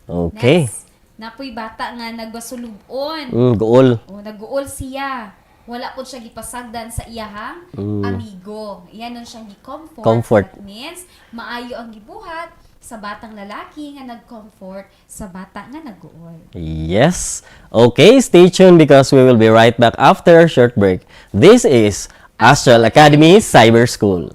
Okay.
Next, napoy bata nga nagbasulubon.
Gool.
O nag-uol siya. Wala po siya gipasagdan sa iyahang amigo. Iyan nun siyang gi-comfort.
Comfort.
That means, maayo ang gibuhat sa batang lalaki nga nag-comfort sa bata nga nag-uol.
Yes. Okay, stay tuned because we will be right back after a short break. This is Astral Academy Cyber School.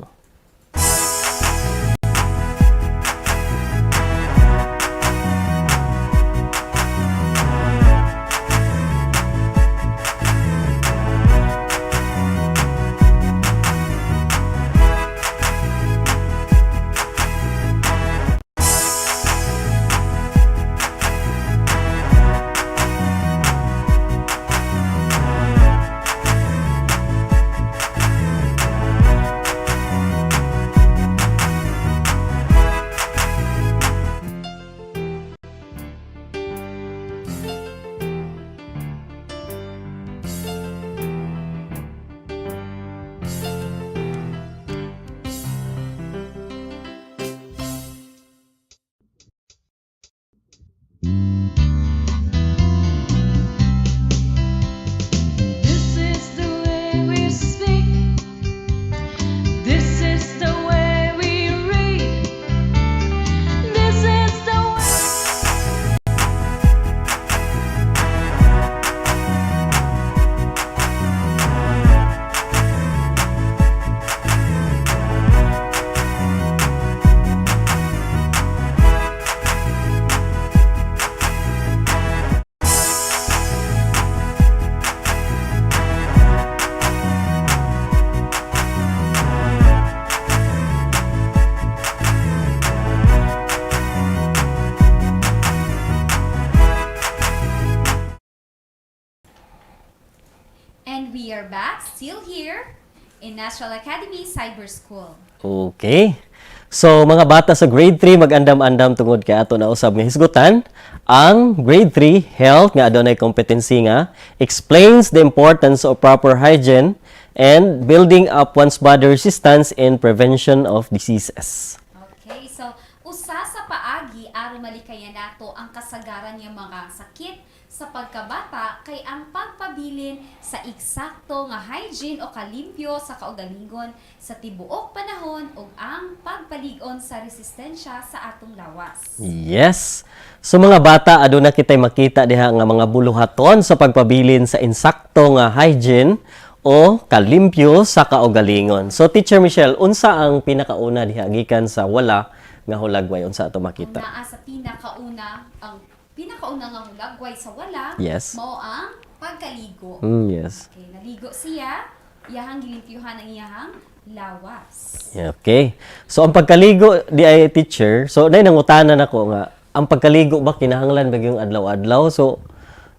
This is the way we speak. This is the way we read. This is the way.
And we are back, still here, in Astral Academy Cyber School.
Okay. So mga bata sa grade 3 mag-andam-andam tungod kay ato na usab nga hisgutan ang grade 3 health nga adunay competency nga explains the importance of proper hygiene and building up one's body resistance in prevention of diseases.
Okay, so usa sa paagi aron malikayan nato ang kasagaran ng mga sakit sa pagkabata kay ang pagpabilin sa eksakto nga hygiene o kalimpyo sa kaugalingon sa tibuok panahon ug ang pagpalig-on sa resistensya sa atong lawas.
Yes. So mga bata aduna kitay makita diha nga mga buluhaton sa pagpabilin sa insakto nga hygiene o kalimpyo sa kaugalingon. So Teacher Michelle, unsa ang pinakauna diha gikan sa wala nga hulagway unsa ato makita?
Naa sa pinakauna nga hulagway sa wala,
Yes.
mao ang pagkaligo.
Yes.
Okay, naligo siya, iyahang gilimpyuhan ang iyahang lawas.
Okay. So ang pagkaligo di ay teacher, so nay nangutanan ako nga ang pagkaligo ba kinahanglan ba yung adlaw-adlaw? So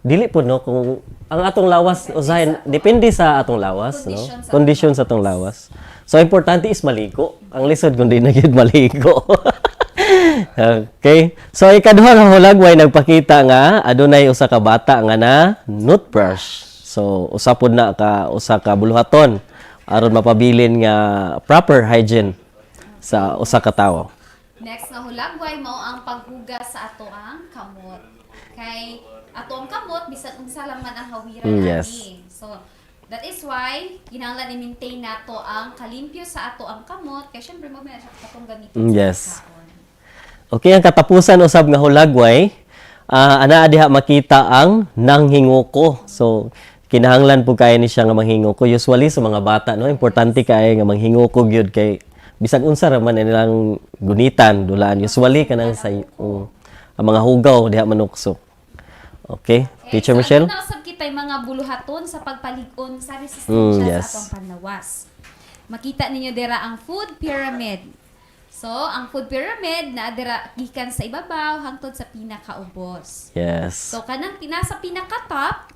dili po no kung ang atong lawas usahay depende sa atong lawas, no? Condition sa atong lawas. So importante is maligo. Ang lisod kun di na gyud maligo. Okay. So ikaduha nga hulagway nagpakita nga adunay usa ka bata nga na nutbrush So usa pod na ka usa ka buluhaton aron mapabilin nga proper hygiene sa usa ka tawo.
Next nga hulagway mao ang paghugas sa ato ang kamot. Kay ato ang kamot bisan unsa lang man ang hawiran
Yes.
ani. So that is why kinahanglan i-maintain nato ang kalimpyo sa ato ang kamot kay syempre mo may siya katong gamiton
Yes. Okay, ang katapusan usab nga hulagway, ana diha makita ang nanghinguko. So kinahanglan po kay ni siya nga manghinguko. Usually sa mga bata no, importante kay nga manghinguko gyud kay bisan unsa ra man nilang gunitan dulaan. Usually kanang sa ang mga hugaw diha manukso. Okay, Teacher Michelle?
So, usab kitay mga buluhaton sa pagpalig-on sa resistensya
yes.
sa atong panlawas. Makita ninyo dira ang food pyramid. So, ang food pyramid na dira gikan sa ibabaw hangtod sa pinakaubos.
Yes.
So, kanang nasa pinaka-top,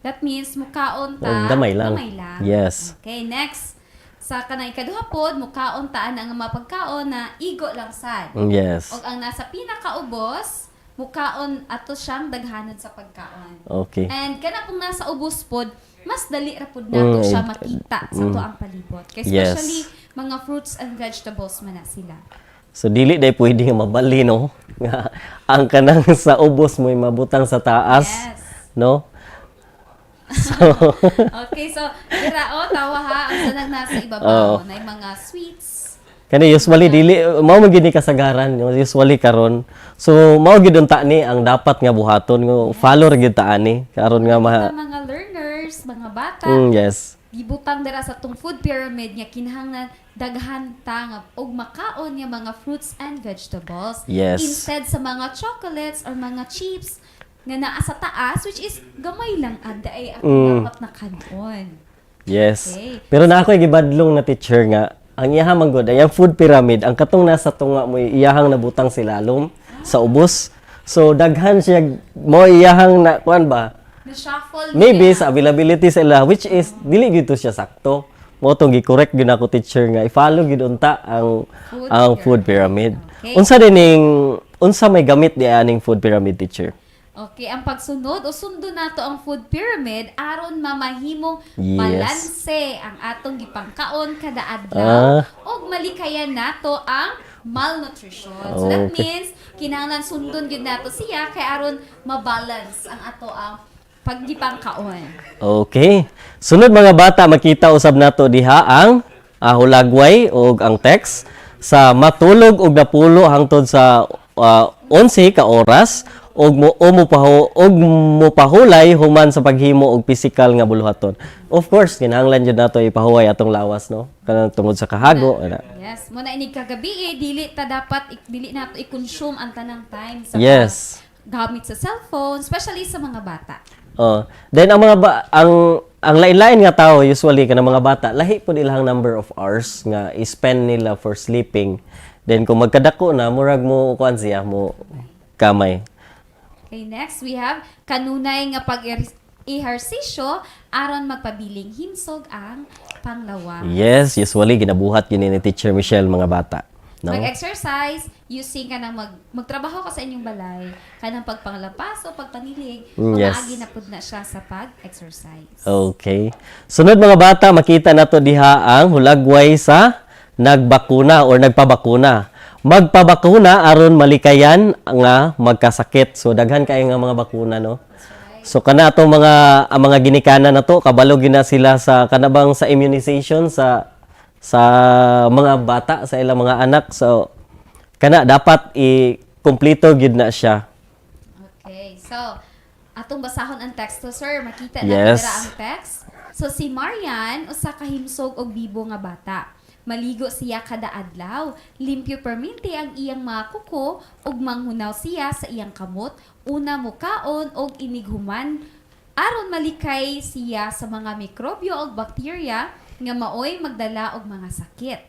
that means mukaon ta,
Gamay lang. Yes.
Okay, next. Sa kanang ikaduha pod, mukaon ta ang mga pagkaon na igo lang sad.
Yes.
O ang nasa pinakaubos, mukaon ato siyang daghanod sa pagkaon.
Okay.
And kana kung nasa ubos pod, mas dali ra pod nato siya makita sa ato ang palibot. Kay especially mga fruits and vegetables man na sila.
So dili day pwede nga mabali no nga ang kanang sa ubos mo mabutang sa taas, no? So
okay, so dira tawa ha ang sanag nasa ibabaw na mga sweets.
Kani usually dili mao man gid ni kasagaran, usually karon. So mao gid unta ni ang dapat nga buhaton nga follow ra gid ta ani karon nga
mga learners, mga bata.
Yes.
Gibutang dira sa tong food pyramid nga kinahanglan daghan ta nga og makaon nga mga fruits and vegetables instead sa mga chocolates or mga chips nga naa sa taas which is gamay lang ay ang dapat na kanon.
Yes.
Okay.
Pero na ako gibadlong na teacher nga ang iyahang manggod ay ang food pyramid ang katong nasa tunga mo iyahang nabutang silalom sa ubos. So daghan siya mo iyahang na kuan ba?
Na-shuffle
Maybe sa availability sa ila which is dili gyud to siya sakto. Mo tong gi-correct gyud ako teacher nga i-follow gyud unta ang food pyramid.
Okay.
Unsa may gamit di aning food pyramid teacher?
Okay, ang pagsunod o sundo nato ang food pyramid aron mamahimong balanse ang atong gipangkaon kada adlaw ug malikayan nato ang malnutrition. So that means kinahanglan sundon gyud nato siya kay aron mabalance ang ato ang paggipangkaon.
Okay. Sunod mga bata makita usab nato diha ang hulagway ug ang text sa matulog og napulo hangtod sa 11 ka oras og mopahulay human sa paghimo og physical nga buluhaton. Of course, kinahanglan jud nato ipahuway atong lawas no. Kanang tungod sa kahago.
Yes, mo na inig kagabi dili nato i-consume ang tanang time sa gamit sa cellphone, especially sa mga bata.
Then ang ang lain-lain nga tao usually kanang mga bata lahi pud ilang number of hours nga i-spend nila for sleeping. Then kung magkadako na murag mo kuan siya mo kamay.
Okay, next we have kanunay nga pag-ehersisyo aron magpabiling himsog ang panglawas.
Yes, usually ginabuhat yun ni Teacher Michelle mga bata. No?
Mag-exercise using ka ng magtrabaho ka sa inyong balay, kanang pagpanglapas o pagpanilig, maagi na pud na siya sa pag-exercise.
Okay. Sunod mga bata, makita nato diha ang hulagway sa nagbakuna or nagpabakuna. Magpabakuna aron malikayan nga magkasakit. So daghan kay nga mga bakuna no. So kana ato ang mga ginikanan nato kabalo gina sila sa kanabang sa immunization sa mga bata sa ilang mga anak. So kana dapat i-kompleto gyud na siya.
Okay. So atong basahon ang text to sir, makita na dira ang text. So si Marian usa ka himsog og bibo nga bata. Maligo siya kada adlaw, limpyo perminti ang iyang mga kuko ug manghunaw siya sa iyang kamot, una mukaon og inighuman aron malikay siya sa mga mikrobyo ug bakterya nga maoy magdala og mga sakit.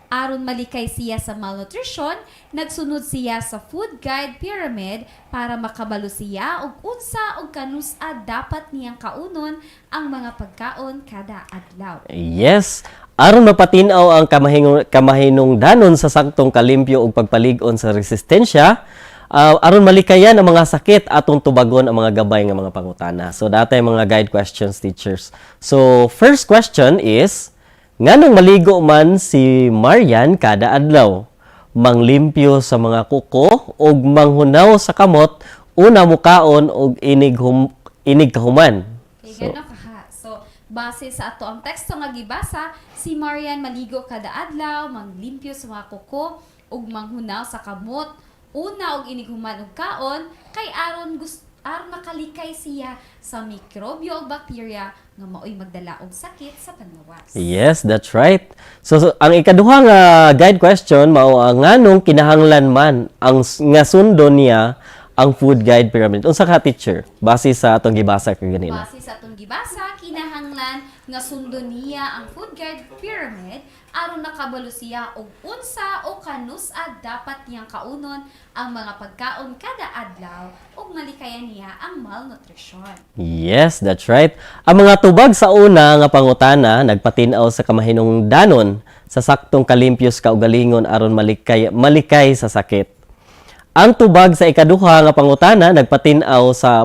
Aron malikay siya sa malnutrition, nagsunod siya sa food guide pyramid para makabalo siya og unsa og kanusa dapat niyang kaunon ang mga pagkaon kada adlaw.
Yes. Aron mapatinaw ang kamahinungdanon sa saktong kalimpyo ug pagpalig-on sa resistensya, aron malikayan ang mga sakit atong tubagon ang mga gabay nga mga pangutana. So datay mga guide questions, teachers. So first question is, nganong maligo man si Marian kada adlaw? Manglimpyo sa mga kuko ug manghunaw sa kamot, una mukaon og inig kahuman.
Okay, gano'n ka ha. So, base sa ato ang teksto nga gibasa, si Marian maligo kada adlaw, manglimpyo sa mga kuko, ug manghunaw sa kamot, una og inighuman og kaon, kay aron makalikay siya sa mikrobyo o bakterya nga maoy magdala og sakit sa panlawas.
Yes, that's right. So ang ikaduha nga guide question mao ang nganong kinahanglan man ang nga sundon niya ang food guide pyramid. Unsa ka, teacher? Base sa atong gibasa kanina.
Base sa atong gibasa, kinahanglan nga sundon niya ang food guide pyramid aron nakabalo siya og unsa o kanus-a dapat niyang kaunon ang mga pagkaon kada adlaw ug malikayan niya ang malnutrition.
Yes, that's right. Ang mga tubag sa una nga pangutana nagpatin-aw sa kamahinungdanon sa saktong kalimpyos kaugalingon aron malikay sa sakit. Ang tubag sa ikaduha nga pangutana nagpatin-aw sa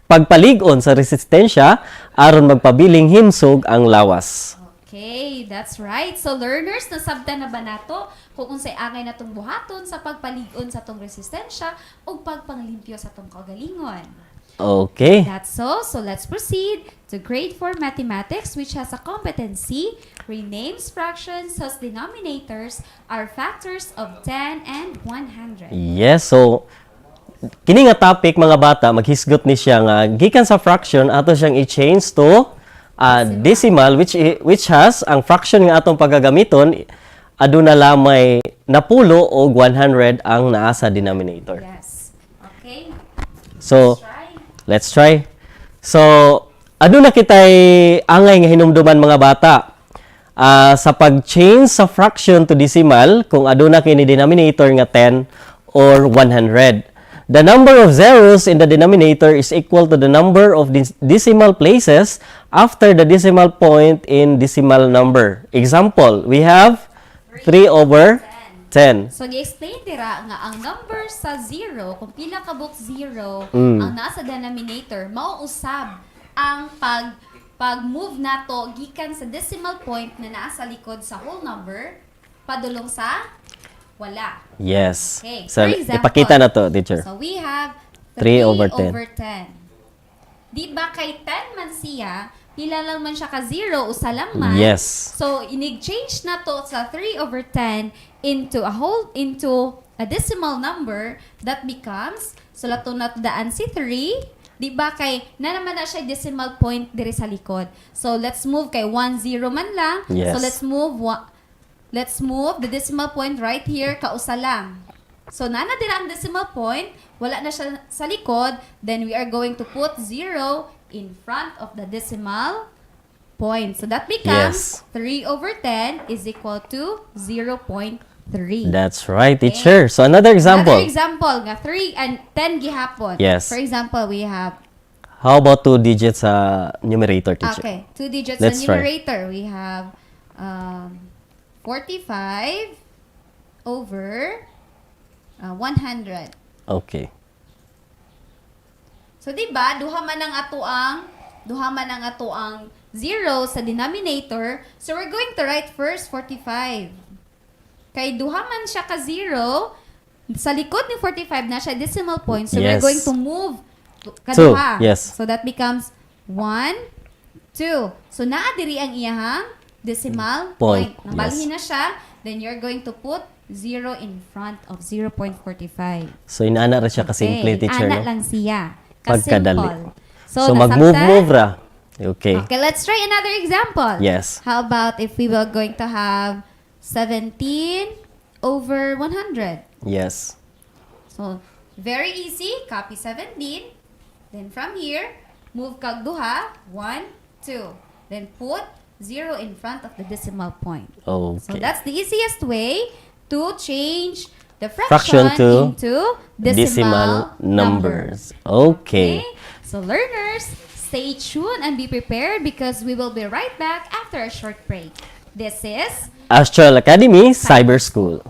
pagpalig-on sa resistensya aron magpabiling himsog ang lawas.
Okay, that's right. So learners, nasabtan na ba nato kung unsay angay natong buhaton sa pagpalig-on sa tong resistensya o pagpanglimpyo sa tong kaugalingon?
Okay.
That's so. So let's proceed to grade 4 mathematics, which has a competency, renames fractions whose denominators are factors of 10 and 100.
Yes, so kini nga topic mga bata maghisgot ni siya nga gikan sa fraction ato siyang i-change to decimal which has ang fraction nga atong pagagamiton aduna lamay napulo og 100 ang naa sa denominator.
Yes. Okay.
So let's try. So aduna kitay angay nga hinumduman mga bata. Sa pag-change sa fraction to decimal kung aduna kini denominator nga 10 or 100. The number of zeros in the denominator is equal to the number of decimal places after the decimal point in decimal number. Example, we have 3 over 10.
So, gi-explain tira nga ang number sa 0, kung pila ka book 0, ang nasa denominator, mauusab ang pag-move nato gikan sa decimal point na naa sa likod sa whole number, padulong sa wala.
Yes.
Okay.
So,
For example,
ipakita na to, teacher.
So, we have
3
3
over
over
10.
10. Di ba kay 10 man siya, pila lang man siya ka 0, usa lang man.
Yes.
So, inig-change na to sa 3 over 10 into a decimal number that becomes, so lato na daan si 3, di ba kay, na naman na siya decimal point diri sa likod. So, let's move kay 1, 0 man lang.
Yes.
So, let's move the decimal point right here, kausa lang. So, nana din ang decimal point, wala na siya sa likod, then we are going to put 0 in front of the decimal point. So, that becomes 3 over 10 is equal to 0.3.
That's right, teacher. So, another example.
Another example, nga 3 and 10 gihapon.
Yes.
For example, we have,
How about 2 digits sa numerator, teacher?
okay, 2 digits
Let's
sa
try.
numerator. We have 45 over 100.
Okay.
So, di ba, duha man ang ato ang 0 sa denominator. So, we're going to write first 45. Kay duha man siya ka 0, sa likod ni 45 na siya decimal point. So, we're
Yes.
going to move
Two,
kaduha.
yes.
So, that becomes 1, 2. So, naa diri ang iyahang decimal point.
Point,
Nabalhin na siya. Then, you're going to put 0 in front of 0.45.
So, inaana ra siya kasimple, teacher,
ana
no?
lang siya.
Pagkadali.
Kasimple.
So,
nasabtan?
mag-move ra. Okay.
Okay, let's try another example.
Yes.
How about if we were going to have 17 over 100?
Yes.
So, very easy. Copy 17. Then from here, move kag duha, 1, 2. Then put 0 in front of the decimal point.
Okay.
So, that's the easiest way to change the
Fraction
fraction
to
into decimal
numbers. Okay.
So, learners, stay tuned and be prepared because we will be right back after a short break. This is
Astral Academy Cyber School.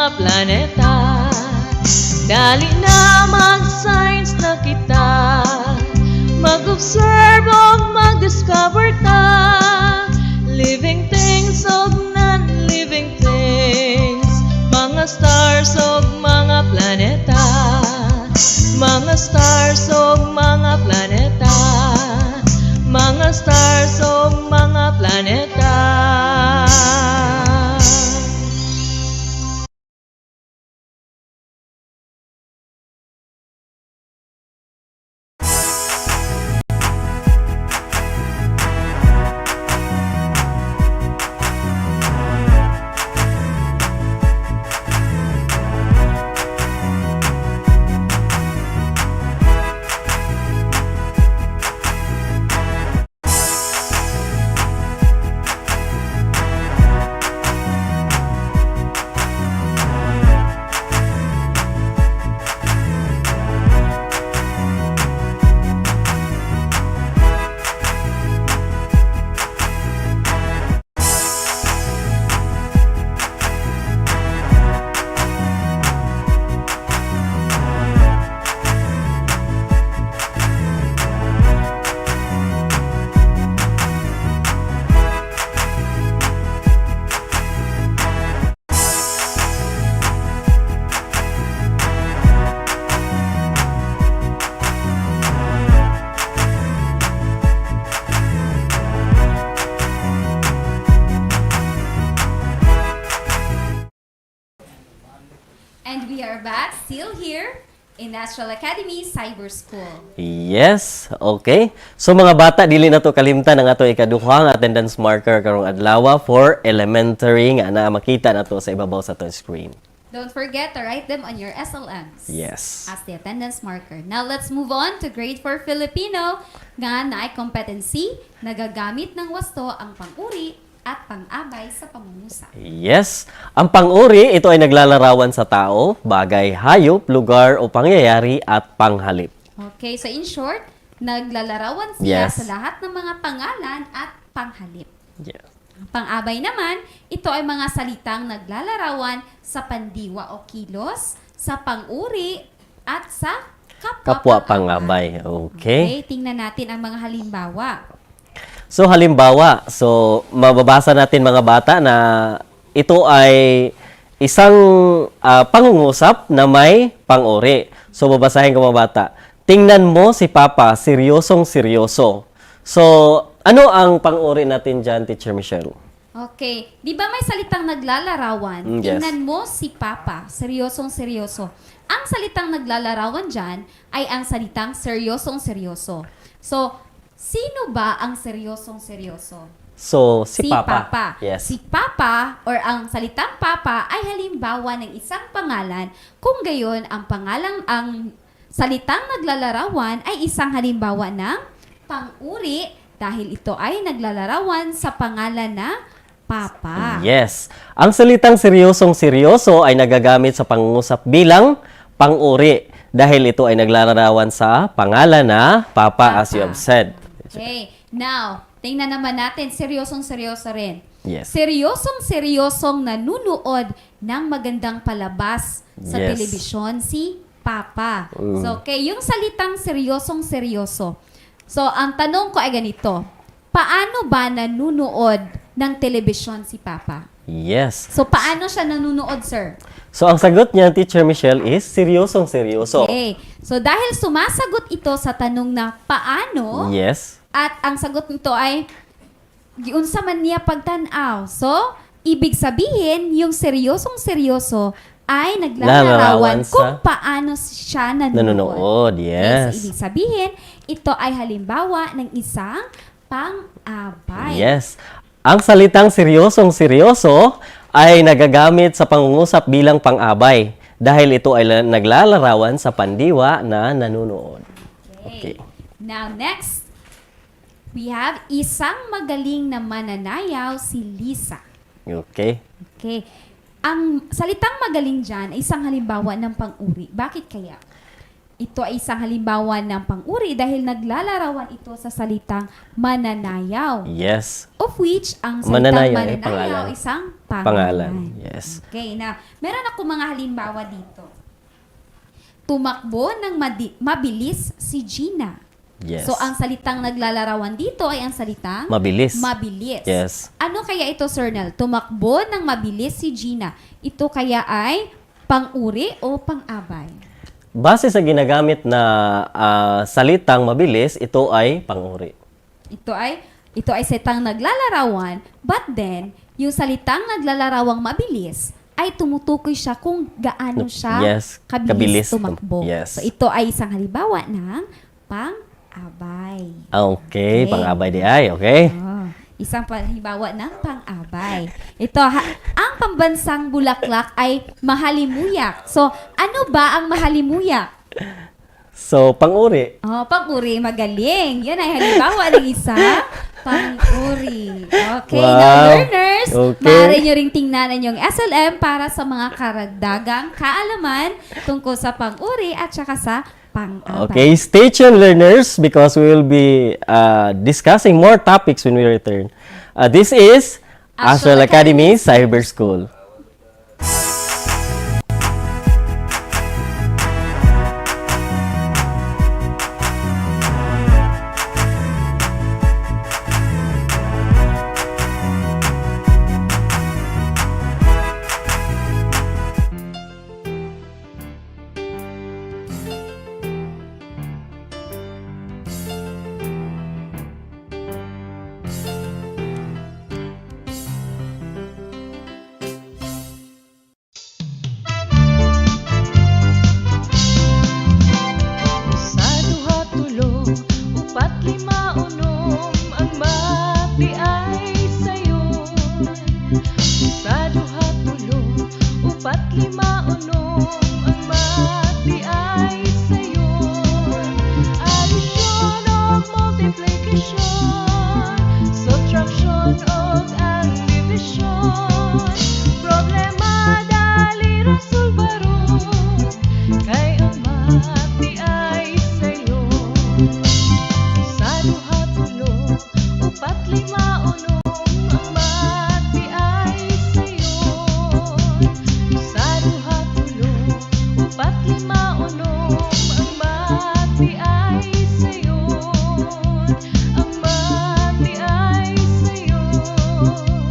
mga planeta. Dali na mag-science na kita, mag-observe o mag-discover ta. Living things o non-living things, mga stars o mga planeta. Mga stars o mga planeta, mga stars o mga planeta.
And we are back, still here in Astral Academy Cyber School.
Yes, okay. So mga bata, dili na to kalimtan ang ato ikaduhang attendance marker karong adlaw for elementary nga na makita na to sa ibabaw sa to screen.
Don't forget to write them on your SLMs.
Yes.
As the attendance marker. Now let's move on to grade 4 Filipino nga naay competency, nagagamit ng wasto ang pang-uri at pang-abay sa pamumusa.
Yes. Ang pang-uri, ito ay naglalarawan sa tao, bagay, hayop, lugar o pangyayari at panghalip.
Okay, so in short, naglalarawan siya
Yes.
sa lahat ng mga pangalan at panghalip.
Yes.
Pang-abay naman, ito ay mga salitang naglalarawan sa pandiwa o kilos, sa pang-uri at sa
Kapwa pangabay.
Okay,
Okay.
tingnan natin ang mga halimbawa.
So halimbawa, mababasa natin mga bata na ito ay isang pangungusap na may pang-uri. So babasahin ko mga bata. Tingnan mo si Papa, seryosong seryoso. So ano ang pang-uri natin dyan, Teacher Michelle?
Okay, di ba may salitang naglalarawan?
Yes.
Tingnan mo si Papa, seryosong seryoso. Ang salitang naglalarawan dyan ay ang salitang seryosong seryoso. So, sino ba ang seryosong seryoso?
So, si Papa. Yes.
Si Papa or ang salitang Papa ay halimbawa ng isang pangalan. Kung gayon, ang salitang naglalarawan ay isang halimbawa ng pang-uri dahil ito ay naglalarawan sa pangalan na Papa.
Yes. Ang salitang seryosong seryoso ay nagagamit sa pangungusap bilang pang-uri dahil ito ay naglalarawan sa pangalan na Papa, as you have said.
Okay. Now, tingnan naman natin, seryosong-seryoso rin.
Yes.
Seryosong-seryosong nanunood ng magandang palabas sa
Yes.
telebisyon si Papa.
Mm.
So, okay, yung salitang seryosong-seryoso. So, ang tanong ko ay ganito. Paano ba nanunood ng telebisyon si Papa?
Yes.
So, paano siya nanunood, sir?
So, ang sagot niya, Teacher Michelle, is seryosong seryoso.
Okay. So, dahil sumasagot ito sa tanong na paano,
Yes.
at ang sagot nito ay giunsa man niya pagtan-aw. So, ibig sabihin, yung seryosong-seryoso ay naglalarawan
Larawan sa
kung paano siya
Nanonood,
Okay,
yes.
so, ibig sabihin, ito ay halimbawa ng isang pang-abay.
Yes. Ang salitang seryosong seryoso ay nagagamit sa pangungusap bilang pang-abay dahil ito ay naglalarawan sa pandiwa na nanunood. Okay.
Now, next, we have isang magaling na mananayaw, si Lisa.
Okay.
Okay. Ang salitang magaling dyan ay isang halimbawa ng pang-uri. Bakit kaya? ito ay isang halimbawa ng pang-uri dahil naglalarawan ito sa salitang mananayaw.
Yes.
Of which, ang salitang
Mananayaw ay
mananayaw
pangalan.
isang
Pangalan.
pangalan.
Yes.
Okay, na meron ako mga halimbawa dito. Tumakbo ng mabilis si Gina.
Yes.
So, ang salitang naglalarawan dito ay ang salitang
Mabilis.
mabilis.
Yes.
Ano kaya ito, Sir Nel? Tumakbo ng mabilis si Gina. Ito kaya ay pang-uri o pang-abay?
Base sa ginagamit na salitang mabilis, ito ay pang-uri.
Ito ay salitang naglalarawan, but then, yung salitang naglalarawang mabilis ay tumutukoy siya kung gaano siya
Yes,
kabilis
kabilis
tumakbo.
yes.
So, ito ay isang halimbawa ng pang-abay.
Okay, pang-abay di ay, okay?
Isang halimbawa ng pang-abay. Ito, ang pambansang bulaklak ay mahalimuyak. So, ano ba ang mahalimuyak?
So, pang-uri.
Pang-uri, magaling. Yan ay halimbawa ng isa, pang-uri. Okay,
Wow.
now learners,
Okay.
maaari nyo ring tingnan ang inyong SLM para sa mga karagdagang kaalaman tungkol sa pang-uri at saka sa pang-abay.
Okay, stay tuned learners because we will be discussing more topics when we return. This is Astral Academy Cyber School.
Sa duha tulo, upat lima unom, ang mati ay sayon. Sa duha tulo, upat lima unom, ang mati ay sayon. Addition of multiplication, subtraction of and division. Problema dali rasulbaron, kay ang mati ay sayon. Sa duha tulo, upat lima unom, ang mati ay sayon. Sa duha tulo, upat lima unom, ang mati ay sayon. Ang mati ay sayon.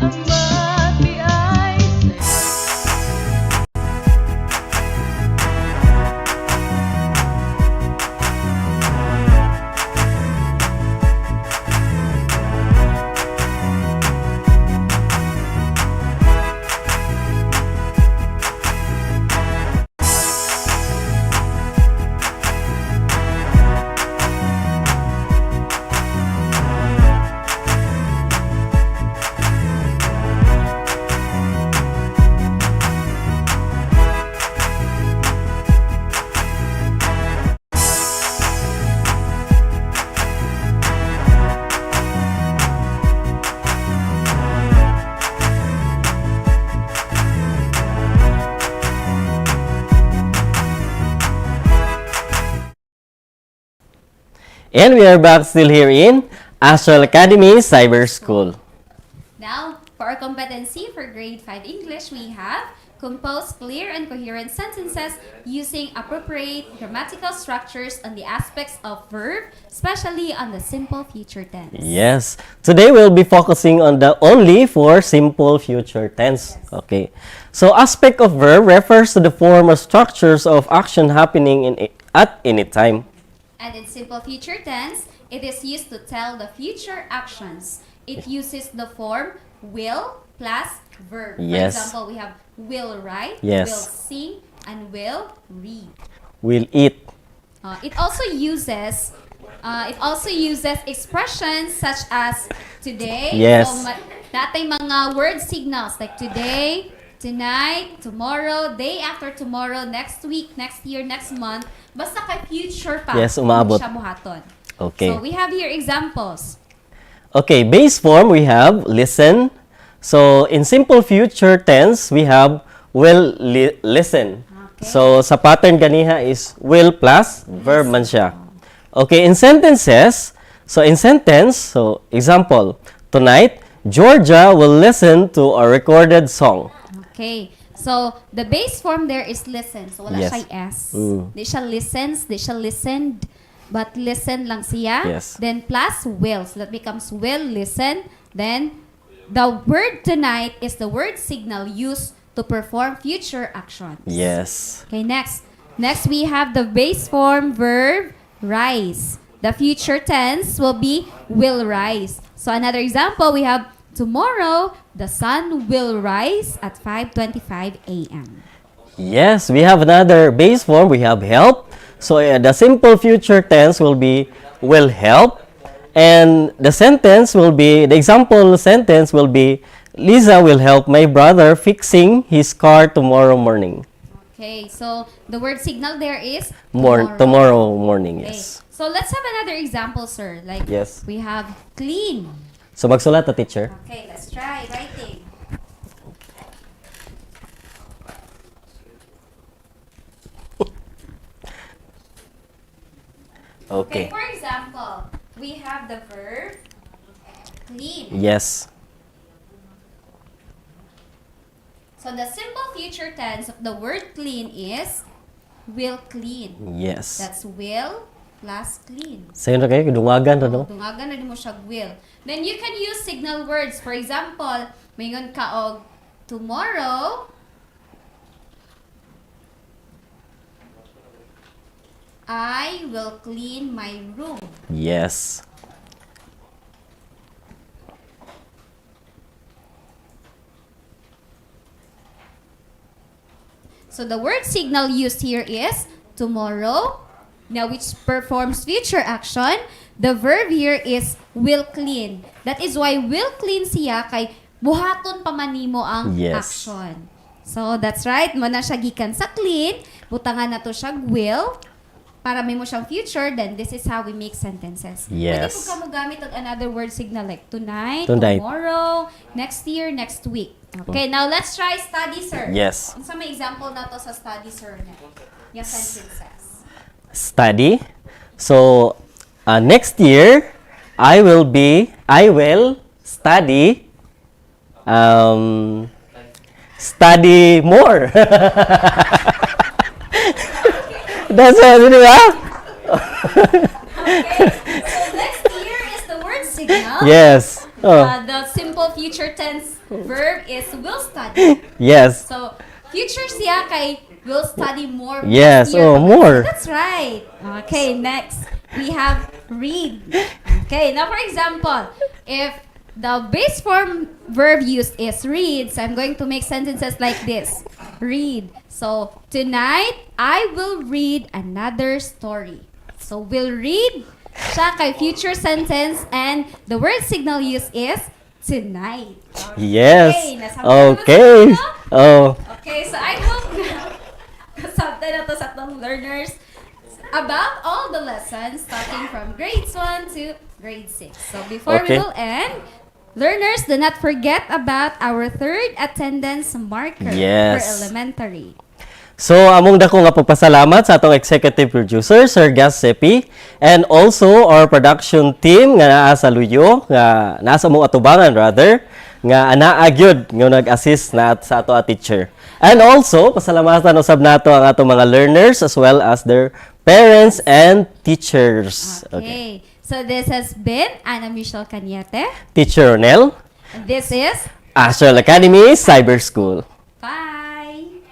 Ang mati ay sayon.
And we are back still here in Astral Academy Cyber School.
Now, for our competency for grade 5 English, we have compose clear and coherent sentences using appropriate grammatical structures on the aspects of verb, especially on the simple future tense.
Yes. Today we'll be focusing on the only for simple future tense. Okay. So aspect of verb refers to the form or structures of action happening at any time.
And in simple future tense, it is used to tell the future actions. It uses the form will plus verb.
Yes.
For example, we have will write,
Yes.
will sing, and will read.
Will eat.
It also uses expressions such as today.
Yes.
So, natay mga word signals like today, tonight, tomorrow, day after tomorrow, next week, next year, next month. Basta kay future pa.
Yes, umaabot.
Siya buhaton.
Okay.
So we have here examples.
Okay, base form we have listen. So in simple future tense we have will listen. So, sa pattern ganiha is will plus verb man siya. Okay, in sentences, so example, tonight, Georgia will listen to a recorded song.
Okay. So, the base form there is listen. So, wala
Yes.
siya S. Di siya listens, di siya listened, but listen lang siya.
Yes.
Then, plus will. So, that becomes will, listen. Then, the word tonight is the word signal used to perform future actions.
Yes.
Okay, next. Next, we have the base form verb rise. The future tense will be will rise. So, another example, we have tomorrow, the sun will rise at 5:25 a.m.
Yes, we have another base form. We have help. So, the simple future tense will be will help. And the example sentence will be, Lisa will help my brother fixing his car tomorrow morning.
Okay, so the word signal there is
Tomorrow morning,
Okay.
yes.
So let's have another example, sir. Like
Yes.
we have clean.
So, magsulat ta, teacher.
Okay, let's try writing.
Okay.
For example, we have the verb clean.
Yes.
So the simple future tense of the word clean is will clean.
Yes.
That's will plus clean.
Sa'yo na kayo, dungagan na, no?
Dungagan na din mo siya will. Then you can use signal words. For example, mayroon ka og tomorrow, I will clean my room.
Yes.
So the word signal used here is tomorrow, now which performs future action. The verb here is will clean. That is why will clean siya kay buhaton pa man nimo ang
Yes.
action. So that's right, mo na siya gikan sa clean, butangan na to siya will para may mo siyang future, then this is how we make sentences. Pwede
Yes.
po ka mo gamit og another word signal like tonight,
Tonight.
tomorrow, next year, next week. Okay, now let's try study, sir.
Yes.
Unsa may example na to sa study, sir? Yung sentences.
Study. So, next year, I will study study more. That's it, di ba?
So next year is the word signal.
Yes. Oh.
The simple future tense verb is will study.
Yes.
So future siya kay will study more.
Yes,
next year.
more.
That's right. Okay, next we have read. Okay, now for example, if the base form verb used is read, so I'm going to make sentences like this. Read. So, tonight, I will read another story. So, will read siya kay future sentence and the word signal used is tonight.
Yes.
nasabi
Okay.
na sa inyo?
Oh.
Okay, so I hope kasabta na to sa atong learners about all the lessons starting from grades 1 to grade 6. So before we
Okay.
will end, learners, do not forget about our third attendance marker
Yes.
for elementary.
So, among dako nga pagpasalamat sa atong executive producer, Sir Gas Sepi, and also our production team nga naa sa Luyo, nga nasa mong atubangan rather, nga anaa gyud nga nag-assist na sa ato a teacher. And also, pasalamatan usab nato ang atong mga learners as well as their parents and teachers.
Okay. So this has been Ana Michelle Cañete.
Teacher Ronel,
And this is
Astral Academy Cyber School.
Bye.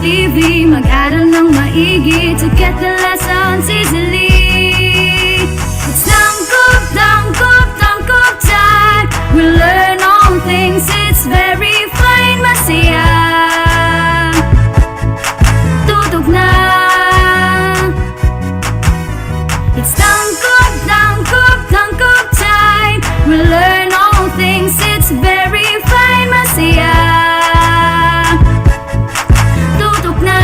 TV, mag-aral ng maigi to get the lessons easily. It's tangkop, tangkop, tangkop time. We learn all things, it's very fine, masaya. Tutok na. It's tangkop, tangkop, tangkop time. We learn all things, it's very fine, masaya. Tutok na.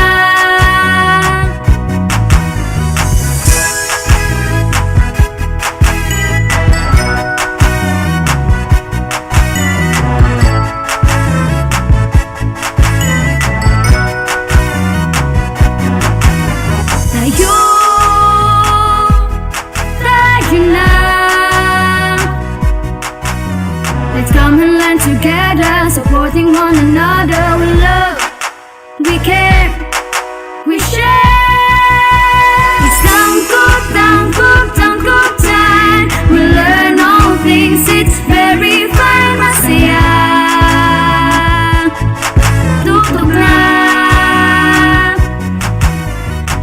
Tayo, tayo na. Let's come and learn together, supporting one another. We love, we care, we share. It's tangkop, tangkop, tangkop time. We learn all things, it's very fine, masaya. Tutok na.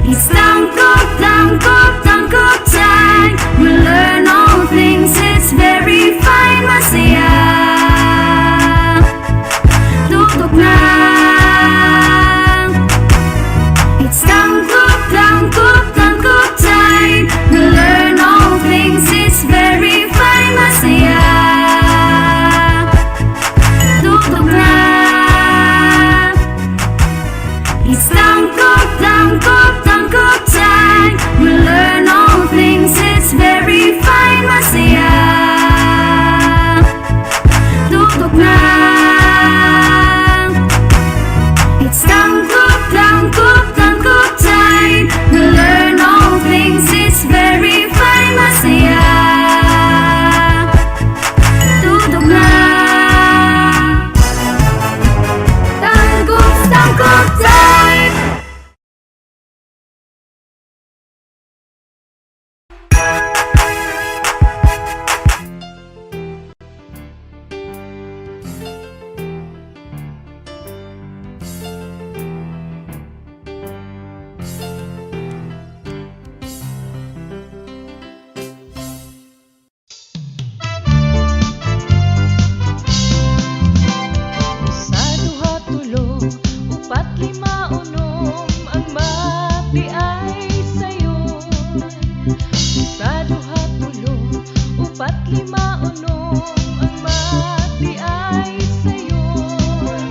It's tangkop, tangkop, tangkop time. We learn all things, it's very fine, masaya. Tutok na. It's tangkop, tangkop, tangkop time. We learn all things, it's very fine, masaya. Tutok na. It's tangkop, tangkop, tangkop time. We learn all things, it's very fine, masaya. Tutok na. It's tangkop, tangkop, tangkop time. We learn all things, it's very fine, masaya. Tutok na. Tangkop, tangkop time.
Sa duha tulo, upat lima unom, ang mati ay sayon. Sa duha tulo, upat lima unom, ang mati ay sayon.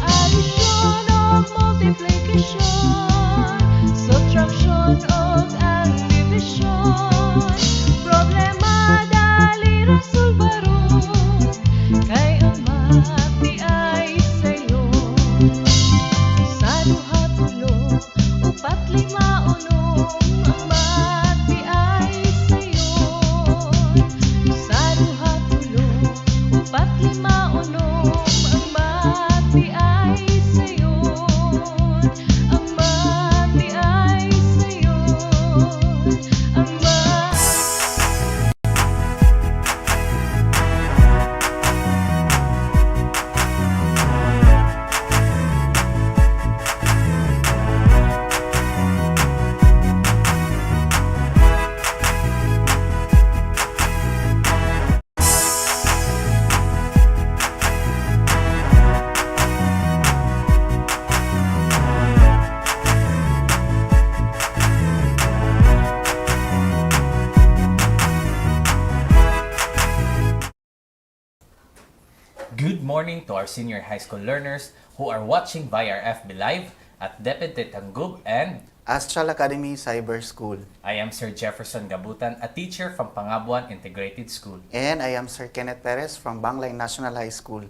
Addition o multiplication, subtraction o ang division. Problema dali ra sulbaron, kay ang mati ay sayon. Sa duha tulo, upat lima unom, ang mati ay sayon. Sa duha tulo, upat lima unom, ang mati ay sayon. Ang mati ay sayon. Ang
Good morning to our senior high school learners who are watching via our FB Live at DepEd Tanggub and
Astral Academy Cyber School.
I am Sir Jefferson Gabutan, a teacher from Pangabuan Integrated School.
And I am Sir Kenneth Perez from Banglay National High School.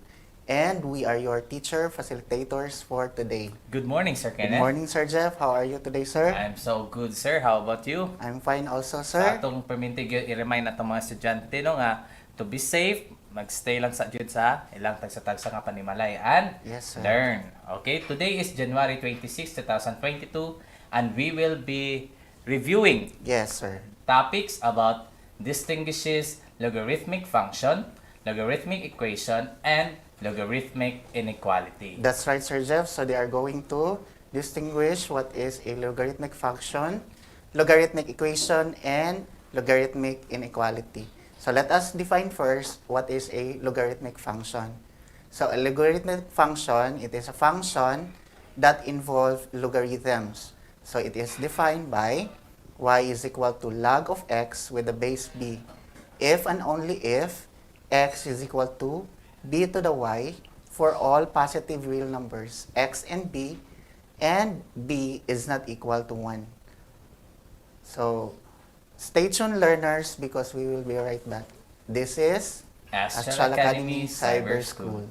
And we are your teacher facilitators for today.
Good morning, Sir Kenneth.
Good morning, Sir Jeff. How are you today, sir?
I'm so good, sir. How about you?
I'm fine also,
Sa
sir.
atong permintig i-remind na itong mga estudyante no, nga to be safe, magstay lang sa jud sa ilang tagsa-tagsa nga panimalayan.
Yes, sir.
Learn. Okay, today is January 26, 2022 and we will be reviewing
Yes, sir.
topics about distinguishes logarithmic function, logarithmic equation, and logarithmic inequality.
That's right, Sir Jeff. So they are going to
distinguish what is a logarithmic function, logarithmic equation, and logarithmic inequality. So let us define first what is a logarithmic function. So a logarithmic function, it is a function that involves logarithms. So it is defined by y is equal to log of x with the base b. If and only if x is equal to b to the y for all positive real numbers x and b, and b is not equal to 1. So stay tuned, learners, because we will be right back. This is
Astral Academy Cyber School.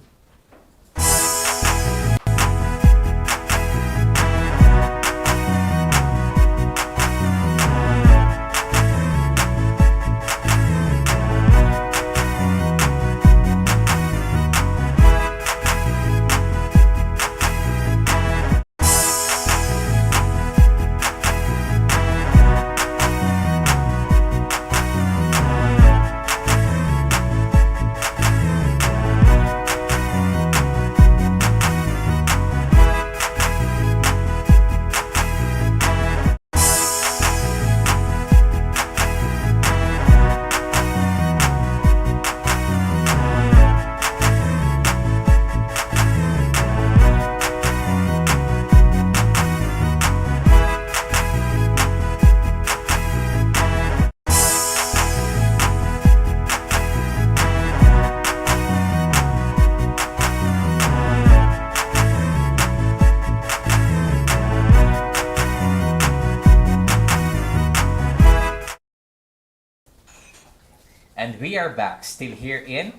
And we are back, still here in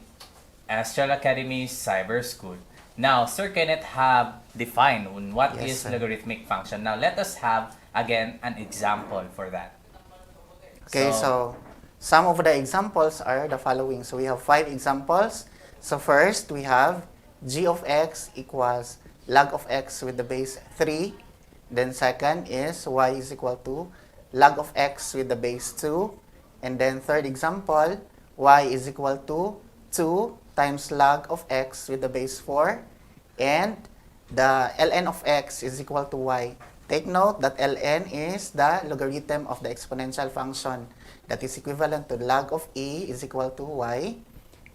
Astral Academy Cyber School. Now, Sir Kenneth have defined on what
Yes,
is
sir.
logarithmic function. Now, let us have, again, an example for that.
Okay, so some of the examples are the following. So we have 5 examples. So first, we have g of x equals log of x with the base 3. Then second is y is equal to log of x with the base 2. And then third example, y is equal to 2 times log of x with the base 4. And the ln of x is equal to y. Take note that ln is the logarithm of the exponential function that is equivalent to log of e is equal to y.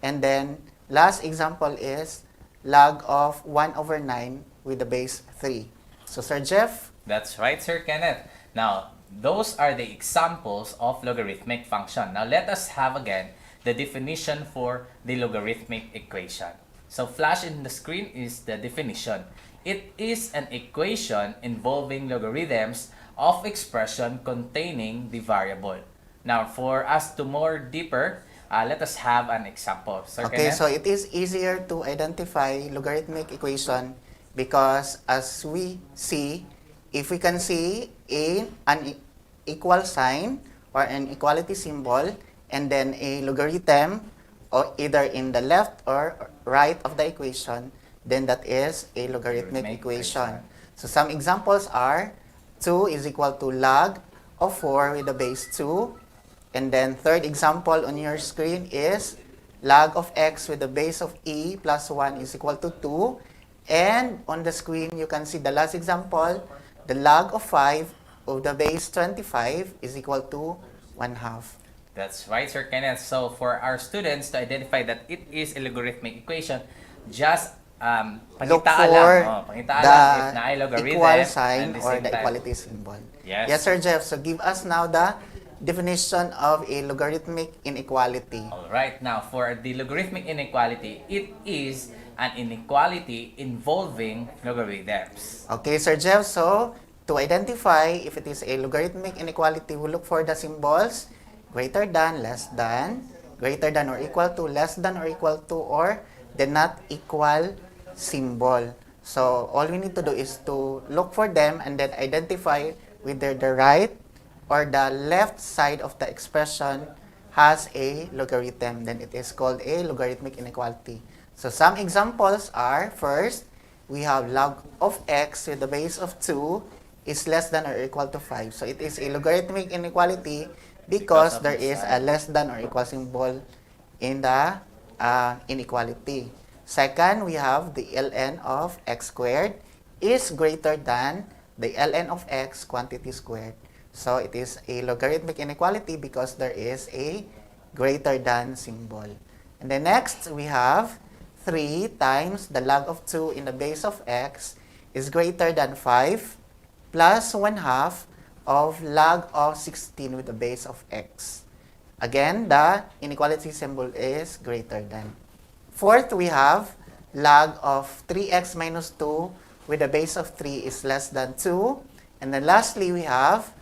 And then last example is log of 1 over 9 with the base 3. So Sir Jeff?
That's right, Sir Kenneth. Now, those are the examples of logarithmic function. Now, let us have again the definition for the logarithmic equation. So, flash in the screen is the definition. It is an equation involving logarithms of expression containing the variable. Now, for us to more deeper, let us have an example. Sir
Okay,
Kenneth?
so it is easier to identify logarithmic equation because as we see, if we can see an equal sign or an equality symbol and then a logarithm or either in the left or right of the equation, then that is a logarithmic equation. So some examples are 2 is equal to log of 4 with the base 2. And then third example on your screen is log of x with the base of e plus 1 is equal to 2. And on the screen, you can see the last example, the log of 5 of the base 25 is equal to 1/2.
That's right, Sir Kenneth. So, for our students to identify that it is a logarithmic equation, just
Look
pangitaan
for
lang. Pangitaan lang if na ay logarithm
equal
and
sign
the
or
same
the
time.
equality symbol.
Yes.
Yes, Sir Jeff. So give us now the definition of a logarithmic inequality.
Alright, now for the logarithmic inequality, it is an inequality involving logarithms.
Okay, Sir Jeff. So to identify if it is a logarithmic inequality, we look for the symbols greater than, less than, greater than or equal to, less than or equal to, or the not equal symbol. So all we need to do is to look for them and then identify whether the right or the left side of the expression has a logarithm. Then it is called a logarithmic inequality. So some examples are, first, we have log of x with the base of 2 is less than or equal to 5. So it is a logarithmic inequality because there is a less than or equal symbol in the inequality. Second, we have the ln of x squared is greater than the ln of x quantity squared. So it is a logarithmic inequality because there is a greater than symbol. And then next, we have 3 times the log of 2 in the base of x is greater than 5 plus 1/2 of log of 16 with the base of x. Again, the inequality symbol is greater than. Fourth, we have log of 3x minus 2 with the base of 3 is less than 2. And then lastly, we have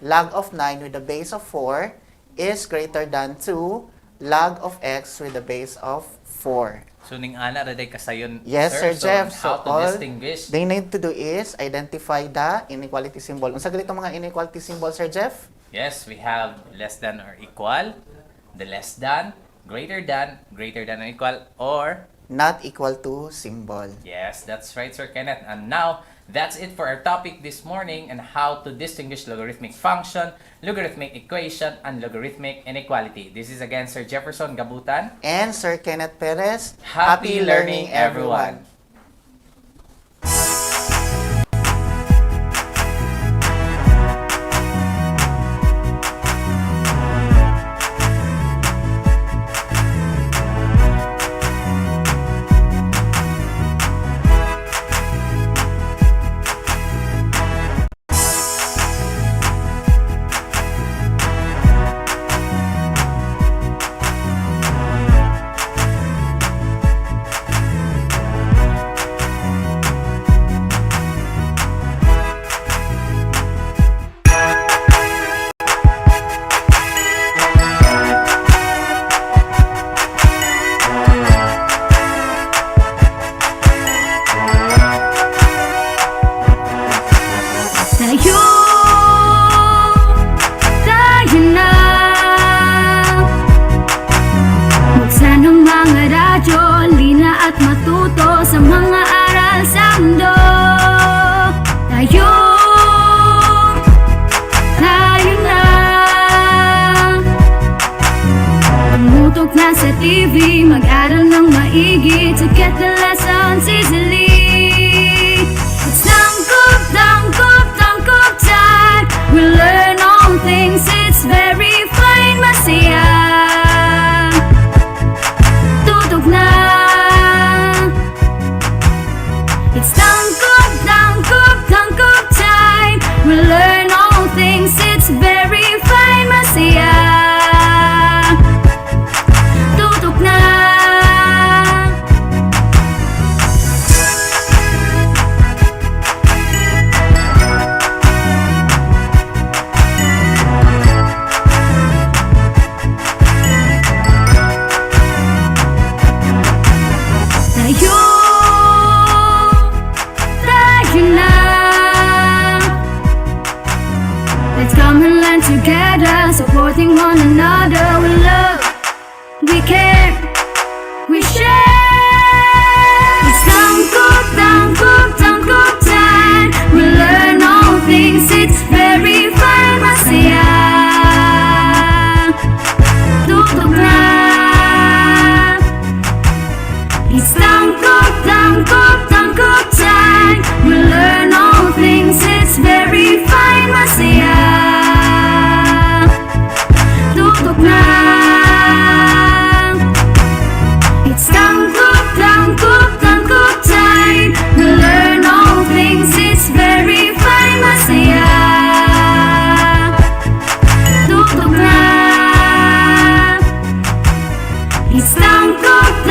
log of 9 with the base of 4 is greater than 2 log of x with the base of 4.
So, ning ana ra day kasayon,
Yes, Sir Jeff.
So, how to
all
distinguish?
they need to do is identify the inequality symbol. Unsa ganito mga inequality symbol, Sir Jeff?
Yes, we have less than or equal, the less than, greater than or equal, or
not equal to symbol.
Yes, that's right, Sir Kenneth. And now, that's it for our topic this morning and how to distinguish logarithmic function, logarithmic equation, and logarithmic inequality. This is again Sir Jefferson Gabutan.
And Sir Kenneth Perez.
Happy learning, everyone!
Tayo na buksan ang mga radyo, lina at matuto sa mga aral sa mundo. Tayo na tumutok na sa TV, mag-aral ng maigi to get the lessons easily. It's tangkop time. We learn all things, it's very fine, masaya. Tutok na. It's tangkop time. We learn all things, it's very fine, masaya. Tutok na. Tayo na. Let's come and learn together, supporting one another. We love, we care, we share. It's tangkop time. We learn all things, it's very fine, masaya. Tutok na. It's tangkop time. We learn all things, it's very fine, masaya. Tutok na. It's tangkop time. We learn all things, it's very fine, masaya. Tutok na. It's tangkop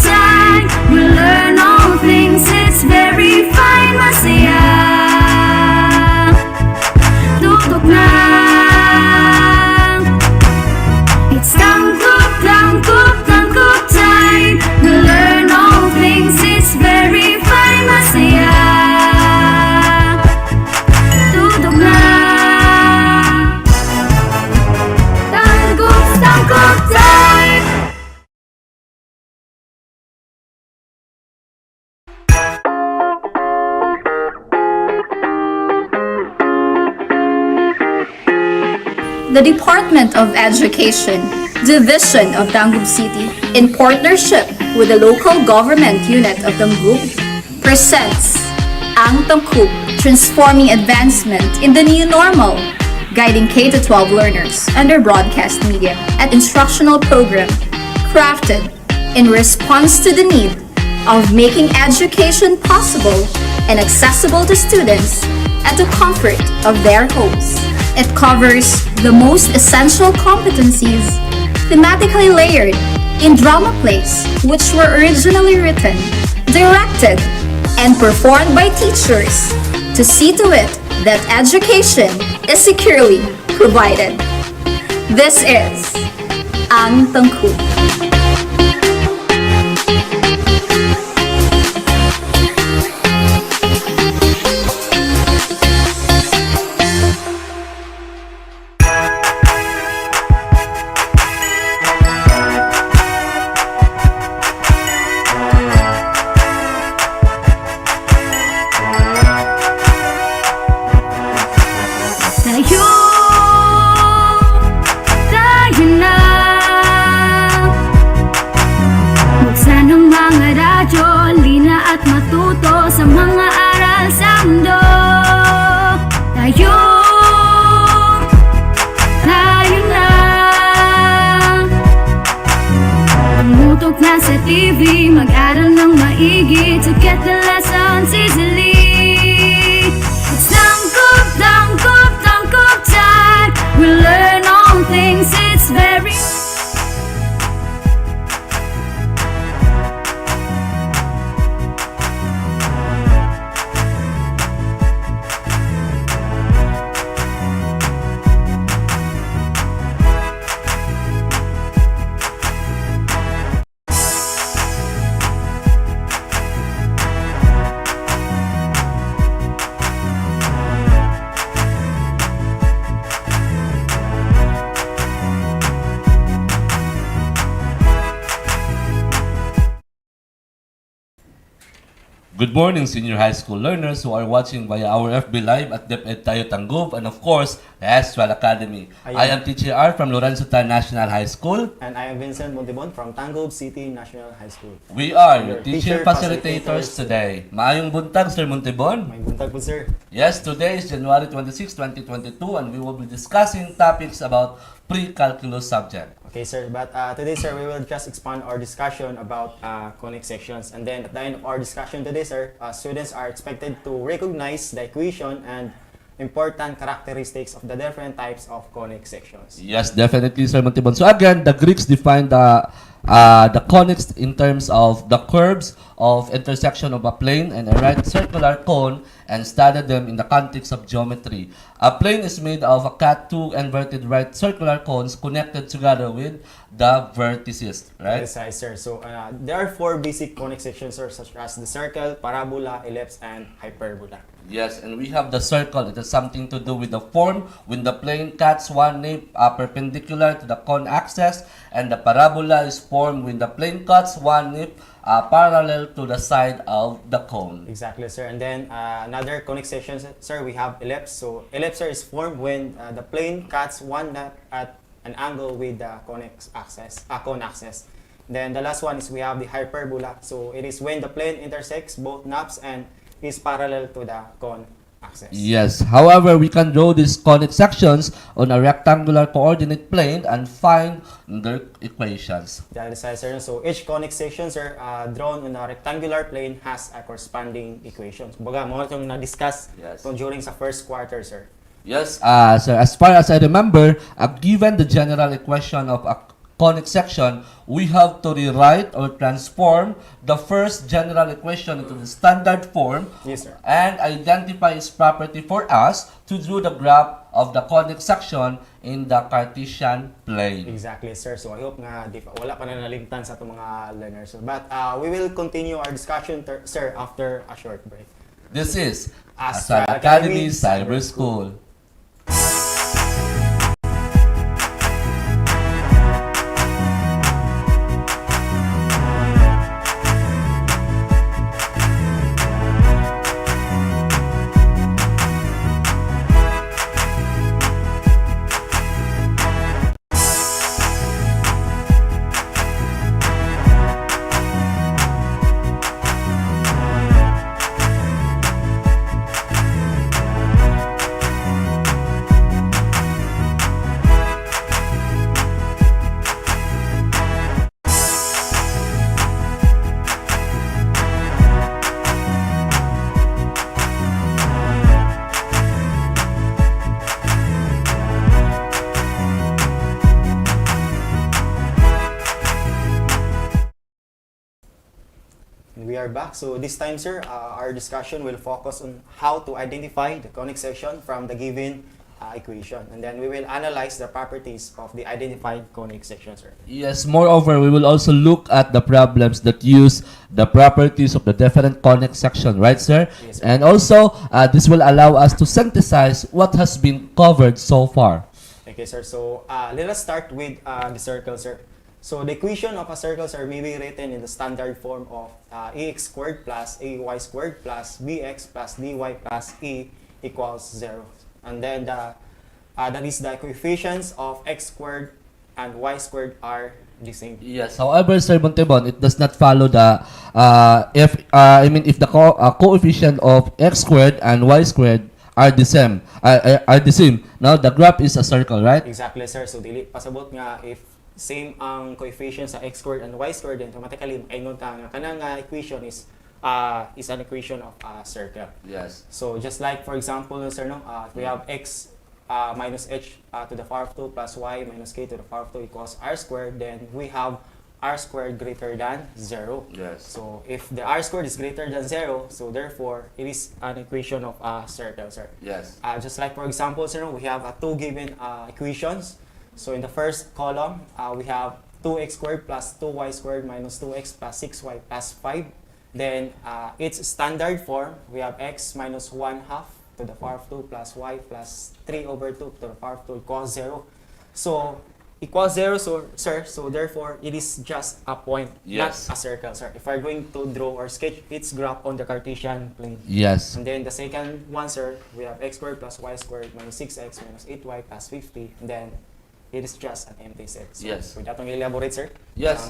time. We learn all things, it's very fine, masaya. Tutok na. It's tangkop time. We learn all things, it's very fine, masaya. Tutok na. Tangkop time.
The Department of Education, Division of Dangub City, in partnership with the local government unit of Dangub, presents Ang Tangkup, transforming advancement in the new normal, guiding K-12 learners under broadcast media and instructional program crafted in response to the need of making education possible and accessible to students at the comfort of their homes. It covers the most essential competencies, thematically layered in drama plays which were originally written, directed, and performed by teachers to see to it that education is securely provided. This is Ang Tangkup.
Tayo, tayo na. Buksan ang mga radyo, lina at matuto sa mga aral sa mundo. Tayo, tayo na. Tumutok na sa TV, mag-aral ng maigi to get the lessons easily. It's tangkup, tangkup, tangkup time. We learn all things, it's very
Good morning, senior high school learners who are watching via our FB Live at DepEd Tayo Tangguv and of course, the Astral Academy. I am Teacher R from Lorenzo Tan National High School.
And I am Vincent Montibon from Tangub City National High School.
We are your teacher facilitators today. Maayong buntag, Sir Montibon.
Maayong buntag po, sir.
Yes, today is January 26, 2022 and we will be discussing topics about pre-calculus subject.
Okay, sir. But today, sir, we will just expand our discussion about conic sections. And then at the end of our discussion today, sir, students are expected to recognize the equation and important characteristics of the different types of conic sections.
Yes, definitely, Sir Montibon. So again, the Greeks defined the conics in terms of the curves of intersection of a plane and a right circular cone and studied them in the context of geometry. A plane is made of a cut two inverted right circular cones connected together with the vertices, right?
Yes, sir. So there are four basic conic sections, sir, such as the circle, parabola, ellipse, and hyperbola.
Yes, and we have the circle. It has something to do with the form when the plane cuts one nape perpendicular to the cone axis, and the parabola is formed when the plane cuts one nape parallel to the side of the cone.
Exactly, sir. And then another conic section, sir, we have ellipse. So ellipse, sir, is formed when the plane cuts one nape at an angle with the cone axis. Then the last one is we have the hyperbola. So it is when the plane intersects both naps and is parallel to the cone axis.
Yes. However, we can draw these conic sections on a rectangular coordinate plane and find their equations.
That is right, sir. So each conic section, sir, drawn on a rectangular plane has a corresponding equation. Baga, mo itong na-discuss during sa first quarter, sir.
Yes, sir. As far as I remember, given the general equation of a conic section, we have to rewrite or transform the first general equation into the standard form.
Yes, sir.
And identify its property for us to draw the graph of the conic section in the Cartesian plane.
Exactly, sir. So I hope nga wala pa na nalimtan sa itong mga learners. But we will continue our discussion, sir, after a short break.
This is
Astral
Academy Cyber School.
We are back. So this time, sir, our discussion will focus on how to identify the conic section from the given equation. And then we will analyze the properties of the identified conic section, sir.
Yes, moreover, we will also look at the problems that use the properties of the different conic section, right, sir?
Yes, sir.
And also, this will allow us to synthesize what has been covered so far.
Okay, sir. So let us start with the circle, sir. So the equation of a circle, sir, may be written in the standard form of ax squared plus ay squared plus bx plus dy plus e equals 0. And then that is the coefficients of x squared and y squared are the same.
Yes. However, Sir Montebon, it does not follow the if the coefficient of x squared and y squared are the same. Now the graph is a circle, right?
Exactly, sir. So dili pasabot nga if same ang coefficient sa x squared and y squared, then automatically maingon ta nga kanang equation is an equation of a circle.
Yes.
So just like for example, sir, no, if we have x minus h to the power of 2 plus y minus k to the power of 2 equals r squared, then we have r squared greater than 0.
Yes.
So if the r squared is greater than 0, so therefore it is an equation of a circle, sir.
Yes.
Just like for example, sir, no, we have two given equations. So in the first column, we have 2x squared plus 2y squared minus 2x plus 6y plus 5. Then its standard form, we have x minus 1/2 to the power of 2 plus y plus 3 over 2 to the power of 2 equals 0. So equals 0, so sir, so therefore it is just a point,
Yes.
not a circle, sir. If we're going to draw or sketch its graph on the Cartesian plane.
Yes.
And then the second one, sir, we have x squared plus y squared minus 6x minus 8y plus 50. And then it is just an empty set. So,
Yes.
With that, elaborate, sir?
Yes.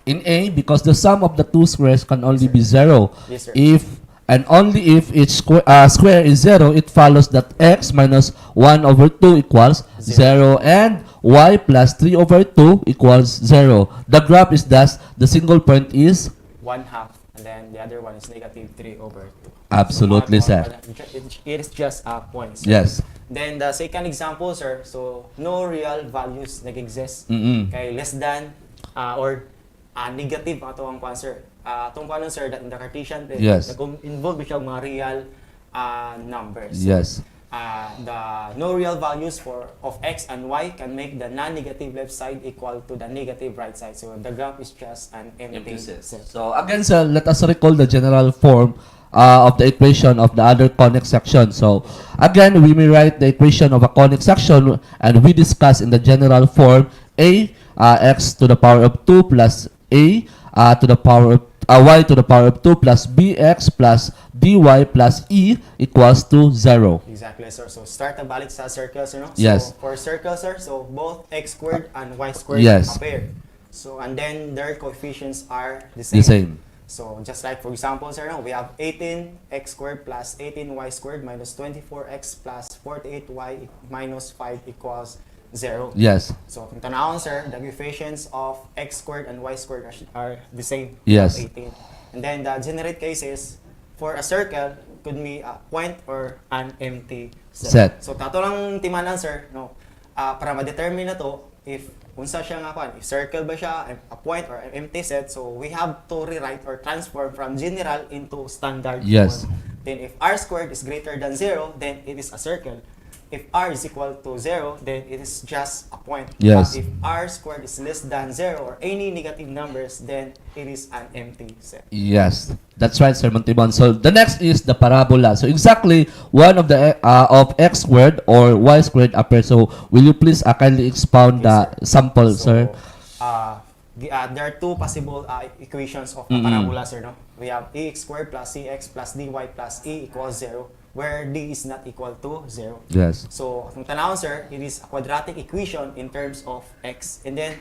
In A, because the sum of the two squares can only be 0.
Yes, sir.
If and only if each square is 0, it follows that x minus 1 over 2 equals 0 and y plus 3 over 2 equals 0. The graph is thus, the single point is
1/2, and then the other one is negative 3 over 2.
Absolutely,
So,
sir.
it is just a point, sir.
Yes.
Then the second example, sir, so no real values nag-exist. Kay less than or negative ato ang kwan, sir. Itong kwan, sir, that in the Cartesian plane,
Yes.
involve siya mga real numbers.
Yes.
The no real values of x and y can make the non-negative left side equal to the negative right side. So the graph is just an empty set.
So again, sir, let us recall the general form of the equation of the other conic section. So again, we may write the equation of a conic section, and we discuss in the general form x to the power of 2 plus a to the power of y to the power of 2 plus bx plus dy plus e equals to 0.
Exactly, sir. So start a balik sa circles, you know?
Yes.
So for circles, sir, so both x squared and y squared
Yes.
are paired. So and then their coefficients are the
The same.
So just like for example, sir, no, we have 18x squared plus 18y squared minus 24x plus 48y minus 5 equals 0.
Yes.
So kung tanawon, sir, the coefficients of x squared and y squared are the same.
Yes.
18. And then the generate cases for a circle could be a point or an empty set.
Set.
So tato lang timanan, sir, no. Para ma-determine na to if unsa siya nga kwan, if circle ba siya, a point or an empty set, so we have to rewrite or transform from general into standard
Yes.
form. Then if r squared is greater than 0, then it is a circle. If r is equal to 0, then it is just a point.
Yes.
But if r squared is less than 0 or any negative numbers, then it is an empty set.
Yes, that's right, Sir Montibon. So the next is the parabola. So exactly one of the of x squared or y squared appears. So will you please kindly expound the sample, sir?
There are two possible equations of a parabola, sir. No, we have ax squared plus cx plus dy plus e equals 0, where d is not equal to 0.
Yes.
So kung tanawon, sir, it is a quadratic equation in terms of x, and then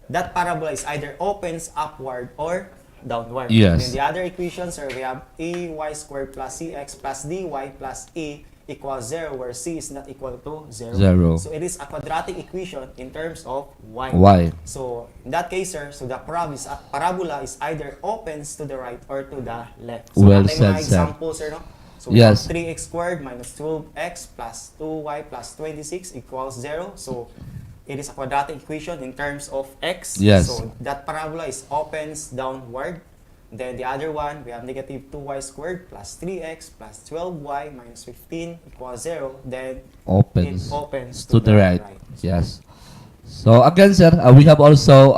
that parabola is either opens upward or downward.
Yes.
And then the other equation, sir, we have ay squared plus cx plus dy plus e equals 0, where c is not equal to 0.
0.
So it is a quadratic equation in terms of y.
Y.
So in that case, sir, so the parabola is either opens to the right or to the left. So
Well
natin
said,
mga
sir.
examples, sir, no? So we
Yes.
have 3x squared minus 12x plus 2y plus 26 equals 0. So it is a quadratic equation in terms of x.
Yes.
So that parabola is opens downward. Then the other one, we have negative 2y squared plus 3x plus 12y minus 15 equals 0. Then
Opens
it opens
to the right. Yes. So again, sir, we have also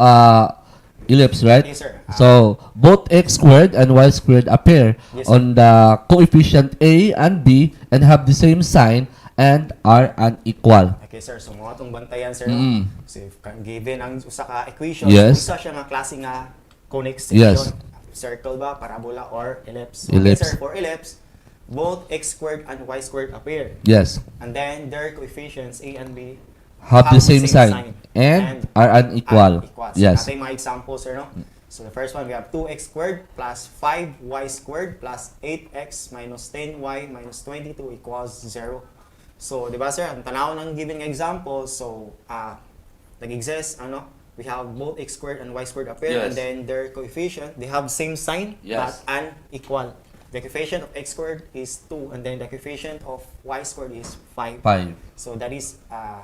ellipse, right?
Yes, sir.
So both x squared and y squared appear
Yes, sir.
on the coefficient a and b and have the same sign and are unequal.
Okay, sir. So, mga itong bantayan, sir.
Mm.
So, if given ang usa ka equation,
Yes.
isa siya nga klase nga conic section.
Yes.
Circle ba, parabola, or ellipse.
Ellipse.
Okay, sir. For ellipse, both x squared and y squared appear.
Yes.
And then, their coefficients, a and b,
Have the same sign and are unequal. Yes.
Natin mga examples, sir, no? So, the first one, we have 2x squared plus 5y squared plus 8x minus 10y minus 22 equals 0. So, di ba, sir, ang tanaw ng given example, so, nag-exist, we have both x squared and y squared appear,
Yes.
and then their coefficient, they have same sign,
Yes.
but unequal. The coefficient of x squared is 2, and then the coefficient of y squared is 5.
5.
So, that is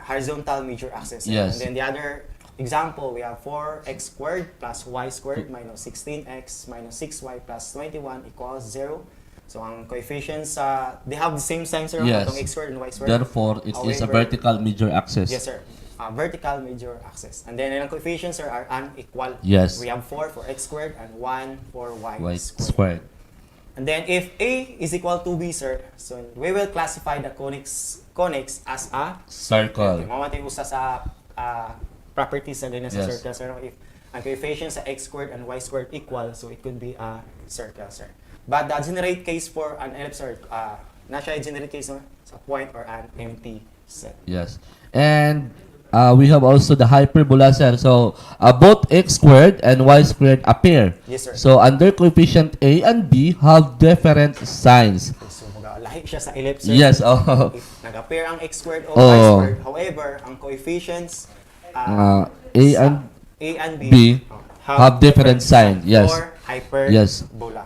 horizontal major axis.
Yes.
And then the other example, we have 4x squared plus y squared minus 16x minus 6y plus 21 equals 0. So, ang coefficients, they have the same sign, sir,
Yes.
itong x squared and y squared.
Therefore, it is a
However,
vertical major axis.
Yes, sir. Vertical major axis. And then, ang coefficients, sir, are unequal.
Yes.
We have 4 for x squared and 1 for y
Y
squared.
squared.
And then, if A is equal to B, sir, so we will classify the conics as a
Circle.
Okay, mamati usa sa properties na din sa
Yes.
circle, sir. If ang coefficients sa x squared and y squared equal, so it could be a circle, sir. But the generate case for an ellipse, sir, na siya generate case no, sa point or an empty set.
Yes. And we have also the hyperbola, sir. So both x squared and y squared appear.
Yes, sir.
So under coefficient a and b have different signs.
Okay, so lahi siya sa ellipse, sir.
Yes. Oh.
If nag-appear ang x squared o y
Oh.
squared, however, ang coefficients
A and
B,
B have different sign. Yes.
for hyperbola.
Yes.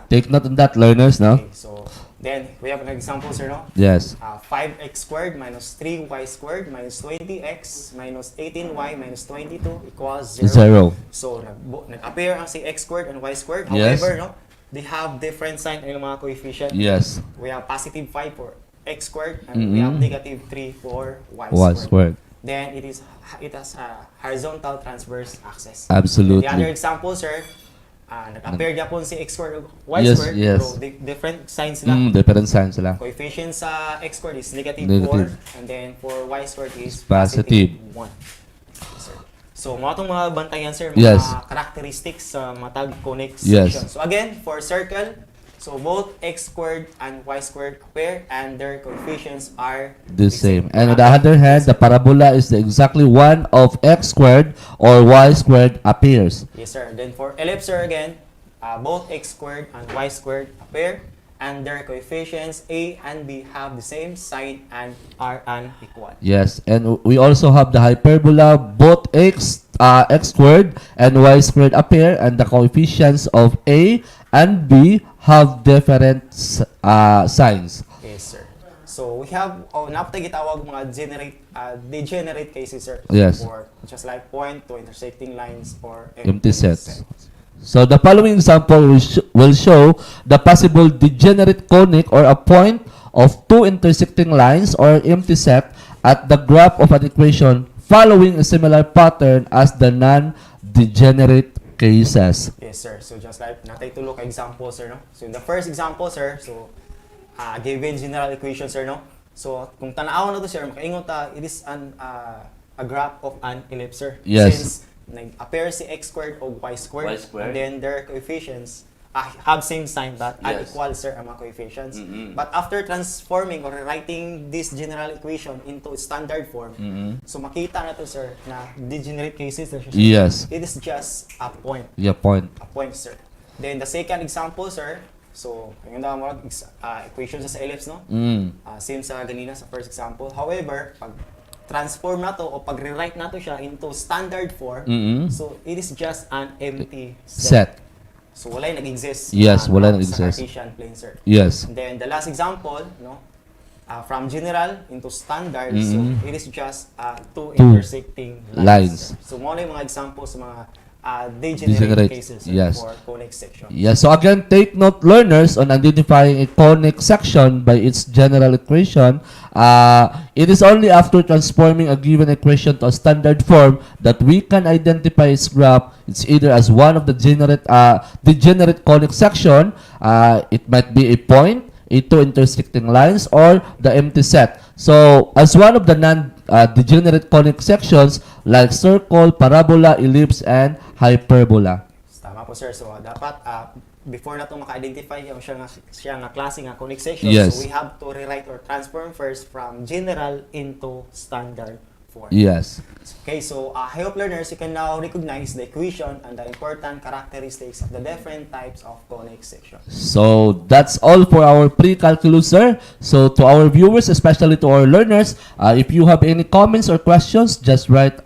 Take note on that, learners, no?
Okay, so then we have an example, sir, no?
Yes.
5x squared minus 3y squared minus 20x minus 18y minus 22 equals 0.
Zero.
So, nag-appear ang si x squared and y squared.
Yes.
However, no, they have different sign ng mga coefficient.
Yes.
We have positive 5 for x squared and we have negative 3 for y
Y
squared.
squared.
Then it has a horizontal transverse axis.
Absolutely.
The other example, sir, nag-appear yapon si x squared y
Yes,
squared,
yes.
pero different signs lang.
Different signs sila.
Coefficient sa x squared is negative
Negative.
4 and then for y squared is
Positive.
1. So, mga itong mga bantayan, sir, mga
Yes.
characteristics sa matag conic
Yes.
section. So, again, for circle, so both x squared and y squared appear and their coefficients are
The same. And on the other hand, the parabola is the exactly one of x squared or y squared appears.
Yes, sir. Then for ellipse, sir, again, both x squared and y squared appear and their coefficients a and b have the same sign and are unequal.
Yes, and we also have the hyperbola. Both x squared and y squared appear, and the coefficients of a and b have different signs.
Yes, sir. So we have napatay gitawag mga degenerate cases, sir.
Yes.
For just like point to intersecting lines or
Empty sets. So the following example will show the possible degenerate conic or a point of two intersecting lines or empty set at the graph of an equation following a similar pattern as the non-degenerate cases.
Yes, sir. So just like natay tulo ka example, sir, no? So in the first example, sir, so given general equation, sir, no? So kung tanaw na to, sir, makaingon ta, it is a graph of an ellipse, sir.
Yes.
Since nag-appear si x squared o y squared,
Y squared.
and then their coefficients have same sign but
Yes.
unequal, sir, ang mga coefficients. But after transforming or rewriting this general equation into standard form, so makita na to, sir, na degenerate cases na siya.
Yes.
It is just a point.
Yeah, point.
A point, sir. Then the second example, sir, so yung mo equation sa ellipse, no? Same sa ganina sa first example. However, pag transform na to o pag-rewrite na to siya into standard form, so it is just an empty set. So wala yung nag-exist.
Yes, wala nag-exist.
Sa Cartesian plane, sir.
Yes.
And then the last example, no? From general into standard, so it is just two intersecting lines.
Lines.
So mo na yung mga examples sa mga they generate cases
yes.
for conic section.
Yes, so again, take note, learners, on identifying a conic section by its general equation. It is only after transforming a given equation to a standard form that we can identify its graph. It's either as one of the degenerate conic section, it might be a point, two intersecting lines, or the empty set. So, as one of the non-degenerate conic sections like circle, parabola, ellipse, and hyperbola.
Tama po sir. So dapat before na itong maka-identify yung siya nga klase nga conic section,
Yes.
so we have to rewrite or transform first from general into standard form.
Yes.
Okay, so I hope learners, you can now recognize the equation and the important characteristics of the different types of conic section.
So, that's all for our pre-calculus, sir. So, to our viewers, especially to our learners, if you have any comments or questions, just write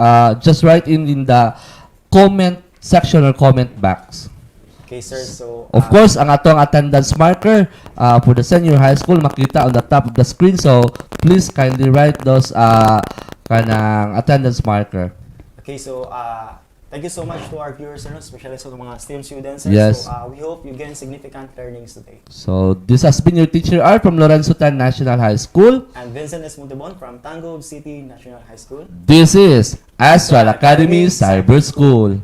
in the comment section or comment box.
Okay, sir. So,
of course, ang atong attendance marker for the senior high school makita on the top of the screen. So, please kindly write those kanang attendance marker.
Okay, so thank you so much to our viewers, especially sa mga STEM students.
Yes.
So, we hope you gain significant learnings today.
So, this has been your teacher R from Lorenzo Tan National High School.
And Vincent S. Montebon from Tango City National High School.
This is Astral Academy Cyber School.